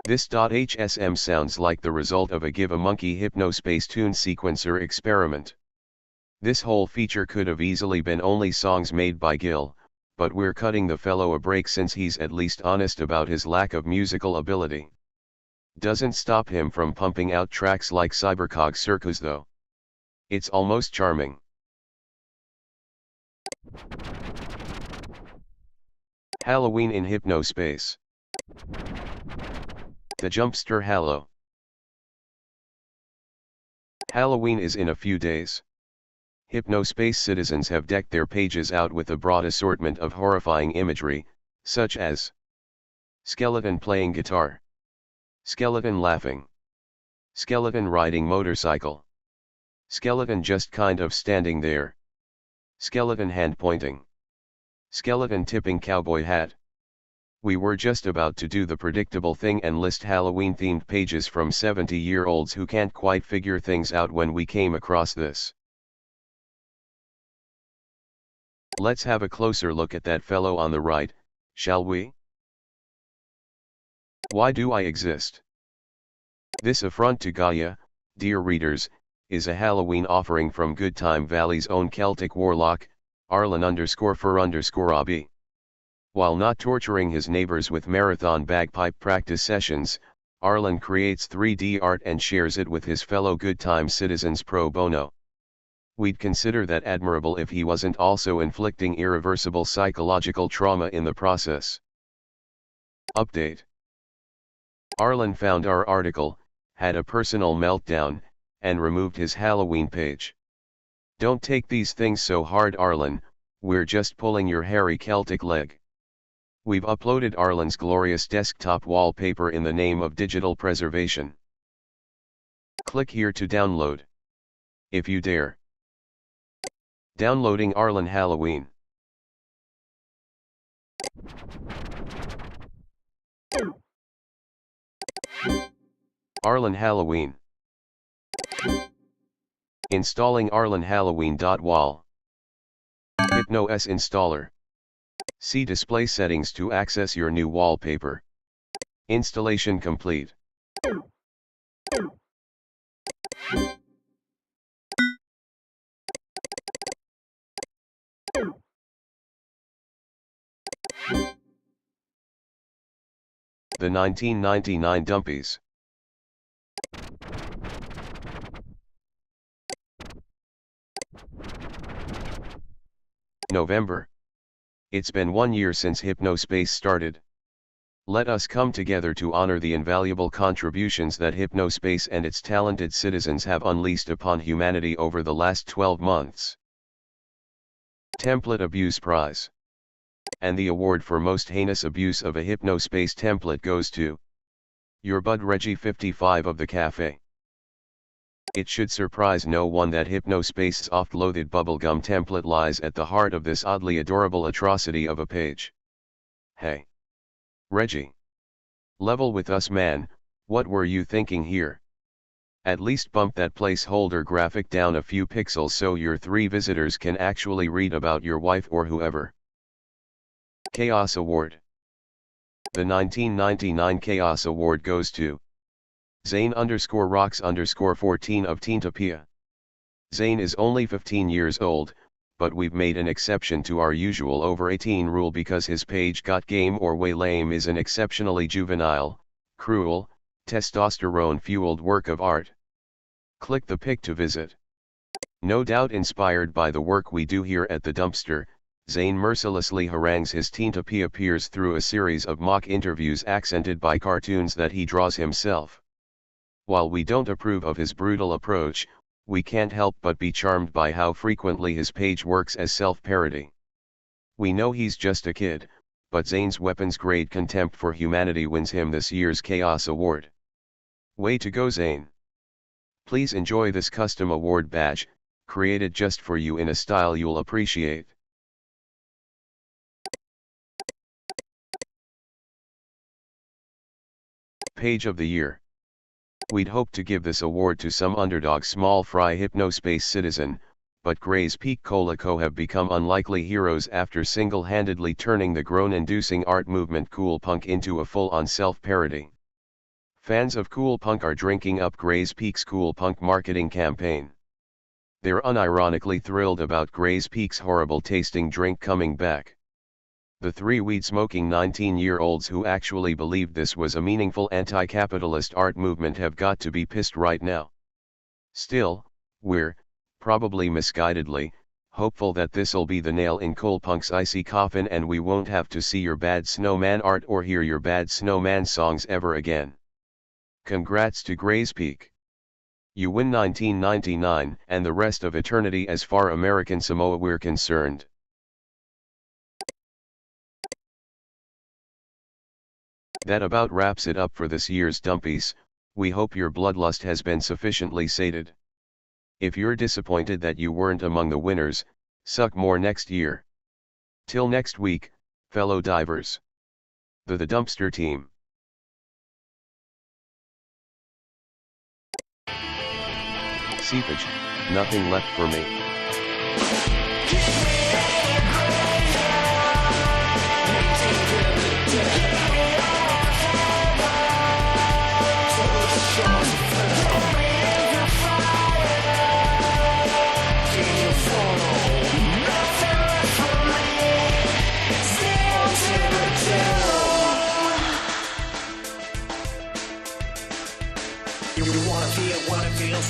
This .hsm sounds like the result of a Give a Monkey Hypnospace tune sequencer experiment. This whole feature could have easily been only songs made by Gil, but we're cutting the fellow a break since he's at least honest about his lack of musical ability. Doesn't stop him from pumping out tracks like Cybercog Circus though. It's almost charming. Halloween in Hypnospace. The Jumpster Hallow. Halloween is in a few days. Hypnospace citizens have decked their pages out with a broad assortment of horrifying imagery, such as skeleton playing guitar, skeleton laughing, skeleton riding motorcycle, skeleton just kind of standing there, skeleton hand pointing, skeleton tipping cowboy hat. We were just about to do the predictable thing and list Halloween-themed pages from 70-year-olds who can't quite figure things out when we came across this. Let's have a closer look at that fellow on the right, shall we? Why do I exist? This affront to Gaia, dear readers, is a Halloween offering from Goodtime Valley's own Celtic warlock, Arlen_for_Abi. While not torturing his neighbors with marathon bagpipe practice sessions, Arlen creates 3D art and shares it with his fellow Goodtime citizens pro bono. We'd consider that admirable if he wasn't also inflicting irreversible psychological trauma in the process. Update. Arlen found our article, had a personal meltdown, and removed his Halloween page. Don't take these things so hard, Arlen, we're just pulling your hairy Celtic leg. We've uploaded Arlen's glorious desktop wallpaper in the name of digital preservation. Click here to download. If you dare. Downloading Arlen Halloween. Arlen Halloween. Installing Arlen Halloween.wall. Hypnos installer. See display settings to access your new wallpaper. Installation complete. The 1999 Dumpies. November. It's been 1 year since Hypnospace started. Let us come together to honor the invaluable contributions that Hypnospace and its talented citizens have unleashed upon humanity over the last 12 months. Template Abuse Prize. And the award for most heinous abuse of a Hypnospace template goes to your bud Reggie 55 of the cafe. It should surprise no one that Hypnospace's oft-loathed bubblegum template lies at the heart of this oddly adorable atrocity of a page. Hey! Reggie! Level with us, man, what were you thinking here? At least bump that placeholder graphic down a few pixels so your 3 visitors can actually read about your wife or whoever. Chaos Award. The 1999 Chaos Award goes to Zane_rocks_14 of Teentopia. Zane is only 15 years old, but we've made an exception to our usual over 18 rule because his page Got Game or Way Lame is an exceptionally juvenile, cruel, testosterone-fueled work of art. Click the pic to visit. No doubt inspired by the work we do here at the dumpster, Zane mercilessly harangues his Teentopia peers through a series of mock interviews accented by cartoons that he draws himself. While we don't approve of his brutal approach, we can't help but be charmed by how frequently his page works as self-parody. We know he's just a kid, but Zane's weapons-grade contempt for humanity wins him this year's Chaos Award. Way to go, Zane! Please enjoy this custom award badge, created just for you in a style you'll appreciate. Page of the Year. We'd hoped to give this award to some underdog small fry Hypnospace citizen, but Gray's Peak Cola Co. have become unlikely heroes after single-handedly turning the groan-inducing art movement cool punk into a full-on self-parody. Fans of cool punk are drinking up Gray's Peak's cool punk marketing campaign. They're unironically thrilled about Gray's Peak's horrible-tasting drink coming back. The 3 weed-smoking 19-year-olds who actually believed this was a meaningful anti-capitalist art movement have got to be pissed right now. Still, we're, probably misguidedly, hopeful that this'll be the nail in Colepunk's icy coffin and we won't have to see your bad snowman art or hear your bad snowman songs ever again. Congrats to Gray's Peak. You win 1999 and the rest of eternity as far American Samoa we're concerned. That about wraps it up for this year's Dumpies. We hope your bloodlust has been sufficiently sated. If you're disappointed that you weren't among the winners, suck more next year. Till next week, fellow divers. The Dumpster Team. Seepage, nothing left for me.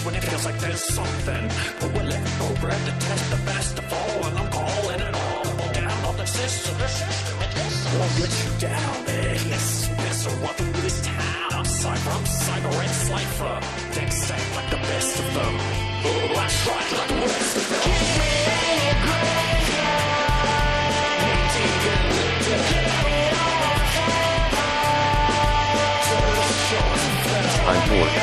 When it feels like there's something, but we're left for bread to test the best of all, and I'm calling it all down on the system. Won't let you down, yes, pisser, welcome to this town. I'm cyber and slifer, think safe like the best of them. Oh, I tried like the rest of them. Keep me in your graveyard, knee deep in the dirt. To the shores of hell. I'm bored.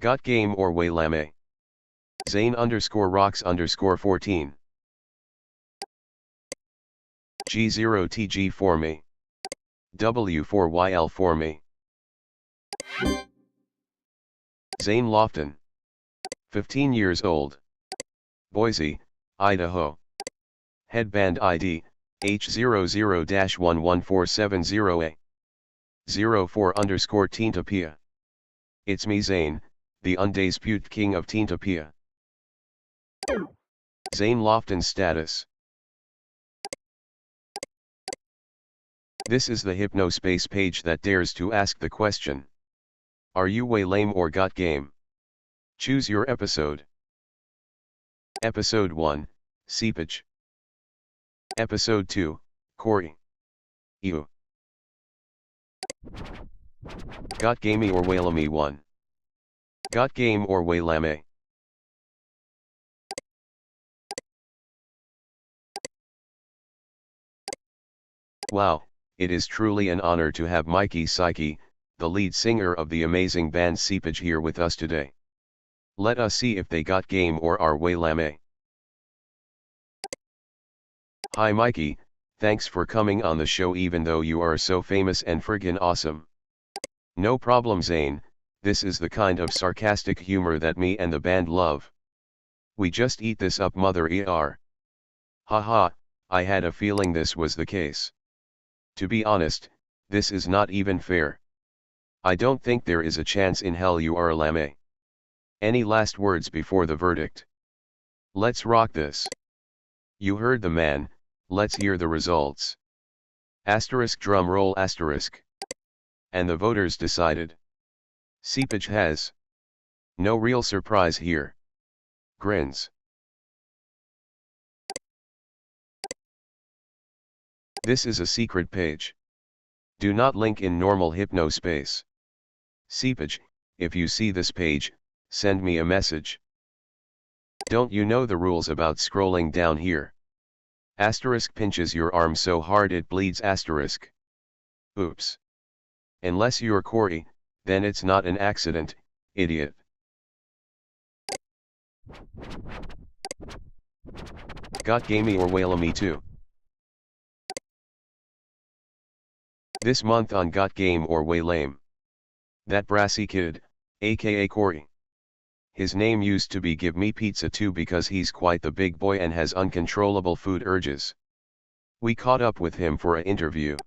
Got game or way lame? Zane_rocks_14. G0TG for me. W4YL for me. Zane Lofton. 15 years old. Boise, Idaho. Headband ID, H00-11470A. 04_Teentopia. It's me Zane, the undisputed king of Teentopia. Zane Lofton's status. This is the Hypnospace page that dares to ask the question. Are you way lame or got game? Choose your episode. Episode 1, Seepage. Episode 2, Corey. Ew. Got gamey or waylame 1. Got game or waylame. Wow, it is truly an honor to have Mikey Psyche, the lead singer of the amazing band Seepage here with us today. Let us see if they got game or are waylame. Hi Mikey, thanks for coming on the show even though you are so famous and friggin' awesome. No problem Zane, this is the kind of sarcastic humor that me and the band love. We just eat this up mother ER. Haha, I had a feeling this was the case. To be honest, this is not even fair. I don't think there is a chance in hell you are a lame. Any last words before the verdict? Let's rock this. You heard the man, let's hear the results. Asterisk drum roll asterisk. And the voters decided. Seepage has. No real surprise here. Grins. This is a secret page. Do not link in normal Hypnospace. Seepage, if you see this page, send me a message. Don't you know the rules about scrolling down here? Asterisk pinches your arm so hard it bleeds asterisk. Oops. Unless you're Corey, then it's not an accident, idiot. Got gamey or whale me too. This month on Got Game or Way Lame. That brassy kid, aka Corey. His name used to be Give Me Pizza too because he's quite the big boy and has uncontrollable food urges. We caught up with him for an interview.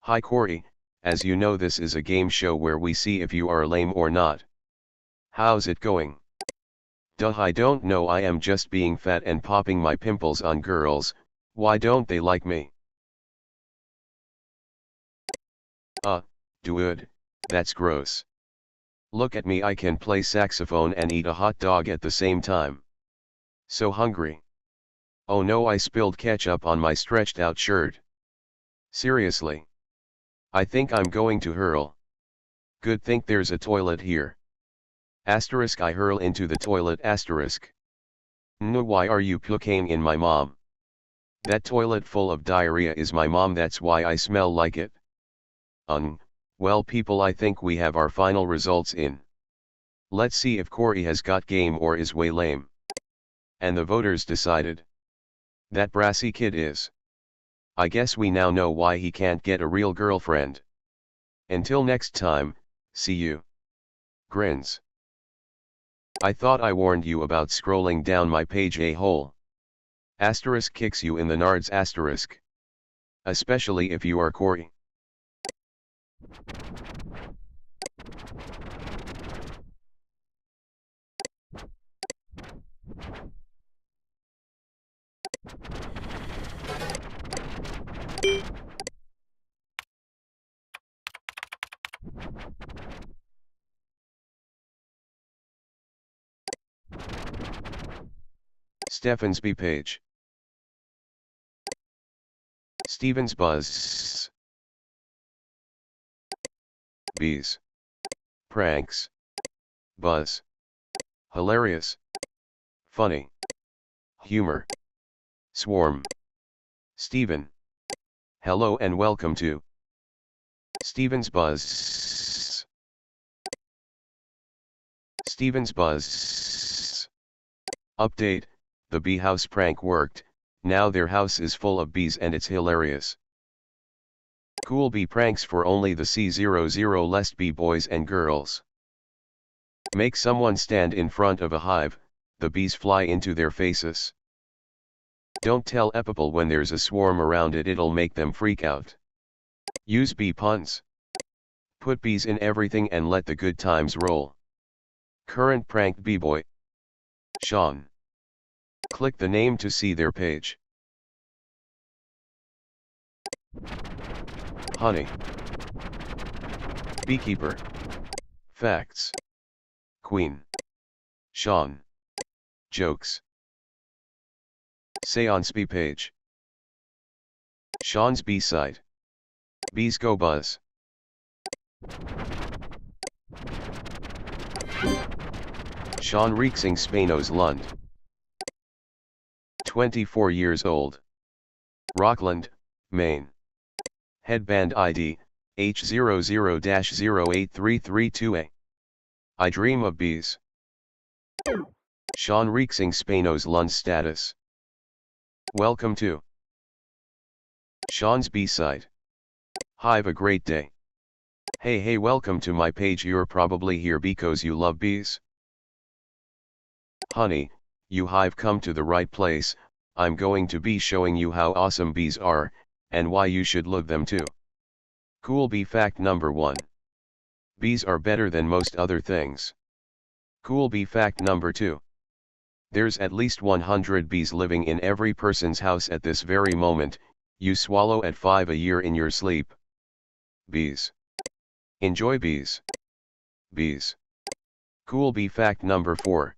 Hi Corey, as you know this is a game show where we see if you are lame or not. How's it going? Duh, I don't know, I am just being fat and popping my pimples on girls, why don't they like me? Dude, that's gross. Look at me, I can play saxophone and eat a hot dog at the same time. So hungry. Oh no, I spilled ketchup on my stretched out shirt. Seriously. I think I'm going to hurl. Good think there's a toilet here. Asterisk I hurl into the toilet asterisk. No, why are you puking in my mom? That toilet full of diarrhea is my mom, that's why I smell like it. Well people, I think we have our final results in. Let's see if Corey has got game or is way lame. And the voters decided. That brassy kid is. I guess we now know why he can't get a real girlfriend. Until next time, see you. Grins. I thought I warned you about scrolling down my page, a-hole. Asterisk kicks you in the nards asterisk. Especially if you are Corey. Stephens B page. Stevens buzz. Bees. Pranks. Buzz. Hilarious. Funny. Humor. Swarm. Steven. Hello and welcome to Stevens Buzz. Stevens Buzz. Update, the bee house prank worked, now their house is full of bees and it's hilarious. Cool bee pranks for only the C00 lest bee boys and girls. Make someone stand in front of a hive, the bees fly into their faces. Don't tell people when there's a swarm around it, it'll make them freak out. Use bee puns. Put bees in everything and let the good times roll. Current prank bee boy. Sean. Click the name to see their page. Honey. Beekeeper. Facts. Queen. Sean. Jokes. Seance bee page. Sean's bee site. Bees go buzz. Sean Reexing Spanos Lund. 24 years old. Rockland, Maine. Headband ID, H00-08332A. I dream of bees. Sean Reexing Spanos Lund status. Welcome to Sean's bee site. Have a great day. Hey, welcome to my page. You're probably here because you love bees. Honey, you have come to the right place. I'm going to be showing you how awesome bees are, and why you should love them too. Cool bee fact number 1. Bees are better than most other things. Cool bee fact number 2. There's at least 100 bees living in every person's house at this very moment. You swallow at 5 a year in your sleep. Bees. Enjoy bees. Bees. Cool bee fact number 4.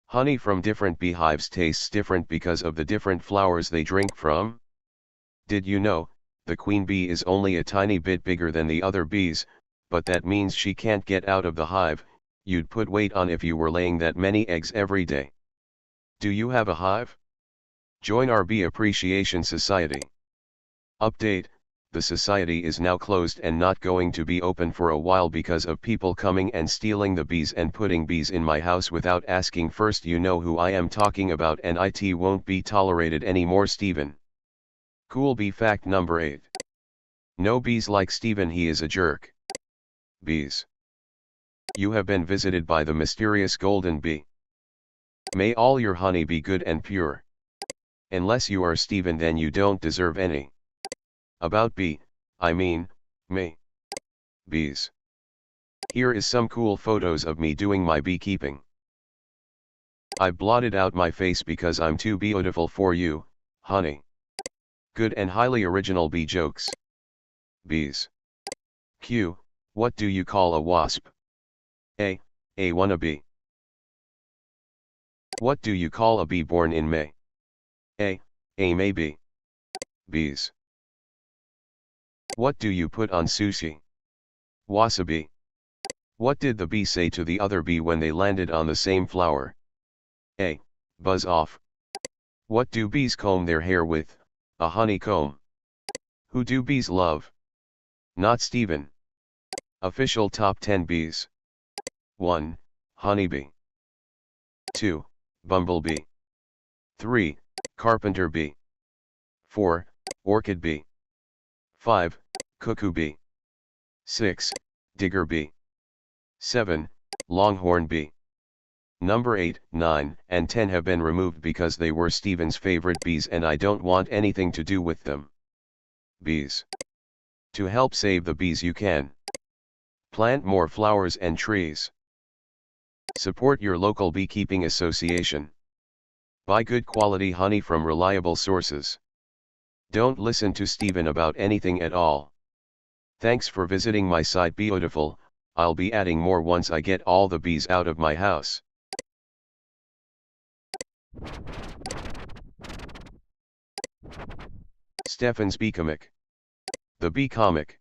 Honey from different beehives tastes different because of the different flowers they drink from. Did you know, the queen bee is only a tiny bit bigger than the other bees, but that means she can't get out of the hive. You'd put weight on if you were laying that many eggs every day. Do you have a hive? Join our Bee Appreciation Society. Update: the society is now closed and not going to be open for a while because of people coming and stealing the bees and putting bees in my house without asking first. You know who I am talking about, and it won't be tolerated anymore. Steven. Cool bee fact number 8. No bees like Steven, he is a jerk. Bees. You have been visited by the mysterious golden bee. May all your honey be good and pure. Unless you are Steven, then you don't deserve any. About bee, I mean, me. Bees. Here is some cool photos of me doing my beekeeping. I blotted out my face because I'm too beautiful for you, honey. Good and highly original bee jokes. Bees. Q, what do you call a wasp? A wannabe. What do you call a bee born in May? A maybe. Bees. What do you put on sushi? Wasabi. What did the bee say to the other bee when they landed on the same flower? A buzz off. What do bees comb their hair with? A honeycomb. Who do bees love? Not Steven. Official top 10 bees. 1. Honeybee. 2. Bumblebee. 3. Carpenter bee. 4. Orchid bee. 5. Cuckoo bee. 6. Digger bee. 7. Longhorn bee. Number 8, 9, and 10 have been removed because they were Steven's favorite bees and I don't want anything to do with them. Bees. To help save the bees, you can plant more flowers and trees. Support your local beekeeping association. Buy good quality honey from reliable sources. Don't listen to Steven about anything at all. Thanks for visiting my site Beautiful. I'll be adding more once I get all the bees out of my house. Stefan's Bee Comic. The Bee Comic.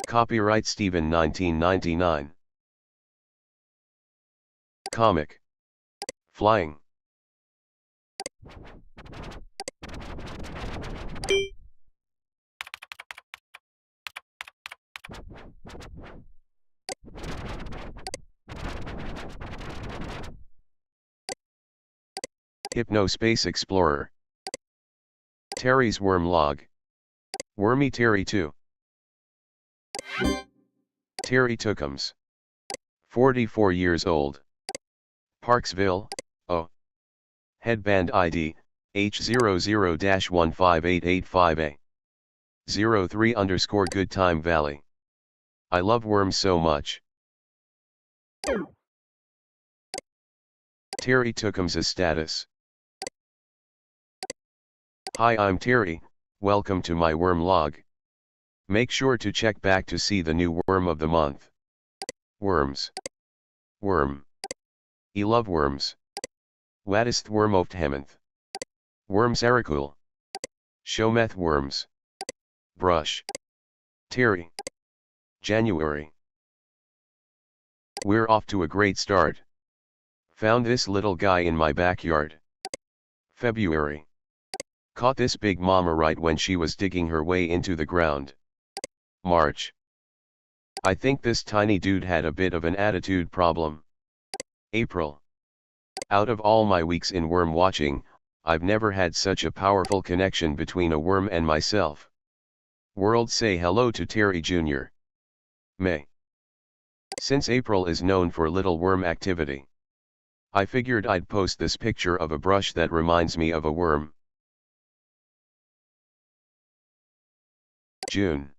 Copyright Steven 1999. Comic. Flying. Hypnospace Explorer. Terry's Worm Log. Wormy Terry 2. Terry Tookums. 44 years old. Parksville, O. Headband ID, H00-15885A. 03_ Good Time Valley. I love worms so much. Terry Tookums' status. Hi, I'm Terry, welcome to my worm log. Make sure to check back to see the new worm of the month. Worms. Worm. I love worms. Wat is worm of the month? Worms are cool. Showmeth worms. Brush. Terry. January. We're off to a great start. Found this little guy in my backyard. February. Caught this big mama right when she was digging her way into the ground. March. I think this tiny dude had a bit of an attitude problem. April. Out of all my weeks in worm watching, I've never had such a powerful connection between a worm and myself. World, say hello to Terry Jr. May. Since April is known for little worm activity, I figured I'd post this picture of a brush that reminds me of a worm. June.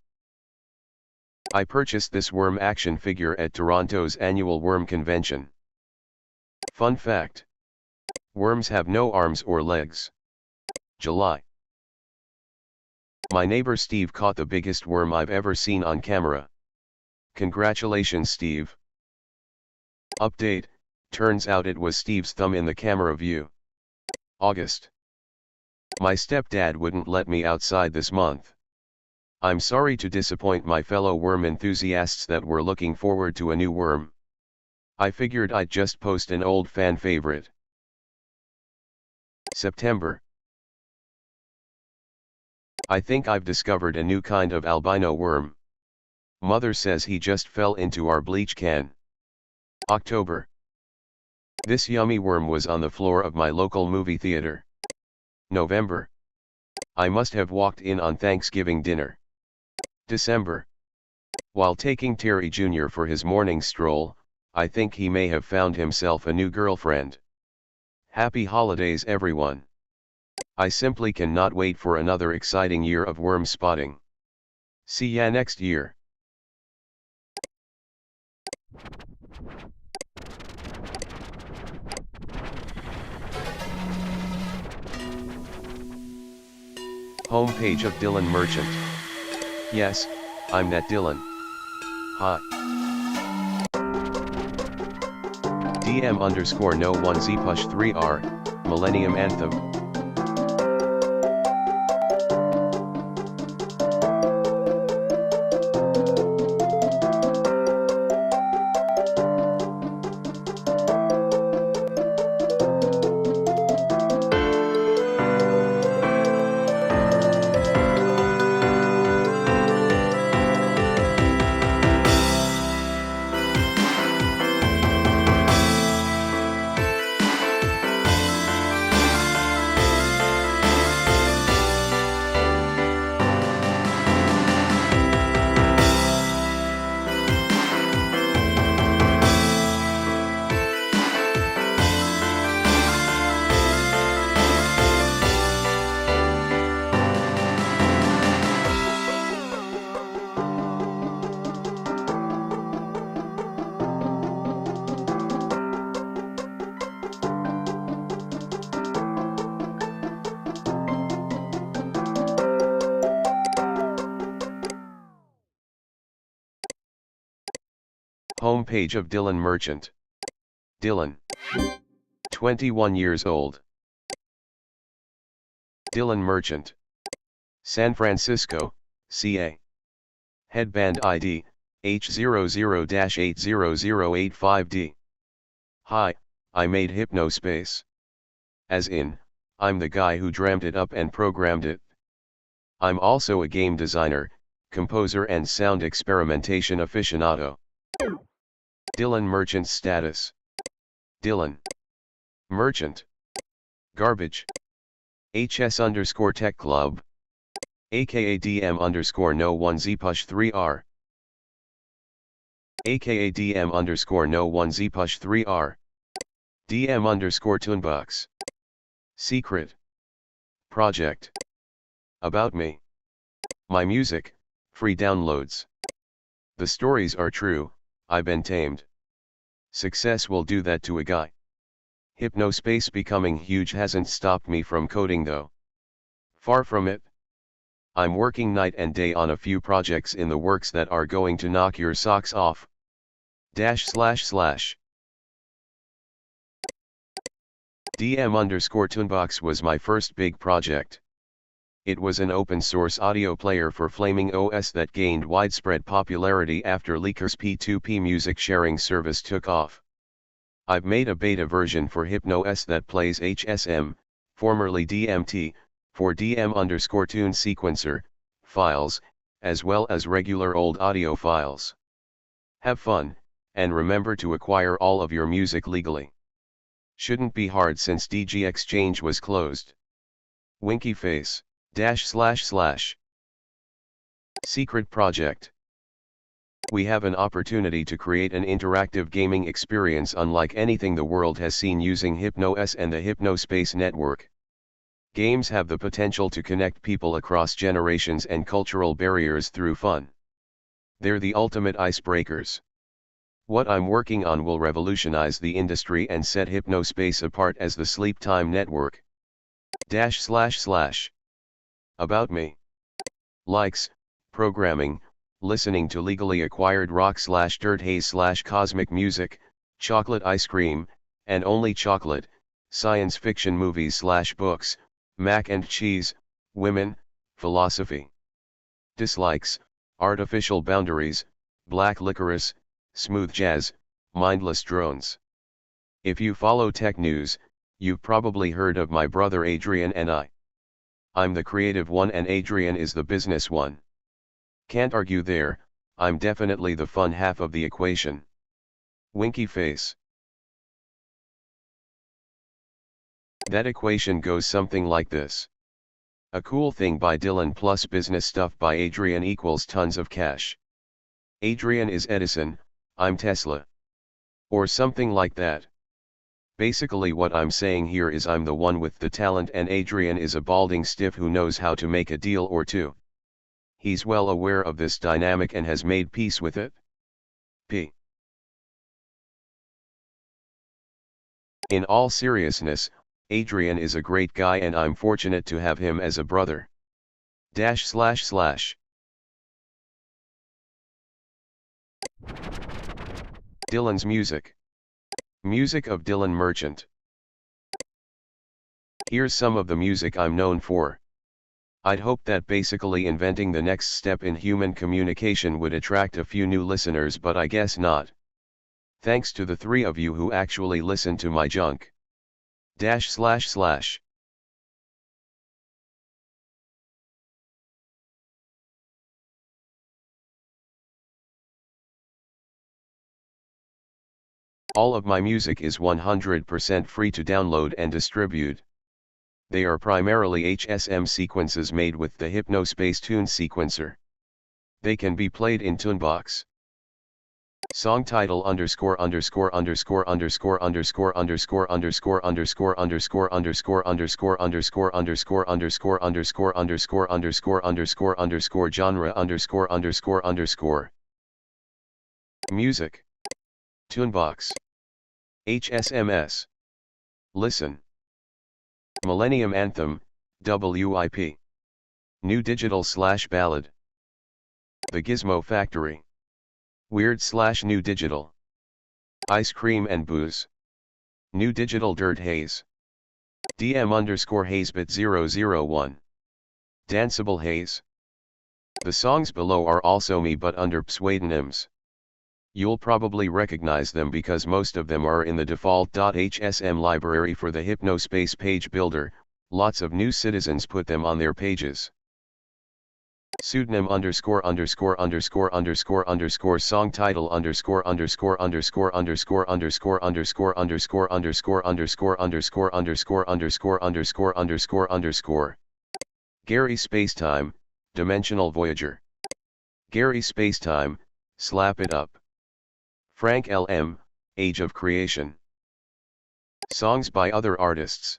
I purchased this worm action figure at Toronto's annual worm convention. Fun fact. Worms have no arms or legs. July. My neighbor Steve caught the biggest worm I've ever seen on camera. Congratulations, Steve. Update, Turns out it was Steve's thumb in the camera view. August. My stepdad wouldn't let me outside this month. I'm sorry to disappoint my fellow worm enthusiasts that were looking forward to a new worm. I figured I'd just post an old fan favorite. September. I think I've discovered a new kind of albino worm. Mother says he just fell into our bleach can. October. This yummy worm was on the floor of my local movie theater. November. I must have walked in on Thanksgiving dinner. December. While taking Terry Jr. for his morning stroll, I think he may have found himself a new girlfriend. Happy holidays everyone. I simply cannot wait for another exciting year of worm spotting. See ya next year. Homepage of Dylan Merchant. Yes, I'm that Dylan. Hi. DM_no1zpush3r, Millennium Anthem. Homepage of Dylan Merchant. Dylan. 21 years old. Dylan Merchant. San Francisco, CA. Headband ID, H00-80085D. Hi, I made Hypnospace. As in, I'm the guy who dreamt it up and programmed it. I'm also a game designer, composer and sound experimentation aficionado. Dylan Merchant's status. Dylan. Merchant. Garbage. HS_Tech Club. AKA DM_no1zpush3r. AKA DM_no1zpush3r. DM_Toonbox. Secret. Project. About me. My music, free downloads. The stories are true, I've been tamed. Success will do that to a guy. Hypnospace becoming huge hasn't stopped me from coding though. Far from it. I'm working night and day on a few projects in the works that are going to knock your socks off. DM_Toonbox was my first big project. It was an open source audio player for Flaming OS that gained widespread popularity after Leaker's P2P music sharing service took off. I've made a beta version for HypnoS that plays HSM, formerly DMT, for DM_Toon sequencer files, as well as regular old audio files. Have fun, and remember to acquire all of your music legally. Shouldn't be hard since DG Exchange was closed. Winky face. Secret project. We have an opportunity to create an interactive gaming experience unlike anything the world has seen using HypnoS and the Hypnospace network. Games have the potential to connect people across generations and cultural barriers through fun. They're the ultimate icebreakers. What I'm working on will revolutionize the industry and set Hypnospace apart as the sleep time network. About me. Likes, programming, listening to legally acquired rock/dirt haze/cosmic music, chocolate ice cream, and only chocolate, science fiction movies/books, mac and cheese, women, philosophy. Dislikes, artificial boundaries, black licorice, smooth jazz, mindless drones. If you follow tech news, you've probably heard of my brother Adrian and I. I'm the creative one and Adrian is the business one. Can't argue there, I'm definitely the fun half of the equation. Winky face. That equation goes something like this. A cool thing by Dylan plus business stuff by Adrian equals tons of cash. Adrian is Edison, I'm Tesla. Or something like that. Basically what I'm saying here is I'm the one with the talent and Adrian is a balding stiff who knows how to make a deal or two. He's well aware of this dynamic and has made peace with it. P. In all seriousness, Adrian is a great guy and I'm fortunate to have him as a brother. // Dylan's music. Music of Dylan Merchant. Here's some of the music I'm known for. I'd hope that basically inventing the next step in human communication would attract a few new listeners, but I guess not. Thanks to the 3 of you who actually listen to my junk. // All of my music is 100% free to download and distribute. They are primarily HSM sequences made with the Hypnospace tune sequencer. They can be played in Tunebox. Song title _______________________ genre Music. Tunebox. HSMS. Listen. Millennium Anthem, WIP. New Digital / Ballad. The Gizmo Factory. Weird / New Digital. Ice Cream and Booze. New Digital Dirt Haze. DM_Hazebit 001. Danceable Haze. The songs below are also me but under pseudonyms. You'll probably recognize them because most of them are in the default.hsm library for the Hypnospace page builder. Lots of new citizens put them on their pages. Pseudonym _______________ song title ________________________ Gary Spacetime, Dimensional Voyager. Gary Spacetime, Slap It Up. Frank L.M., Age of Creation. Songs by other artists.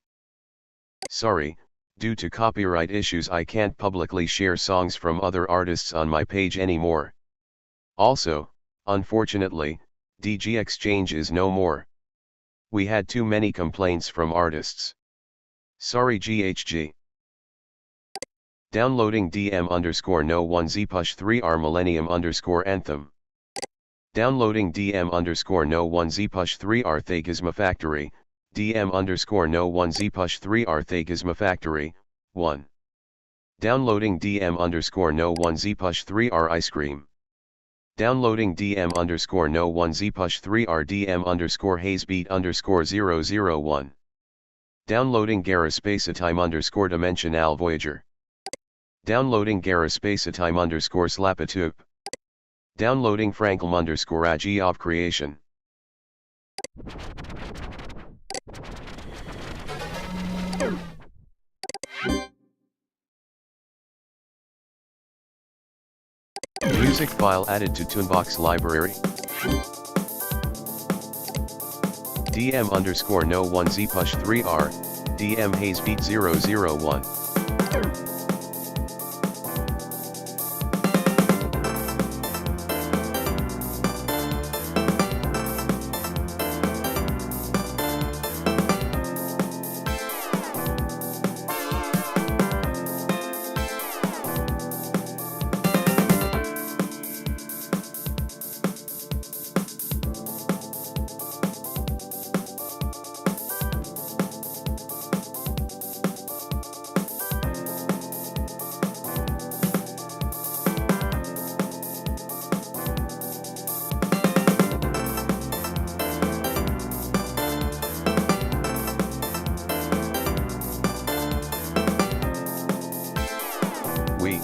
Sorry, due to copyright issues I can't publicly share songs from other artists on my page anymore. Also, unfortunately, DG Exchange is no more. We had too many complaints from artists. Sorry GHG. Downloading DM_no1Z push 3R Millennium _Anthem. Downloading DM_no1Z push 3R Thegisma Factory, DM_no1Z push 3R Thegisma Factory, 1. Downloading DM_no1Z push 3R Ice Cream. Downloading DM_no1Z push 3R DM_Hazebeat_001. Downloading Garaspace_Time Dimensional Voyager. Downloading Garaspace_Time Slapatup. Downloading Franklin Age of Creation. Music file added to Tunebox library. DM_no1Z push 3R, DM Hazebeat 001. Sweet.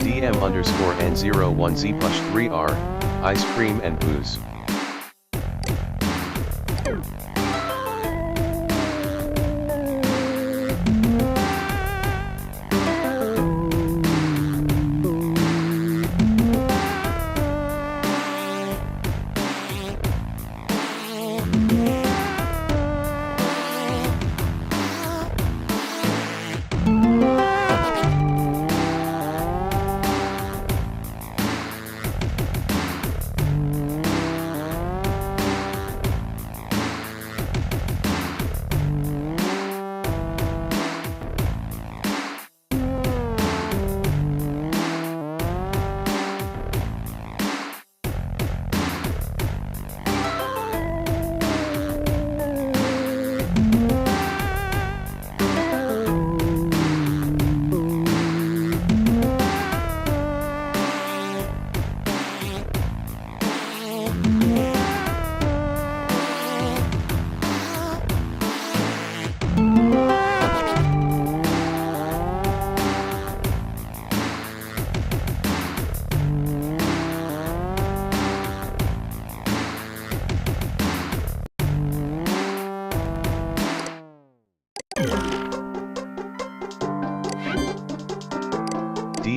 DM_N01Z push 3R, ice cream and booze.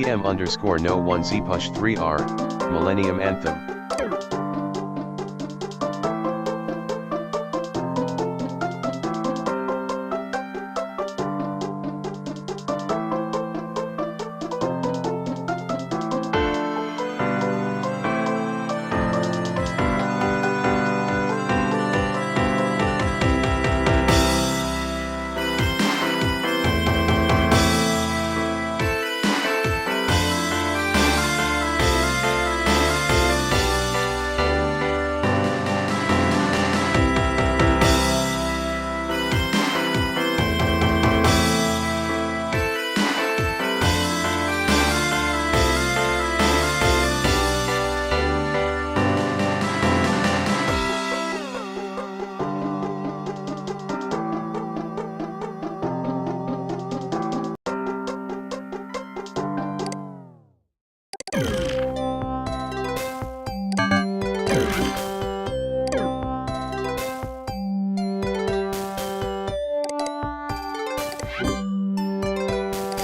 DM_No1Z push 3R, Millennium Anthem.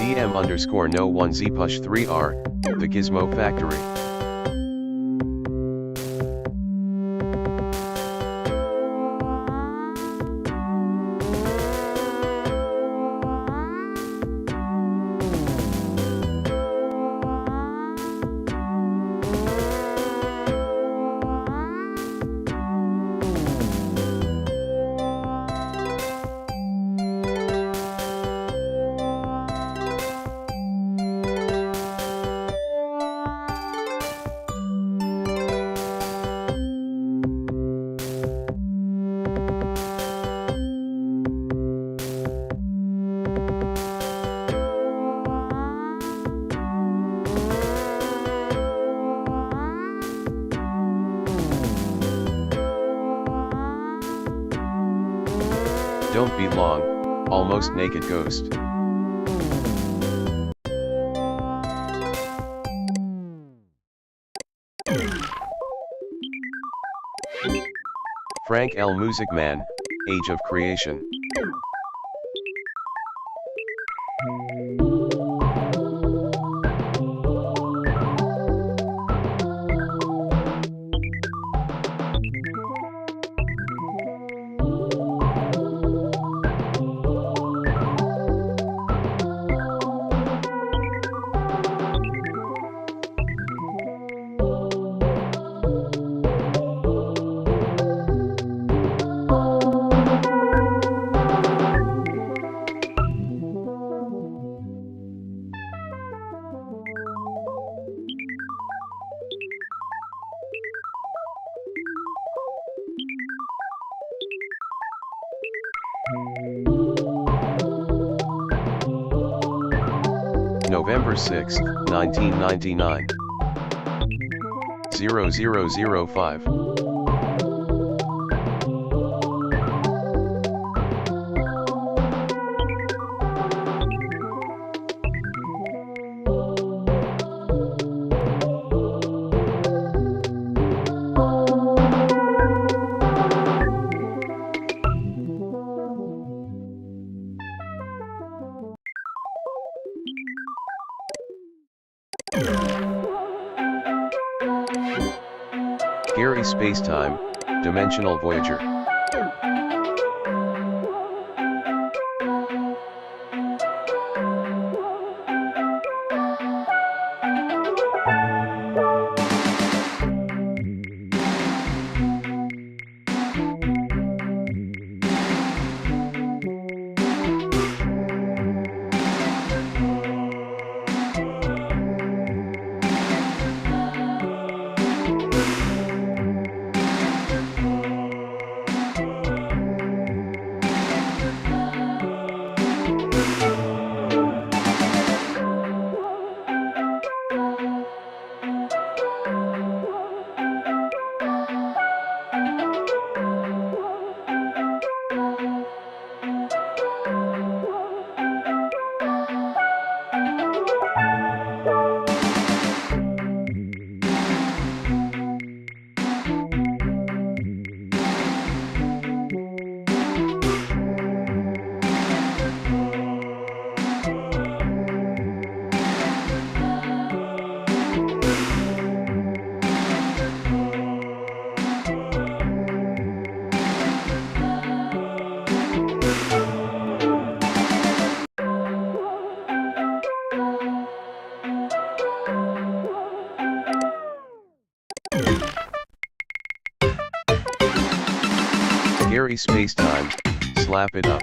DM_No1Z push 3R, The Gizmo Factory. Don't be long, almost naked ghost. Frank L. Music Man, Age of Creation. November 6, 1999. 0005. Gary Spacetime, Dimensional Voyager. Gary Spacetime, slap it up.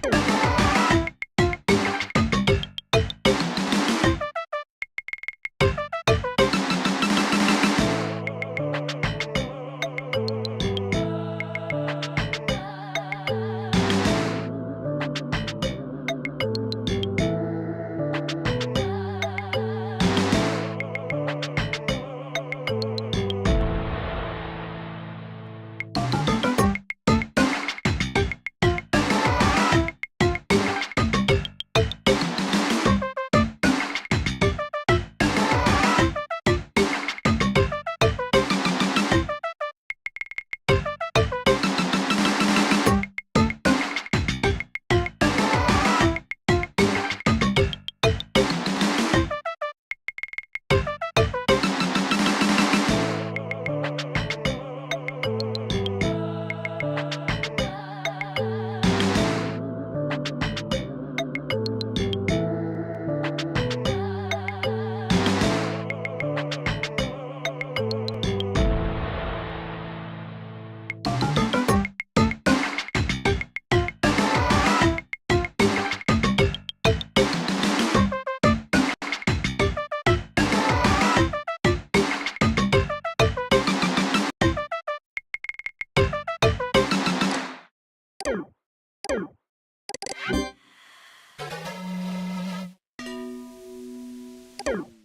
you